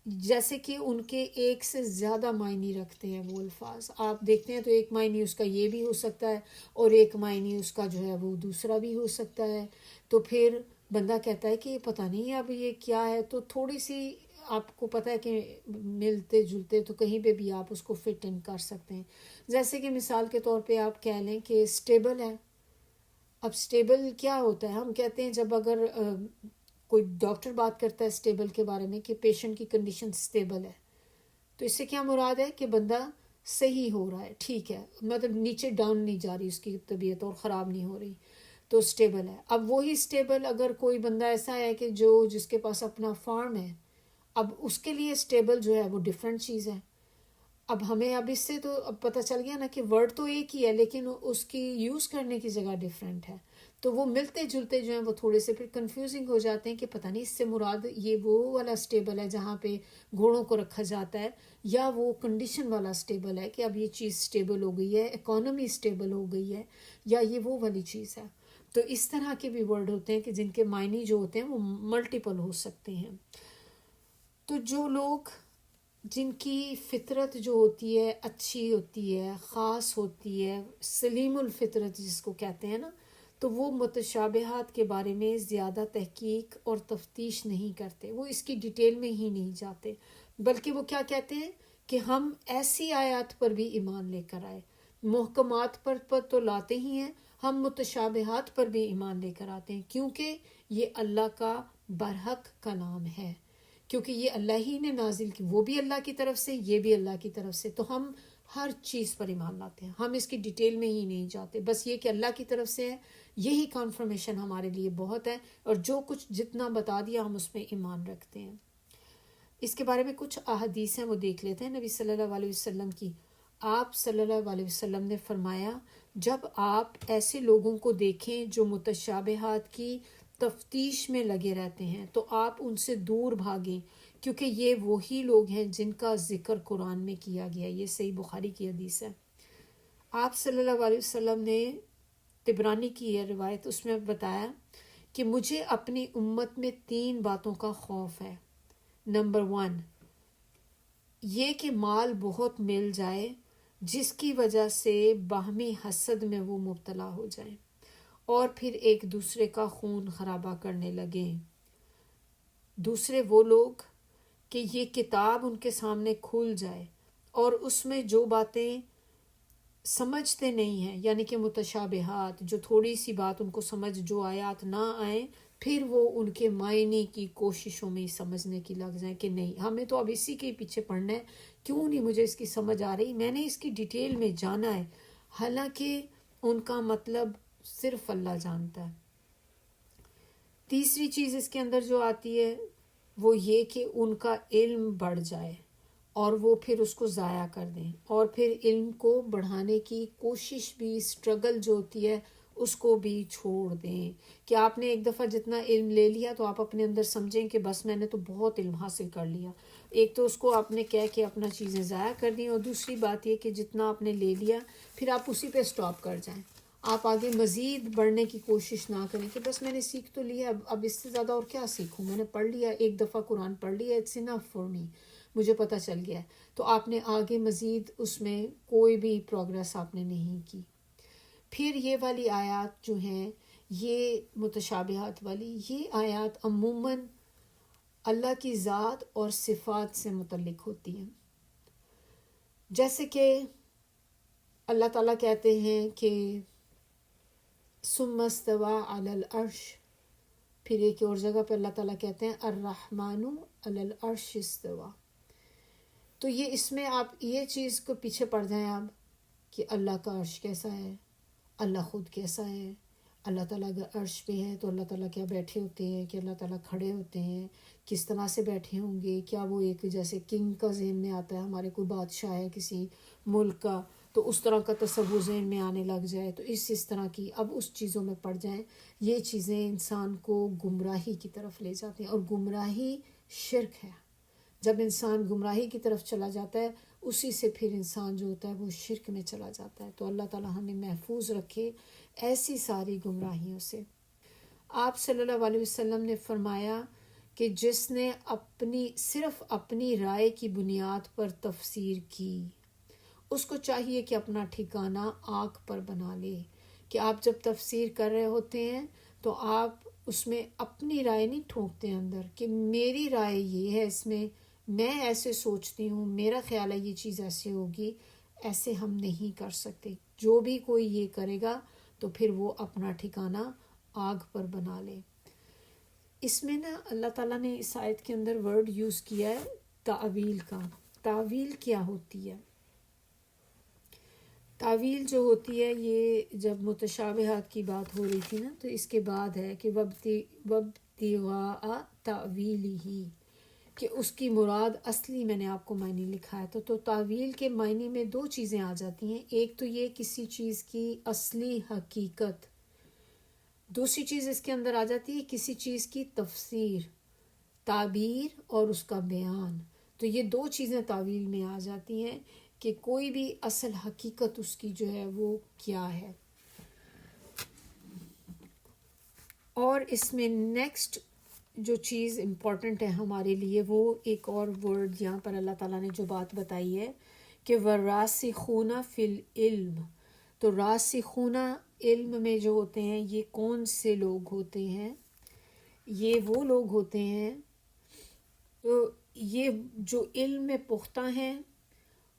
جیسے کہ ان کے ایک سے زیادہ معنی رکھتے ہیں وہ الفاظ۔ آپ دیکھتے ہیں تو ایک معنی اس کا یہ بھی ہو سکتا ہے اور ایک معنی اس کا جو ہے وہ دوسرا بھی ہو سکتا ہے، تو پھر بندہ کہتا ہے کہ یہ پتہ نہیں اب یہ کیا ہے، تو تھوڑی سی آپ کو پتہ ہے کہ ملتے جلتے تو کہیں پہ بھی آپ اس کو فٹ ان کر سکتے ہیں۔ جیسے کہ مثال کے طور پہ آپ کہہ لیں کہ سٹیبل ہے۔ اب سٹیبل کیا ہوتا ہے؟ ہم کہتے ہیں جب اگر کوئی ڈاکٹر بات کرتا ہے سٹیبل کے بارے میں کہ پیشنٹ کی کنڈیشن سٹیبل ہے، تو اس سے کیا مراد ہے کہ بندہ صحیح ہو رہا ہے، ٹھیک ہے، مطلب نیچے ڈاؤن نہیں جا رہی اس کی طبیعت اور خراب نہیں ہو رہی، تو سٹیبل ہے۔ اب وہی سٹیبل اگر کوئی بندہ ایسا ہے کہ جس کے پاس اپنا فارم ہے، اب اس کے لیے سٹیبل جو ہے وہ ڈیفرنٹ چیز ہے۔ اب ہمیں اب اس سے تو اب پتہ چل گیا نا کہ ورڈ تو ایک ہی ہے لیکن اس کی یوز کرنے کی جگہ ڈیفرنٹ ہے، تو وہ ملتے جلتے جو ہیں وہ تھوڑے سے پھر کنفیوزنگ ہو جاتے ہیں کہ پتہ نہیں اس سے مراد یہ وہ والا سٹیبل ہے جہاں پہ گھوڑوں کو رکھا جاتا ہے، یا وہ کنڈیشن والا سٹیبل ہے کہ اب یہ چیز سٹیبل ہو گئی ہے، اکانومی سٹیبل ہو گئی ہے، یا یہ وہ والی چیز ہے۔ تو اس طرح کے بھی ورڈ ہوتے ہیں کہ جن کے معنی جو ہوتے ہیں وہ ملٹیپل ہو سکتے ہیں۔ تو جو لوگ جن کی فطرت جو ہوتی ہے اچھی ہوتی ہے، خاص ہوتی ہے، سلیم الفطرت جس کو کہتے ہیں نا، تو وہ متشابہات کے بارے میں زیادہ تحقیق اور تفتیش نہیں کرتے، وہ اس کی ڈیٹیل میں ہی نہیں جاتے، بلکہ وہ کیا کہتے ہیں کہ ہم ایسی آیات پر بھی ایمان لے کر آئے، محکمات پر تو لاتے ہی ہیں، ہم متشابہات پر بھی ایمان لے کر آتے ہیں، کیونکہ یہ اللہ کا برحق کلام ہے، کیونکہ یہ اللہ ہی نے نازل کی، وہ بھی اللہ کی طرف سے، یہ بھی اللہ کی طرف سے، تو ہم ہر چیز پر ایمان لاتے ہیں، ہم اس کی ڈیٹیل میں ہی نہیں جاتے، بس یہ کہ اللہ کی طرف سے ہے، یہی کنفرمیشن ہمارے لیے بہت ہے، اور جو کچھ جتنا بتا دیا ہم اس میں ایمان رکھتے ہیں۔ اس کے بارے میں کچھ احادیث ہیں وہ دیکھ لیتے ہیں نبی صلی اللہ علیہ وسلم کی۔ آپ صلی اللہ علیہ وسلم نے فرمایا، جب آپ ایسے لوگوں کو دیکھیں جو متشابہات کی تفتیش میں لگے رہتے ہیں تو آپ ان سے دور بھاگیں، کیونکہ یہ وہی لوگ ہیں جن کا ذکر قرآن میں کیا گیا۔ یہ صحیح بخاری کی حدیث ہے۔ آپ صلی اللہ علیہ وسلم نے طبرانی کی یہ روایت، اس میں بتایا کہ مجھے اپنی امت میں 3 باتوں کا خوف ہے۔ نمبر 1، یہ کہ مال بہت مل جائے جس کی وجہ سے باہمی حسد میں وہ مبتلا ہو جائیں اور پھر ایک دوسرے کا خون خرابہ کرنے لگیں۔ دوسرے وہ لوگ کہ یہ کتاب ان کے سامنے کھل جائے اور اس میں جو باتیں سمجھتے نہیں ہیں، یعنی کہ متشابہات، جو تھوڑی سی بات ان کو سمجھ، جو آیات نہ آئیں، پھر وہ ان کے معنی کی کوششوں میں سمجھنے کی لگ جائیں کہ نہیں ہمیں تو اب اسی کے پیچھے پڑھنا ہے، کیوں نہیں مجھے اس کی سمجھ آ رہی، میں نے اس کی ڈیٹیل میں جانا ہے، حالانکہ ان کا مطلب صرف اللہ جانتا ہے۔ تیسری چیز اس کے اندر جو آتی ہے وہ یہ کہ ان کا علم بڑھ جائے اور وہ پھر اس کو ضائع کر دیں، اور پھر علم کو بڑھانے کی کوشش بھی، اسٹرگل جو ہوتی ہے اس کو بھی چھوڑ دیں. کہ آپ نے ایک دفعہ جتنا علم لے لیا تو آپ اپنے اندر سمجھیں کہ بس میں نے تو بہت علم حاصل کر لیا. ایک تو اس کو آپ نے کہہ کے اپنا چیزیں ضائع کر دیں، اور دوسری بات یہ کہ جتنا آپ نے لے لیا پھر آپ اسی پہ اسٹاپ کر جائیں. آپ آگے مزید بڑھنے کی کوشش نہ کریں کہ بس میں نے سیکھ تو لیا، اب اس سے زیادہ اور کیا سیکھوں، میں نے پڑھ لیا، ایک دفعہ قرآن پڑھ لیا، اٹس انف فار می، مجھے پتہ چل گیا ہے. تو آپ نے آگے مزید اس میں کوئی بھی پروگریس آپ نے نہیں کی. پھر یہ والی آیات جو ہیں، یہ متشابہات والی، یہ آیات عموماً اللہ کی ذات اور صفات سے متعلق ہوتی ہیں. جیسے کہ اللہ تعالیٰ کہتے ہیں کہ ثم استوى علی العرش، پھر ایک اور جگہ پہ اللہ تعالیٰ کہتے ہیں الرحمن علی العرش استوى. تو یہ اس میں آپ یہ چیز کو پیچھے پڑ جائیں اب کہ اللہ کا عرش کیسا ہے، اللہ خود کیسا ہے، اللہ تعالیٰ اگر عرش پہ ہے تو اللہ تعالیٰ کیا بیٹھے ہوتے ہیں، کہ اللہ تعالیٰ کھڑے ہوتے ہیں، کس طرح سے بیٹھے ہوں گے، کیا وہ ایک جیسے کنگ کا ذہن میں آتا ہے، ہمارے کوئی بادشاہ ہے کسی ملک کا تو اس طرح کا تصور ذہن میں آنے لگ جائے تو اس طرح کی اب اس چیزوں میں پڑ جائیں. یہ چیزیں انسان کو گمراہی کی طرف لے جاتی ہیں، اور گمراہی شرک ہے. جب انسان گمراہی کی طرف چلا جاتا ہے اسی سے پھر انسان جو ہوتا ہے وہ شرک میں چلا جاتا ہے. تو اللہ تعالیٰ ہمیں محفوظ رکھے ایسی ساری گمراہیوں سے. آپ صلی اللہ علیہ وسلم نے فرمایا کہ جس نے صرف اپنی رائے کی بنیاد پر تفسیر کی، اس کو چاہیے کہ اپنا ٹھکانہ آگ پر بنا لے. کہ آپ جب تفسیر کر رہے ہوتے ہیں تو آپ اس میں اپنی رائے نہیں ٹھونکتے اندر کہ میری رائے یہ ہے، اس میں میں ایسے سوچتی ہوں، میرا خیال ہے یہ چیز ایسے ہوگی. ایسے ہم نہیں کر سکتے. جو بھی کوئی یہ کرے گا تو پھر وہ اپنا ٹھکانہ آگ پر بنا لے. اس میں نا اللہ تعالیٰ نے اس آیت کے اندر ورڈ یوز کیا ہے تعویل کا. تعویل کیا ہوتی ہے؟ تعویل جو ہوتی ہے، یہ جب متشابہات کی بات ہو رہی تھی نا تو اس کے بعد ہے کہ وابتغاء تأویلہ، کہ اس کی مراد اصلی میں نے آپ کو معنی لکھا ہے. تو تعویل کے معنی میں دو چیزیں آ جاتی ہیں. ایک تو یہ کسی چیز کی اصلی حقیقت، دوسری چیز اس کے اندر آ جاتی ہے کسی چیز کی تفسیر، تعبیر اور اس کا بیان. تو یہ دو چیزیں تعویل میں آ جاتی ہیں کہ کوئی بھی اصل حقیقت اس کی جو ہے وہ کیا ہے. اور اس میں نیکسٹ جو چیز امپورٹنٹ ہے ہمارے لیے، وہ ایک اور ورڈ یہاں پر اللہ تعالیٰ نے جو بات بتائی ہے کہ والراسخون فی العلم. تو راسخون علم میں جو ہوتے ہیں یہ کون سے لوگ ہوتے ہیں؟ یہ وہ لوگ ہوتے ہیں تو یہ جو علم میں پختہ ہیں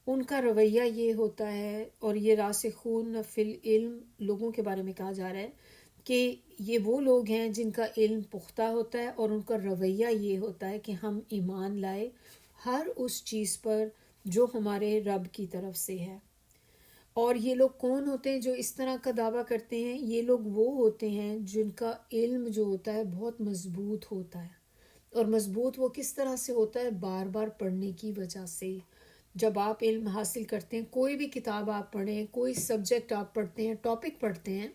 ان کا رویہ یہ ہوتا ہے. اور یہ راسخون فی العلم لوگوں کے بارے میں کہا جا رہا ہے کہ یہ وہ لوگ ہیں جن کا علم پختہ ہوتا ہے اور ان کا رویہ یہ ہوتا ہے کہ ہم ایمان لائے ہر اس چیز پر جو ہمارے رب کی طرف سے ہے. اور یہ لوگ کون ہوتے ہیں جو اس طرح کا دعویٰ کرتے ہیں؟ یہ لوگ وہ ہوتے ہیں جن کا علم جو ہوتا ہے بہت مضبوط ہوتا ہے. اور مضبوط وہ کس طرح سے ہوتا ہے؟ بار بار پڑھنے کی وجہ سے. جب آپ علم حاصل کرتے ہیں، کوئی بھی کتاب آپ پڑھیں، کوئی سبجیکٹ آپ پڑھتے ہیں، ٹاپک پڑھتے ہیں،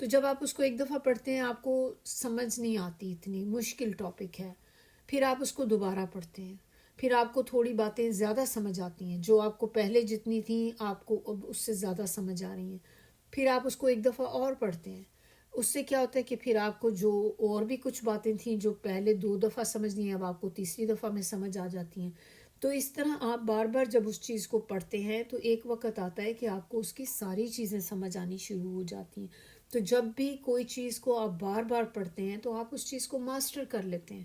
تو جب آپ اس کو ایک دفعہ پڑھتے ہیں آپ کو سمجھ نہیں آتی، اتنی مشکل ٹاپک ہے. پھر آپ اس کو دوبارہ پڑھتے ہیں، پھر آپ کو تھوڑی باتیں زیادہ سمجھ آتی ہیں، جو آپ کو پہلے جتنی تھیں آپ کو اب اس سے زیادہ سمجھ آ رہی ہیں. پھر آپ اس کو ایک دفعہ اور پڑھتے ہیں، اس سے کیا ہوتا ہے کہ پھر آپ کو جو اور بھی کچھ باتیں تھیں جو پہلے 2 دفعہ سمجھ نہیں، اب آپ کو تیسری دفعہ میں سمجھ آ جاتی ہیں. تو اس طرح آپ بار بار جب اس چیز کو پڑھتے ہیں تو ایک وقت آتا ہے کہ آپ کو اس کی ساری چیزیں سمجھ آنی شروع ہو جاتی ہیں. تو جب بھی کوئی چیز کو آپ بار بار پڑھتے ہیں تو آپ اس چیز کو ماسٹر کر لیتے ہیں،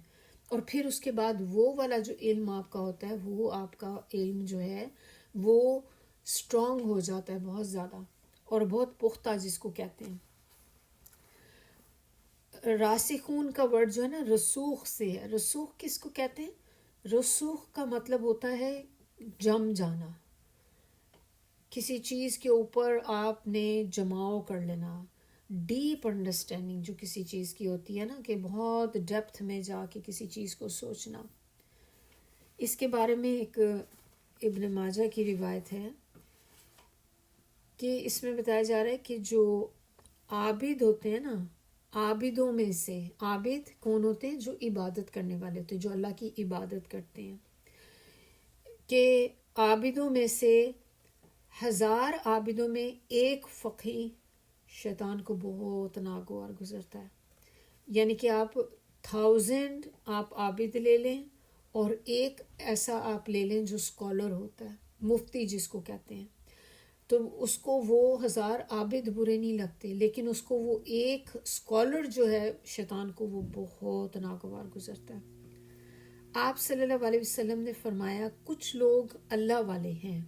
اور پھر اس کے بعد وہ والا جو علم آپ کا ہوتا ہے، وہ آپ کا علم جو ہے وہ اسٹرانگ ہو جاتا ہے بہت زیادہ، اور بہت پختہ جس کو کہتے ہیں. راسخون کا ورڈ جو ہے نا رسوخ سے ہے. رسوخ کس کو کہتے ہیں؟ رسوخ کا مطلب ہوتا ہے جم جانا. کسی چیز کے اوپر آپ نے جماؤ کر لینا، ڈیپ انڈرسٹینڈنگ جو کسی چیز کی ہوتی ہے نا، کہ بہت ڈیپتھ میں جا کے کسی چیز کو سوچنا. اس کے بارے میں ایک ابن ماجہ کی روایت ہے کہ اس میں بتایا جا رہا ہے کہ جو عابد ہوتے ہیں نا، عابدوں میں سے، عابد کون ہوتے ہیں؟ جو عبادت کرنے والے ہوتے ہیں، جو اللہ کی عبادت کرتے ہیں، کہ عابدوں میں سے 1000 عابدوں میں ایک فقیہ شیطان کو بہت ناگوار گزرتا ہے. یعنی کہ آپ 1000 آپ عابد لے لیں اور ایک ایسا آپ لے لیں جو اسکالر ہوتا ہے، مفتی جس کو کہتے ہیں، تو اس کو وہ 1000 عابد برے نہیں لگتے، لیکن اس کو وہ ایک اسکالر جو ہے شیطان کو وہ بہت ناگوار گزرتا ہے. آپ صلی اللہ علیہ وسلم نے فرمایا کچھ لوگ اللہ والے ہیں،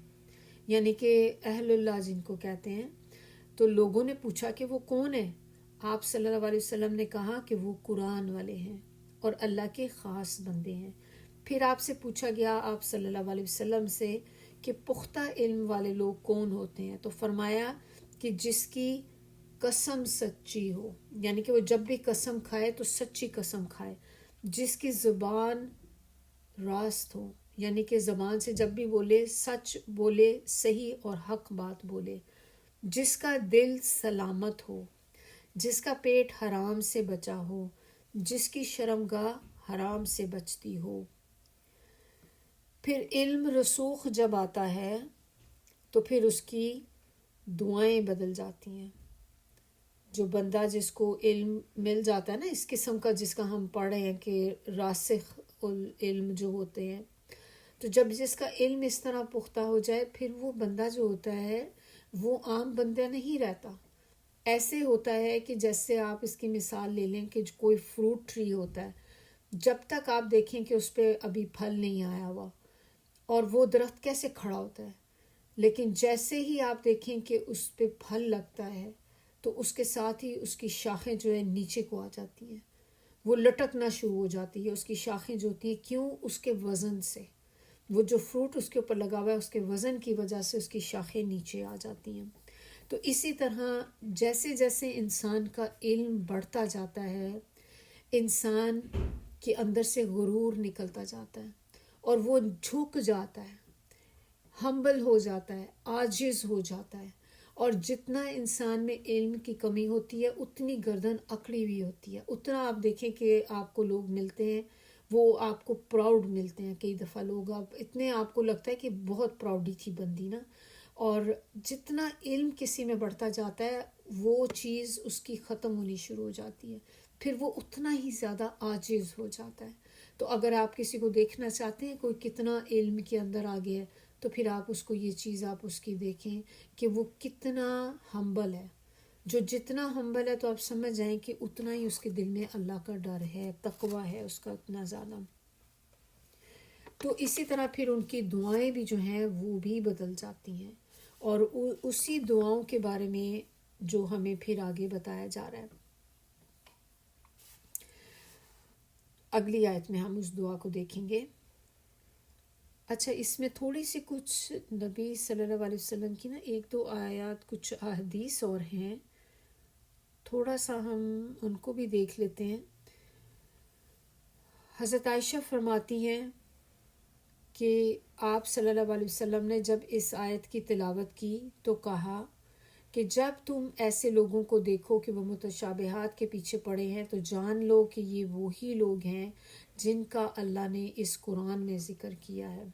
یعنی کہ اہل اللہ جن کو کہتے ہیں. تو لوگوں نے پوچھا کہ وہ کون ہے؟ آپ صلی اللہ علیہ وسلم نے کہا کہ وہ قرآن والے ہیں اور اللہ کے خاص بندے ہیں. پھر آپ سے پوچھا گیا آپ صلی اللہ علیہ وسلم سے کہ پختہ علم والے لوگ کون ہوتے ہیں؟ تو فرمایا کہ جس کی قسم سچی ہو، یعنی کہ وہ جب بھی قسم کھائے تو سچی قسم کھائے، جس کی زبان راست ہو، یعنی کہ زبان سے جب بھی بولے سچ بولے، صحیح اور حق بات بولے، جس کا دل سلامت ہو، جس کا پیٹ حرام سے بچا ہو، جس کی شرمگاہ حرام سے بچتی ہو. پھر علم رسوخ جب آتا ہے تو پھر اس کی دعائیں بدل جاتی ہیں. جو بندہ جس کو علم مل جاتا ہے نا اس قسم کا، جس کا ہم پڑھ رہے ہیں کہ راسخ علم جو ہوتے ہیں، تو جب جس کا علم اس طرح پختہ ہو جائے پھر وہ بندہ جو ہوتا ہے وہ عام بندہ نہیں رہتا. ایسے ہوتا ہے کہ جیسے آپ اس کی مثال لے لیں کہ کوئی فروٹ ٹری ہوتا ہے، جب تک آپ دیکھیں کہ اس پہ ابھی پھل نہیں آیا ہوا اور وہ درخت کیسے کھڑا ہوتا ہے، لیکن جیسے ہی آپ دیکھیں کہ اس پہ پھل لگتا ہے تو اس کے ساتھ ہی اس کی شاخیں جو ہے نیچے کو آ جاتی ہیں، وہ لٹکنا شروع ہو جاتی ہے. اس کی شاخیں جو ہوتی ہیں، کیوں؟ اس کے وزن سے، وہ جو فروٹ اس کے اوپر لگا ہوا ہے اس کے وزن کی وجہ سے اس کی شاخیں نیچے آ جاتی ہیں. تو اسی طرح جیسے جیسے انسان کا علم بڑھتا جاتا ہے، انسان کے اندر سے غرور نکلتا جاتا ہے اور وہ جھک جاتا ہے، ہمبل ہو جاتا ہے، عاجز ہو جاتا ہے. اور جتنا انسان میں علم کی کمی ہوتی ہے اتنی گردن اکڑی ہوئی ہوتی ہے. اتنا آپ دیکھیں کہ آپ کو لوگ ملتے ہیں وہ آپ کو پراؤڈ ملتے ہیں. کئی دفعہ لوگ اتنے آپ کو لگتا ہے کہ بہت پراؤڈی تھی بندی نا. اور جتنا علم کسی میں بڑھتا جاتا ہے وہ چیز اس کی ختم ہونی شروع ہو جاتی ہے، پھر وہ اتنا ہی زیادہ عاجز ہو جاتا ہے. تو اگر آپ کسی کو دیکھنا چاہتے ہیں کوئی کتنا علم کے اندر آ گیا ہے تو پھر آپ اس کو یہ چیز آپ اس کی دیکھیں کہ وہ کتنا ہمبل ہے. جو جتنا ہمبل ہے تو آپ سمجھ جائیں کہ اتنا ہی اس کے دل میں اللہ کا ڈر ہے، تقوی ہے اس کا اتنا زیادہ. تو اسی طرح پھر ان کی دعائیں بھی جو ہیں وہ بھی بدل جاتی ہیں، اور اسی دعاؤں کے بارے میں جو ہمیں پھر آگے بتایا جا رہا ہے. اگلی آیت میں ہم اس دعا کو دیکھیں گے. اچھا، اس میں تھوڑی سی کچھ نبی صلی اللہ علیہ وسلم کی نا 1-2 آیات کچھ احادیث اور ہیں، تھوڑا سا ہم ان کو بھی دیکھ لیتے ہیں. حضرت عائشہ فرماتی ہیں کہ آپ صلی اللہ علیہ وسلم نے جب اس آیت کی تلاوت کی تو کہا کہ جب تم ایسے لوگوں کو دیکھو کہ وہ متشابہات کے پیچھے پڑے ہیں تو جان لو کہ یہ وہی لوگ ہیں جن کا اللہ نے اس قرآن میں ذکر کیا ہے.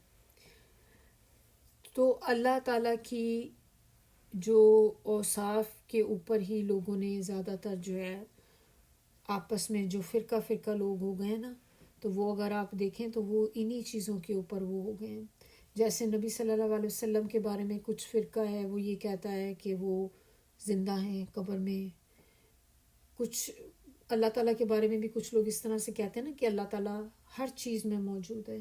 تو اللہ تعالیٰ کی جو اوصاف کے اوپر ہی لوگوں نے زیادہ تر جو ہے آپس میں جو فرقہ فرقہ لوگ ہو گئے نا، تو وہ اگر آپ دیکھیں تو وہ انہی چیزوں کے اوپر وہ ہو گئے ہیں. جیسے نبی صلی اللہ علیہ وسلم کے بارے میں کچھ فرقہ ہے وہ یہ کہتا ہے کہ وہ زندہ ہیں قبر میں. کچھ اللہ تعالیٰ کے بارے میں بھی کچھ لوگ اس طرح سے کہتے ہیں نا کہ اللہ تعالیٰ ہر چیز میں موجود ہے،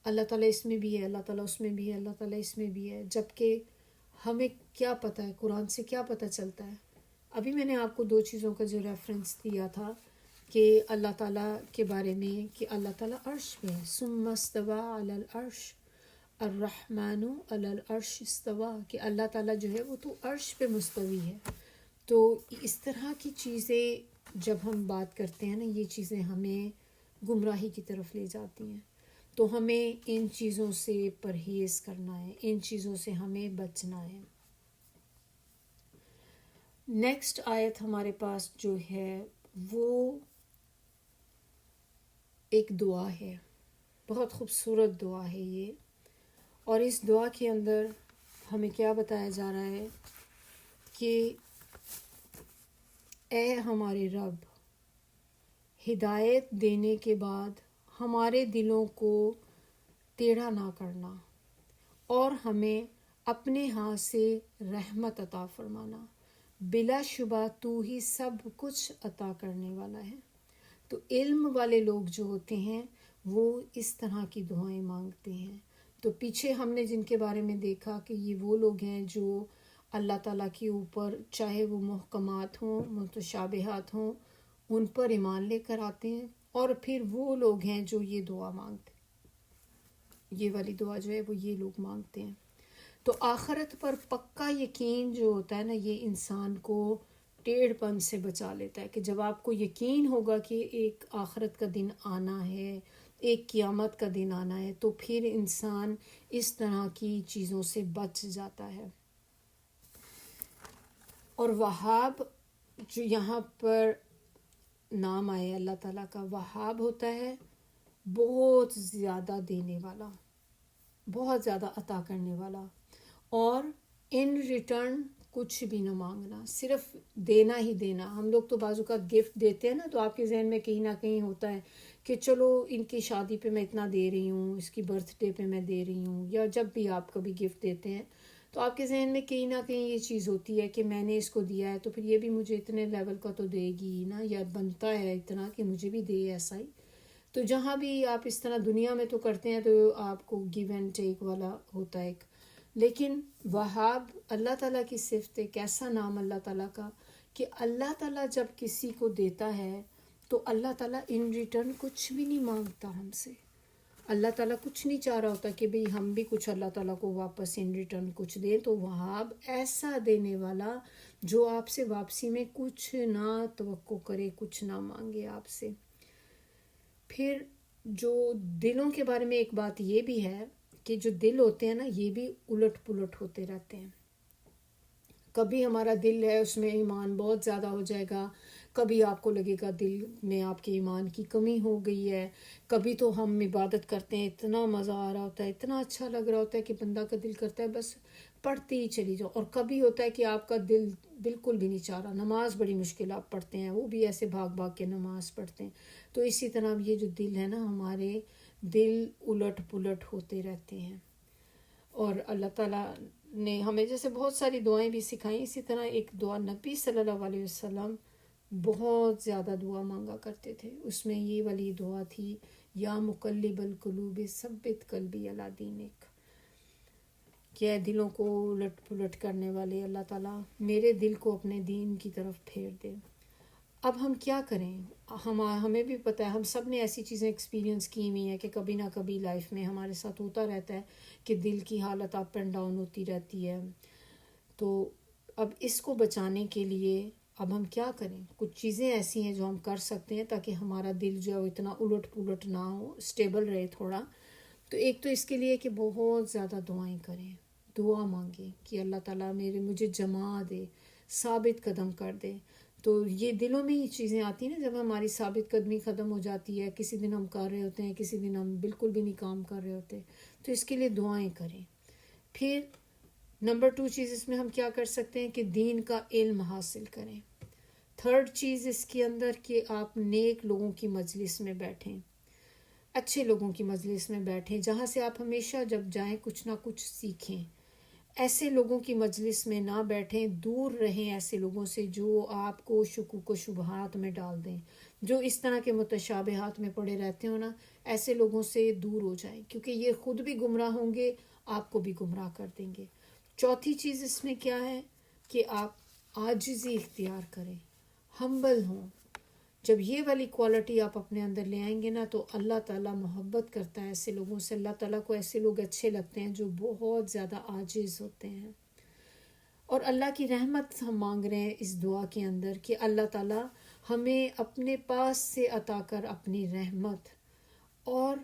اللہ تعالیٰ اس میں بھی ہے، اللہ تعالیٰ اس میں بھی ہے، اللہ تعالیٰ اس میں بھی ہے. جبکہ ہمیں کیا پتہ ہے، قرآن سے کیا پتہ چلتا ہے؟ ابھی میں نے آپ کو 2 چیزوں کا جو ریفرنس دیا تھا کہ اللہ تعالیٰ کے بارے میں کہ اللہ تعالیٰ عرش پہ ہے، ثم استویٰ علی العرش الرحمن علی العرش استویٰ، کہ اللہ تعالیٰ جو ہے وہ تو عرش پہ مستوی ہے. تو اس طرح کی چیزیں جب ہم بات کرتے ہیں نا، یہ چیزیں ہمیں گمراہی کی طرف لے جاتی ہیں. تو ہمیں ان چیزوں سے پرہیز کرنا ہے، ان چیزوں سے ہمیں بچنا ہے۔ نیکسٹ آیت ہمارے پاس جو ہے وہ ایک دعا ہے، بہت خوبصورت دعا ہے یہ، اور اس دعا کے اندر ہمیں کیا بتایا جا رہا ہے کہ اے ہمارے رب، ہدایت دینے کے بعد ہمارے دلوں کو ٹیڑھا نہ کرنا اور ہمیں اپنے ہاتھ سے رحمت عطا فرمانا، بلا شبہ تو ہی سب کچھ عطا کرنے والا ہے۔ تو علم والے لوگ جو ہوتے ہیں وہ اس طرح کی دعائیں مانگتے ہیں۔ تو پیچھے ہم نے جن کے بارے میں دیکھا کہ یہ وہ لوگ ہیں جو اللہ تعالیٰ کے اوپر چاہے وہ محکمات ہوں، متشابہات ہوں، ان پر ایمان لے کر آتے ہیں، اور پھر وہ لوگ ہیں جو یہ دعا مانگتے ہیں، یہ والی دعا جو ہے وہ یہ لوگ مانگتے ہیں۔ تو آخرت پر پکا یقین جو ہوتا ہے نا، یہ انسان کو ٹیڑھ پن سے بچا لیتا ہے، کہ جب آپ کو یقین ہوگا کہ ایک آخرت کا دن آنا ہے، ایک قیامت کا دن آنا ہے، تو پھر انسان اس طرح کی چیزوں سے بچ جاتا ہے۔ اور وہاب جو یہاں پر نام آئے اللہ تعالیٰ کا، وہاب ہوتا ہے بہت زیادہ دینے والا، بہت زیادہ عطا کرنے والا، اور ان ریٹرن کچھ بھی نہ مانگنا، صرف دینا ہی دینا۔ ہم لوگ تو بعض اوقات گفٹ دیتے ہیں نا، تو آپ کے ذہن میں کہیں نہ کہیں ہوتا ہے کہ چلو ان کی شادی پہ میں اتنا دے رہی ہوں، اس کی برتھ ڈے پہ میں دے رہی ہوں، یا جب بھی آپ کبھی گفٹ دیتے ہیں تو آپ کے ذہن میں کہیں نہ کہیں یہ چیز ہوتی ہے کہ میں نے اس کو دیا ہے تو پھر یہ بھی مجھے اتنے لیول کا تو دے گی نا، یا بنتا ہے اتنا کہ مجھے بھی دے ایسا ہی۔ تو جہاں بھی آپ اس طرح دنیا میں تو کرتے ہیں تو آپ کو گیو اینڈ ٹیک والا ہوتا ہے ایک، لیکن وہاب اللہ تعالیٰ کی صفت، ایک ایسا نام اللہ تعالیٰ کا کہ اللہ تعالیٰ جب کسی کو دیتا ہے تو اللہ تعالیٰ ان ریٹرن کچھ بھی نہیں مانگتا ہم سے۔ اللہ تعالیٰ کچھ نہیں چاہ رہا ہوتا کہ بھئی ہم بھی کچھ اللہ تعالیٰ کو واپس ان ریٹرن کچھ دیں۔ تو وہاب ایسا دینے والا جو آپ سے واپسی میں کچھ نہ توقع کرے، کچھ نہ مانگے آپ سے۔ پھر جو دلوں کے بارے میں ایک بات یہ بھی ہے کہ جو دل ہوتے ہیں نا، یہ بھی الٹ پلٹ ہوتے رہتے ہیں۔ کبھی ہمارا دل ہے اس میں ایمان بہت زیادہ ہو جائے گا، کبھی آپ کو لگے گا دل میں آپ کے ایمان کی کمی ہو گئی ہے، کبھی تو ہم عبادت کرتے ہیں اتنا مزہ آ رہا ہوتا ہے، اتنا اچھا لگ رہا ہوتا ہے کہ بندہ کا دل کرتا ہے بس پڑھتے ہی چلی جاؤ، اور کبھی ہوتا ہے کہ آپ کا دل بالکل بھی نہیں چاہ رہا، نماز بڑی مشکل آپ پڑھتے ہیں، وہ بھی ایسے بھاگ بھاگ کے نماز پڑھتے ہیں۔ تو اسی طرح یہ جو دل ہے نا ہمارے، دل الٹ پلٹ ہوتے رہتے ہیں۔ اور اللہ تعالیٰ نے ہمیں جیسے بہت ساری دعائیں بھی سکھائیں، اسی طرح ایک دعا نبی صلی اللہ علیہ وسلم بہت زیادہ دعا مانگا کرتے تھے، اس میں یہ والی دعا تھی، یا مقلب القلوب ثبت قلبی علی دینک، کہ اے دلوں کو الٹ پلٹ کرنے والے اللہ تعالیٰ میرے دل کو اپنے دین کی طرف پھیر دے۔ اب ہم کیا کریں؟ ہمیں بھی پتہ ہے، ہم سب نے ایسی چیزیں ایکسپیرینس کی ہوئی ہیں کہ کبھی نہ کبھی لائف میں ہمارے ساتھ ہوتا رہتا ہے کہ دل کی حالت اپ اینڈ ڈاؤن ہوتی رہتی ہے۔ تو اب اس کو بچانے کے لیے اب ہم کیا کریں؟ کچھ چیزیں ایسی ہیں جو ہم کر سکتے ہیں تاکہ ہمارا دل جو ہے وہ اتنا الٹ پلٹ نہ ہو، اسٹیبل رہے تھوڑا۔ تو ایک تو اس کے لیے کہ بہت زیادہ دعائیں کریں، دعا مانگیں کہ اللہ تعالیٰ مجھے جما دے، ثابت قدم کر دے۔ تو یہ دلوں میں ہی چیزیں آتی ہیں نا، جب ہماری ثابت قدمی ختم ہو جاتی ہے، کسی دن ہم کر رہے ہوتے ہیں، کسی دن ہم بالکل بھی نہیں کام کر رہے ہوتے، تو اس کے لیے دعائیں کریں۔ پھر نمبر 2 چیز اس میں ہم کیا کر سکتے ہیں کہ دین کا علم حاصل کریں۔ 3rd چیز اس کے اندر کہ آپ نیک لوگوں کی مجلس میں بیٹھیں، اچھے لوگوں کی مجلس میں بیٹھیں، جہاں سے آپ ہمیشہ جب جائیں کچھ نہ کچھ سیکھیں۔ ایسے لوگوں کی مجلس میں نہ بیٹھیں، دور رہیں ایسے لوگوں سے جو آپ کو شکوک و شبہات میں ڈال دیں، جو اس طرح کے متشابہات میں پڑے رہتے ہو نا، ایسے لوگوں سے دور ہو جائیں، کیونکہ یہ خود بھی گمراہ ہوں گے، آپ کو بھی گمراہ کر دیں گے۔ 4تھی چیز اس میں کیا ہے کہ آپ عاجزی اختیار کریں، ہمبل ہوں۔ جب یہ والی کوالٹی آپ اپنے اندر لے آئیں گے نا تو اللہ تعالیٰ محبت کرتا ہے ایسے لوگوں سے، اللہ تعالیٰ کو ایسے لوگ اچھے لگتے ہیں جو بہت زیادہ عاجز ہوتے ہیں۔ اور اللہ کی رحمت ہم مانگ رہے ہیں اس دعا کے اندر کہ اللہ تعالیٰ ہمیں اپنے پاس سے عطا کر اپنی رحمت، اور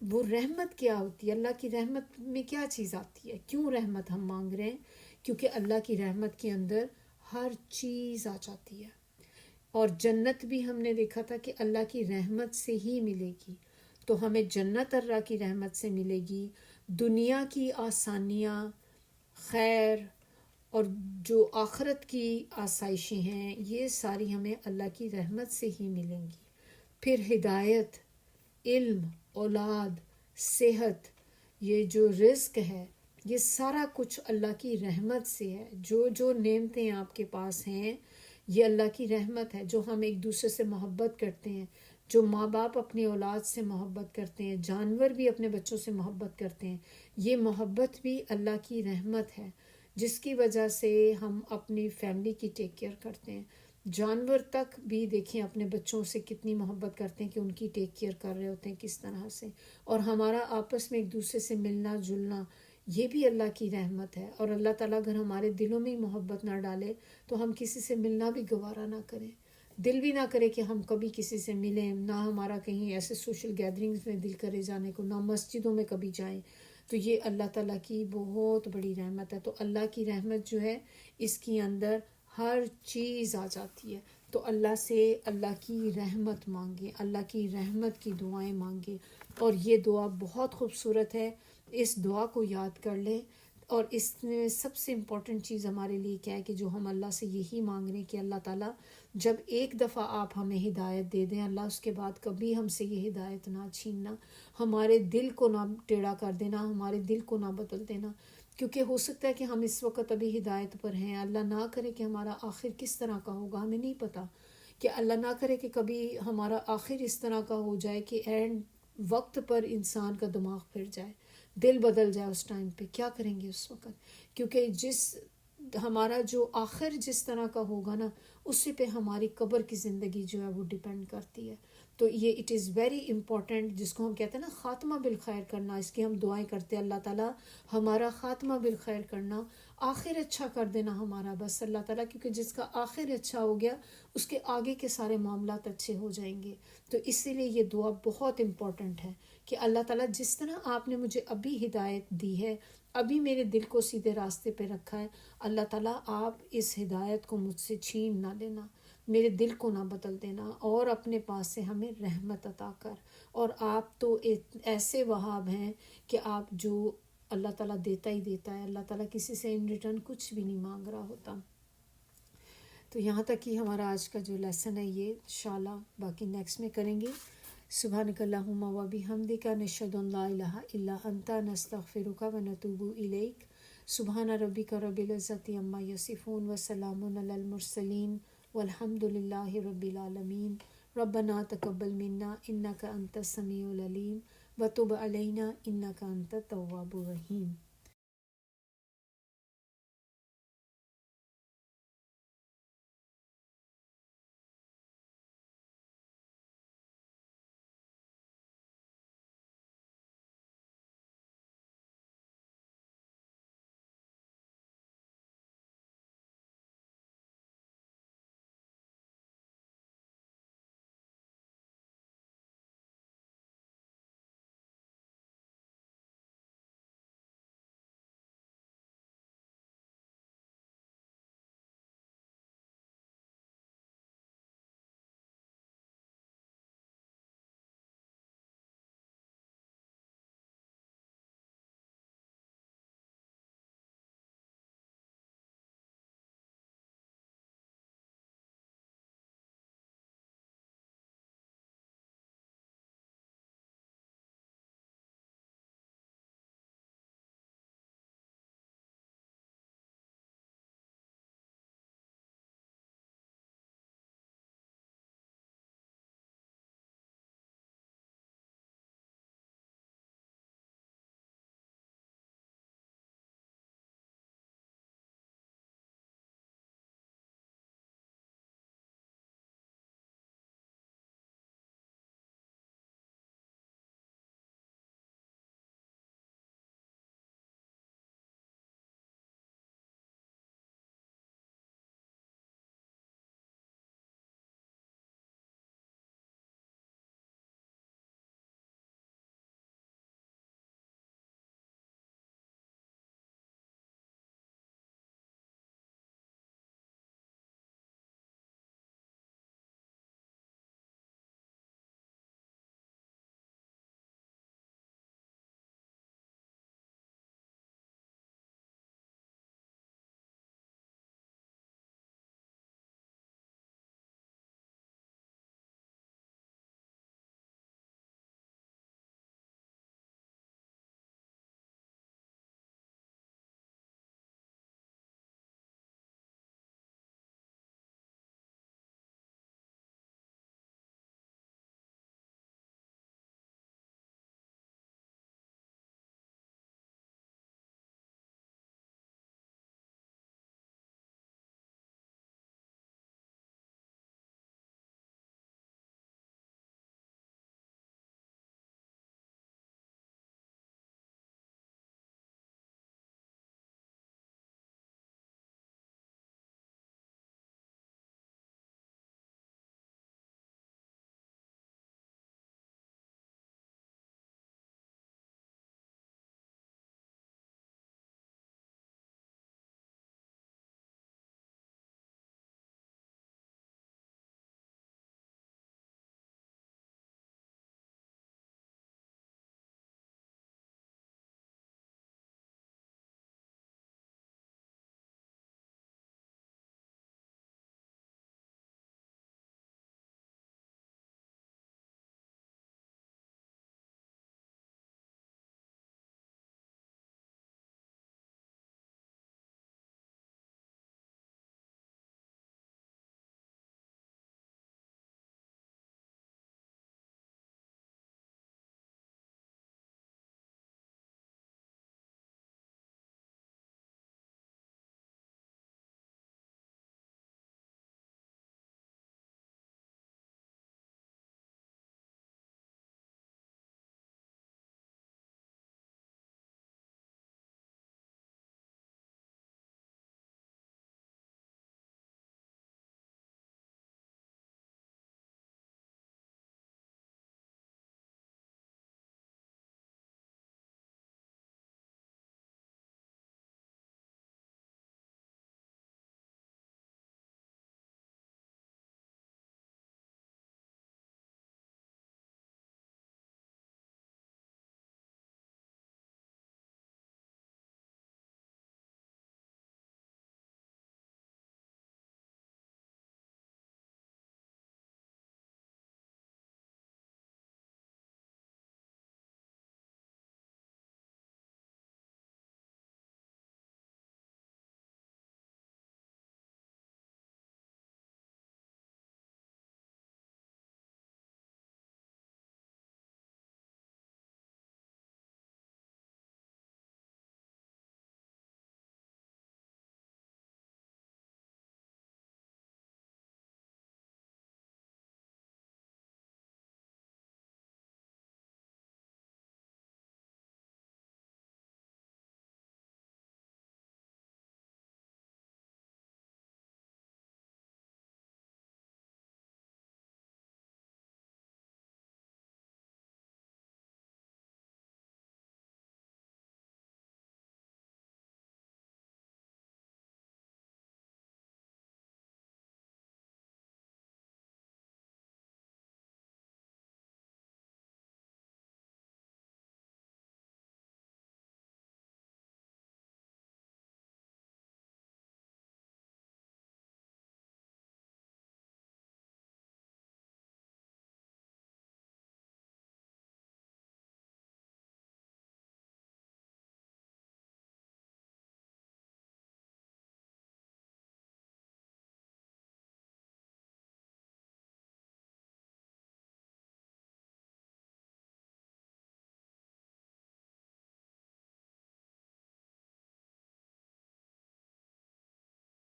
وہ رحمت کیا ہوتی ہے، اللہ کی رحمت میں کیا چیز آتی ہے، کیوں رحمت ہم مانگ رہے ہیں؟ کیونکہ اللہ کی رحمت کے اندر ہر چیز آ جاتی ہے. اور جنت بھی ہم نے دیکھا تھا کہ اللہ کی رحمت سے ہی ملے گی. تو ہمیں جنت اللہ کی رحمت سے ملے گی. دنیا کی آسانیاں، خیر اور جو آخرت کی آسائشیں ہیں، یہ ساری ہمیں اللہ کی رحمت سے ہی ملیں گی. پھر ہدایت، علم، اولاد، صحت، یہ جو رزق ہے، یہ سارا کچھ اللہ کی رحمت سے ہے. جو نعمتیں آپ کے پاس ہیں یہ اللہ کی رحمت ہے. جو ہم ایک دوسرے سے محبت کرتے ہیں، جو ماں باپ اپنی اولاد سے محبت کرتے ہیں، جانور بھی اپنے بچوں سے محبت کرتے ہیں، یہ محبت بھی اللہ کی رحمت ہے جس کی وجہ سے ہم اپنی فیملی کی ٹیک کیئر کرتے ہیں. جانور تک بھی دیکھیں اپنے بچوں سے کتنی محبت کرتے ہیں کہ ان کی ٹیک کیئر کر رہے ہوتے ہیں کس طرح سے. اور ہمارا آپس میں ایک دوسرے سے ملنا جلنا، یہ بھی اللہ کی رحمت ہے. اور اللہ تعالیٰ اگر ہمارے دلوں میں محبت نہ ڈالے تو ہم کسی سے ملنا بھی گوارا نہ کریں. دل بھی نہ کرے کہ ہم کبھی کسی سے ملیں، نہ ہمارا کہیں ایسے سوشل گیدرنگز میں دل کرے جانے کو، نہ مسجدوں میں کبھی جائیں. تو یہ اللہ تعالیٰ کی بہت بڑی رحمت ہے. تو اللہ کی رحمت جو ہے اس کے اندر ہر چیز آ جاتی ہے. تو اللہ سے اللہ کی رحمت مانگیں، اللہ کی رحمت کی دعائیں مانگیں. اور یہ دعا بہت خوبصورت ہے، اس دعا کو یاد کر لیں. اور اس میں سب سے امپورٹنٹ چیز ہمارے لیے کیا ہے کہ جو ہم اللہ سے یہی مانگ رہے ہیں کہ اللہ تعالیٰ جب ایک دفعہ آپ ہمیں ہدایت دے دیں اللہ، اس کے بعد کبھی ہم سے یہ ہدایت نہ چھیننا، ہمارے دل کو نہ ٹیڑھا کر دینا، ہمارے دل کو نہ بدل دینا. کیونکہ ہو سکتا ہے کہ ہم اس وقت ابھی ہدایت پر ہیں، اللہ نہ کرے کہ ہمارا آخر کس طرح کا ہوگا ہمیں نہیں پتہ، کہ اللہ نہ کرے کہ کبھی ہمارا آخر اس طرح کا ہو جائے کہ اینڈ وقت پر انسان کا دماغ پھر جائے، دل بدل جائے. اس ٹائم پہ کیا کریں گے اس وقت؟ کیونکہ ہمارا جو آخر جس طرح کا ہوگا نا، اسی پہ ہماری قبر کی زندگی جو ہے وہ ڈیپینڈ کرتی ہے. تو یہ اٹ از ویری امپورٹنٹ، جس کو ہم کہتے ہیں نا خاتمہ بالخیر کرنا، اس کی ہم دعائیں کرتے ہیں اللہ تعالیٰ ہمارا خاتمہ بالخیر کرنا، آخر اچھا کر دینا ہمارا بس اللہ تعالیٰ. کیونکہ جس کا آخر اچھا ہو گیا اس کے آگے کے سارے معاملات اچھے ہو جائیں گے. تو اسی لیے یہ دعا بہت امپورٹنٹ ہے کہ اللہ تعالیٰ جس طرح آپ نے مجھے ابھی ہدایت دی ہے، ابھی میرے دل کو سیدھے راستے پہ رکھا ہے، اللہ تعالیٰ آپ اس ہدایت کو مجھ سے چھین نہ لینا، میرے دل کو نہ بدل دینا، اور اپنے پاس سے ہمیں رحمت عطا کر. اور آپ تو ایسے وہاب ہیں کہ آپ جو اللہ تعالیٰ دیتا ہی دیتا ہے، اللہ تعالیٰ کسی سے ان ریٹرن کچھ بھی نہیں مانگ رہا ہوتا. تو یہاں تک ہی ہمارا آج کا جو لیسن ہے یہ انشاءاللہ باقی نیکسٹ میں کریں گے. سبحانک اللہم و بحمدک نشہد ان لا الہ الا انت نستغفرک و نتوب الیک. سبحان ربک رب العزت عما یصفون وسلام علی المرسلین والحمد للہ رب العالمین. ربنا تقبل منا انک انت السمیع العلیم وتب علینا انک انت التواب الرحیم.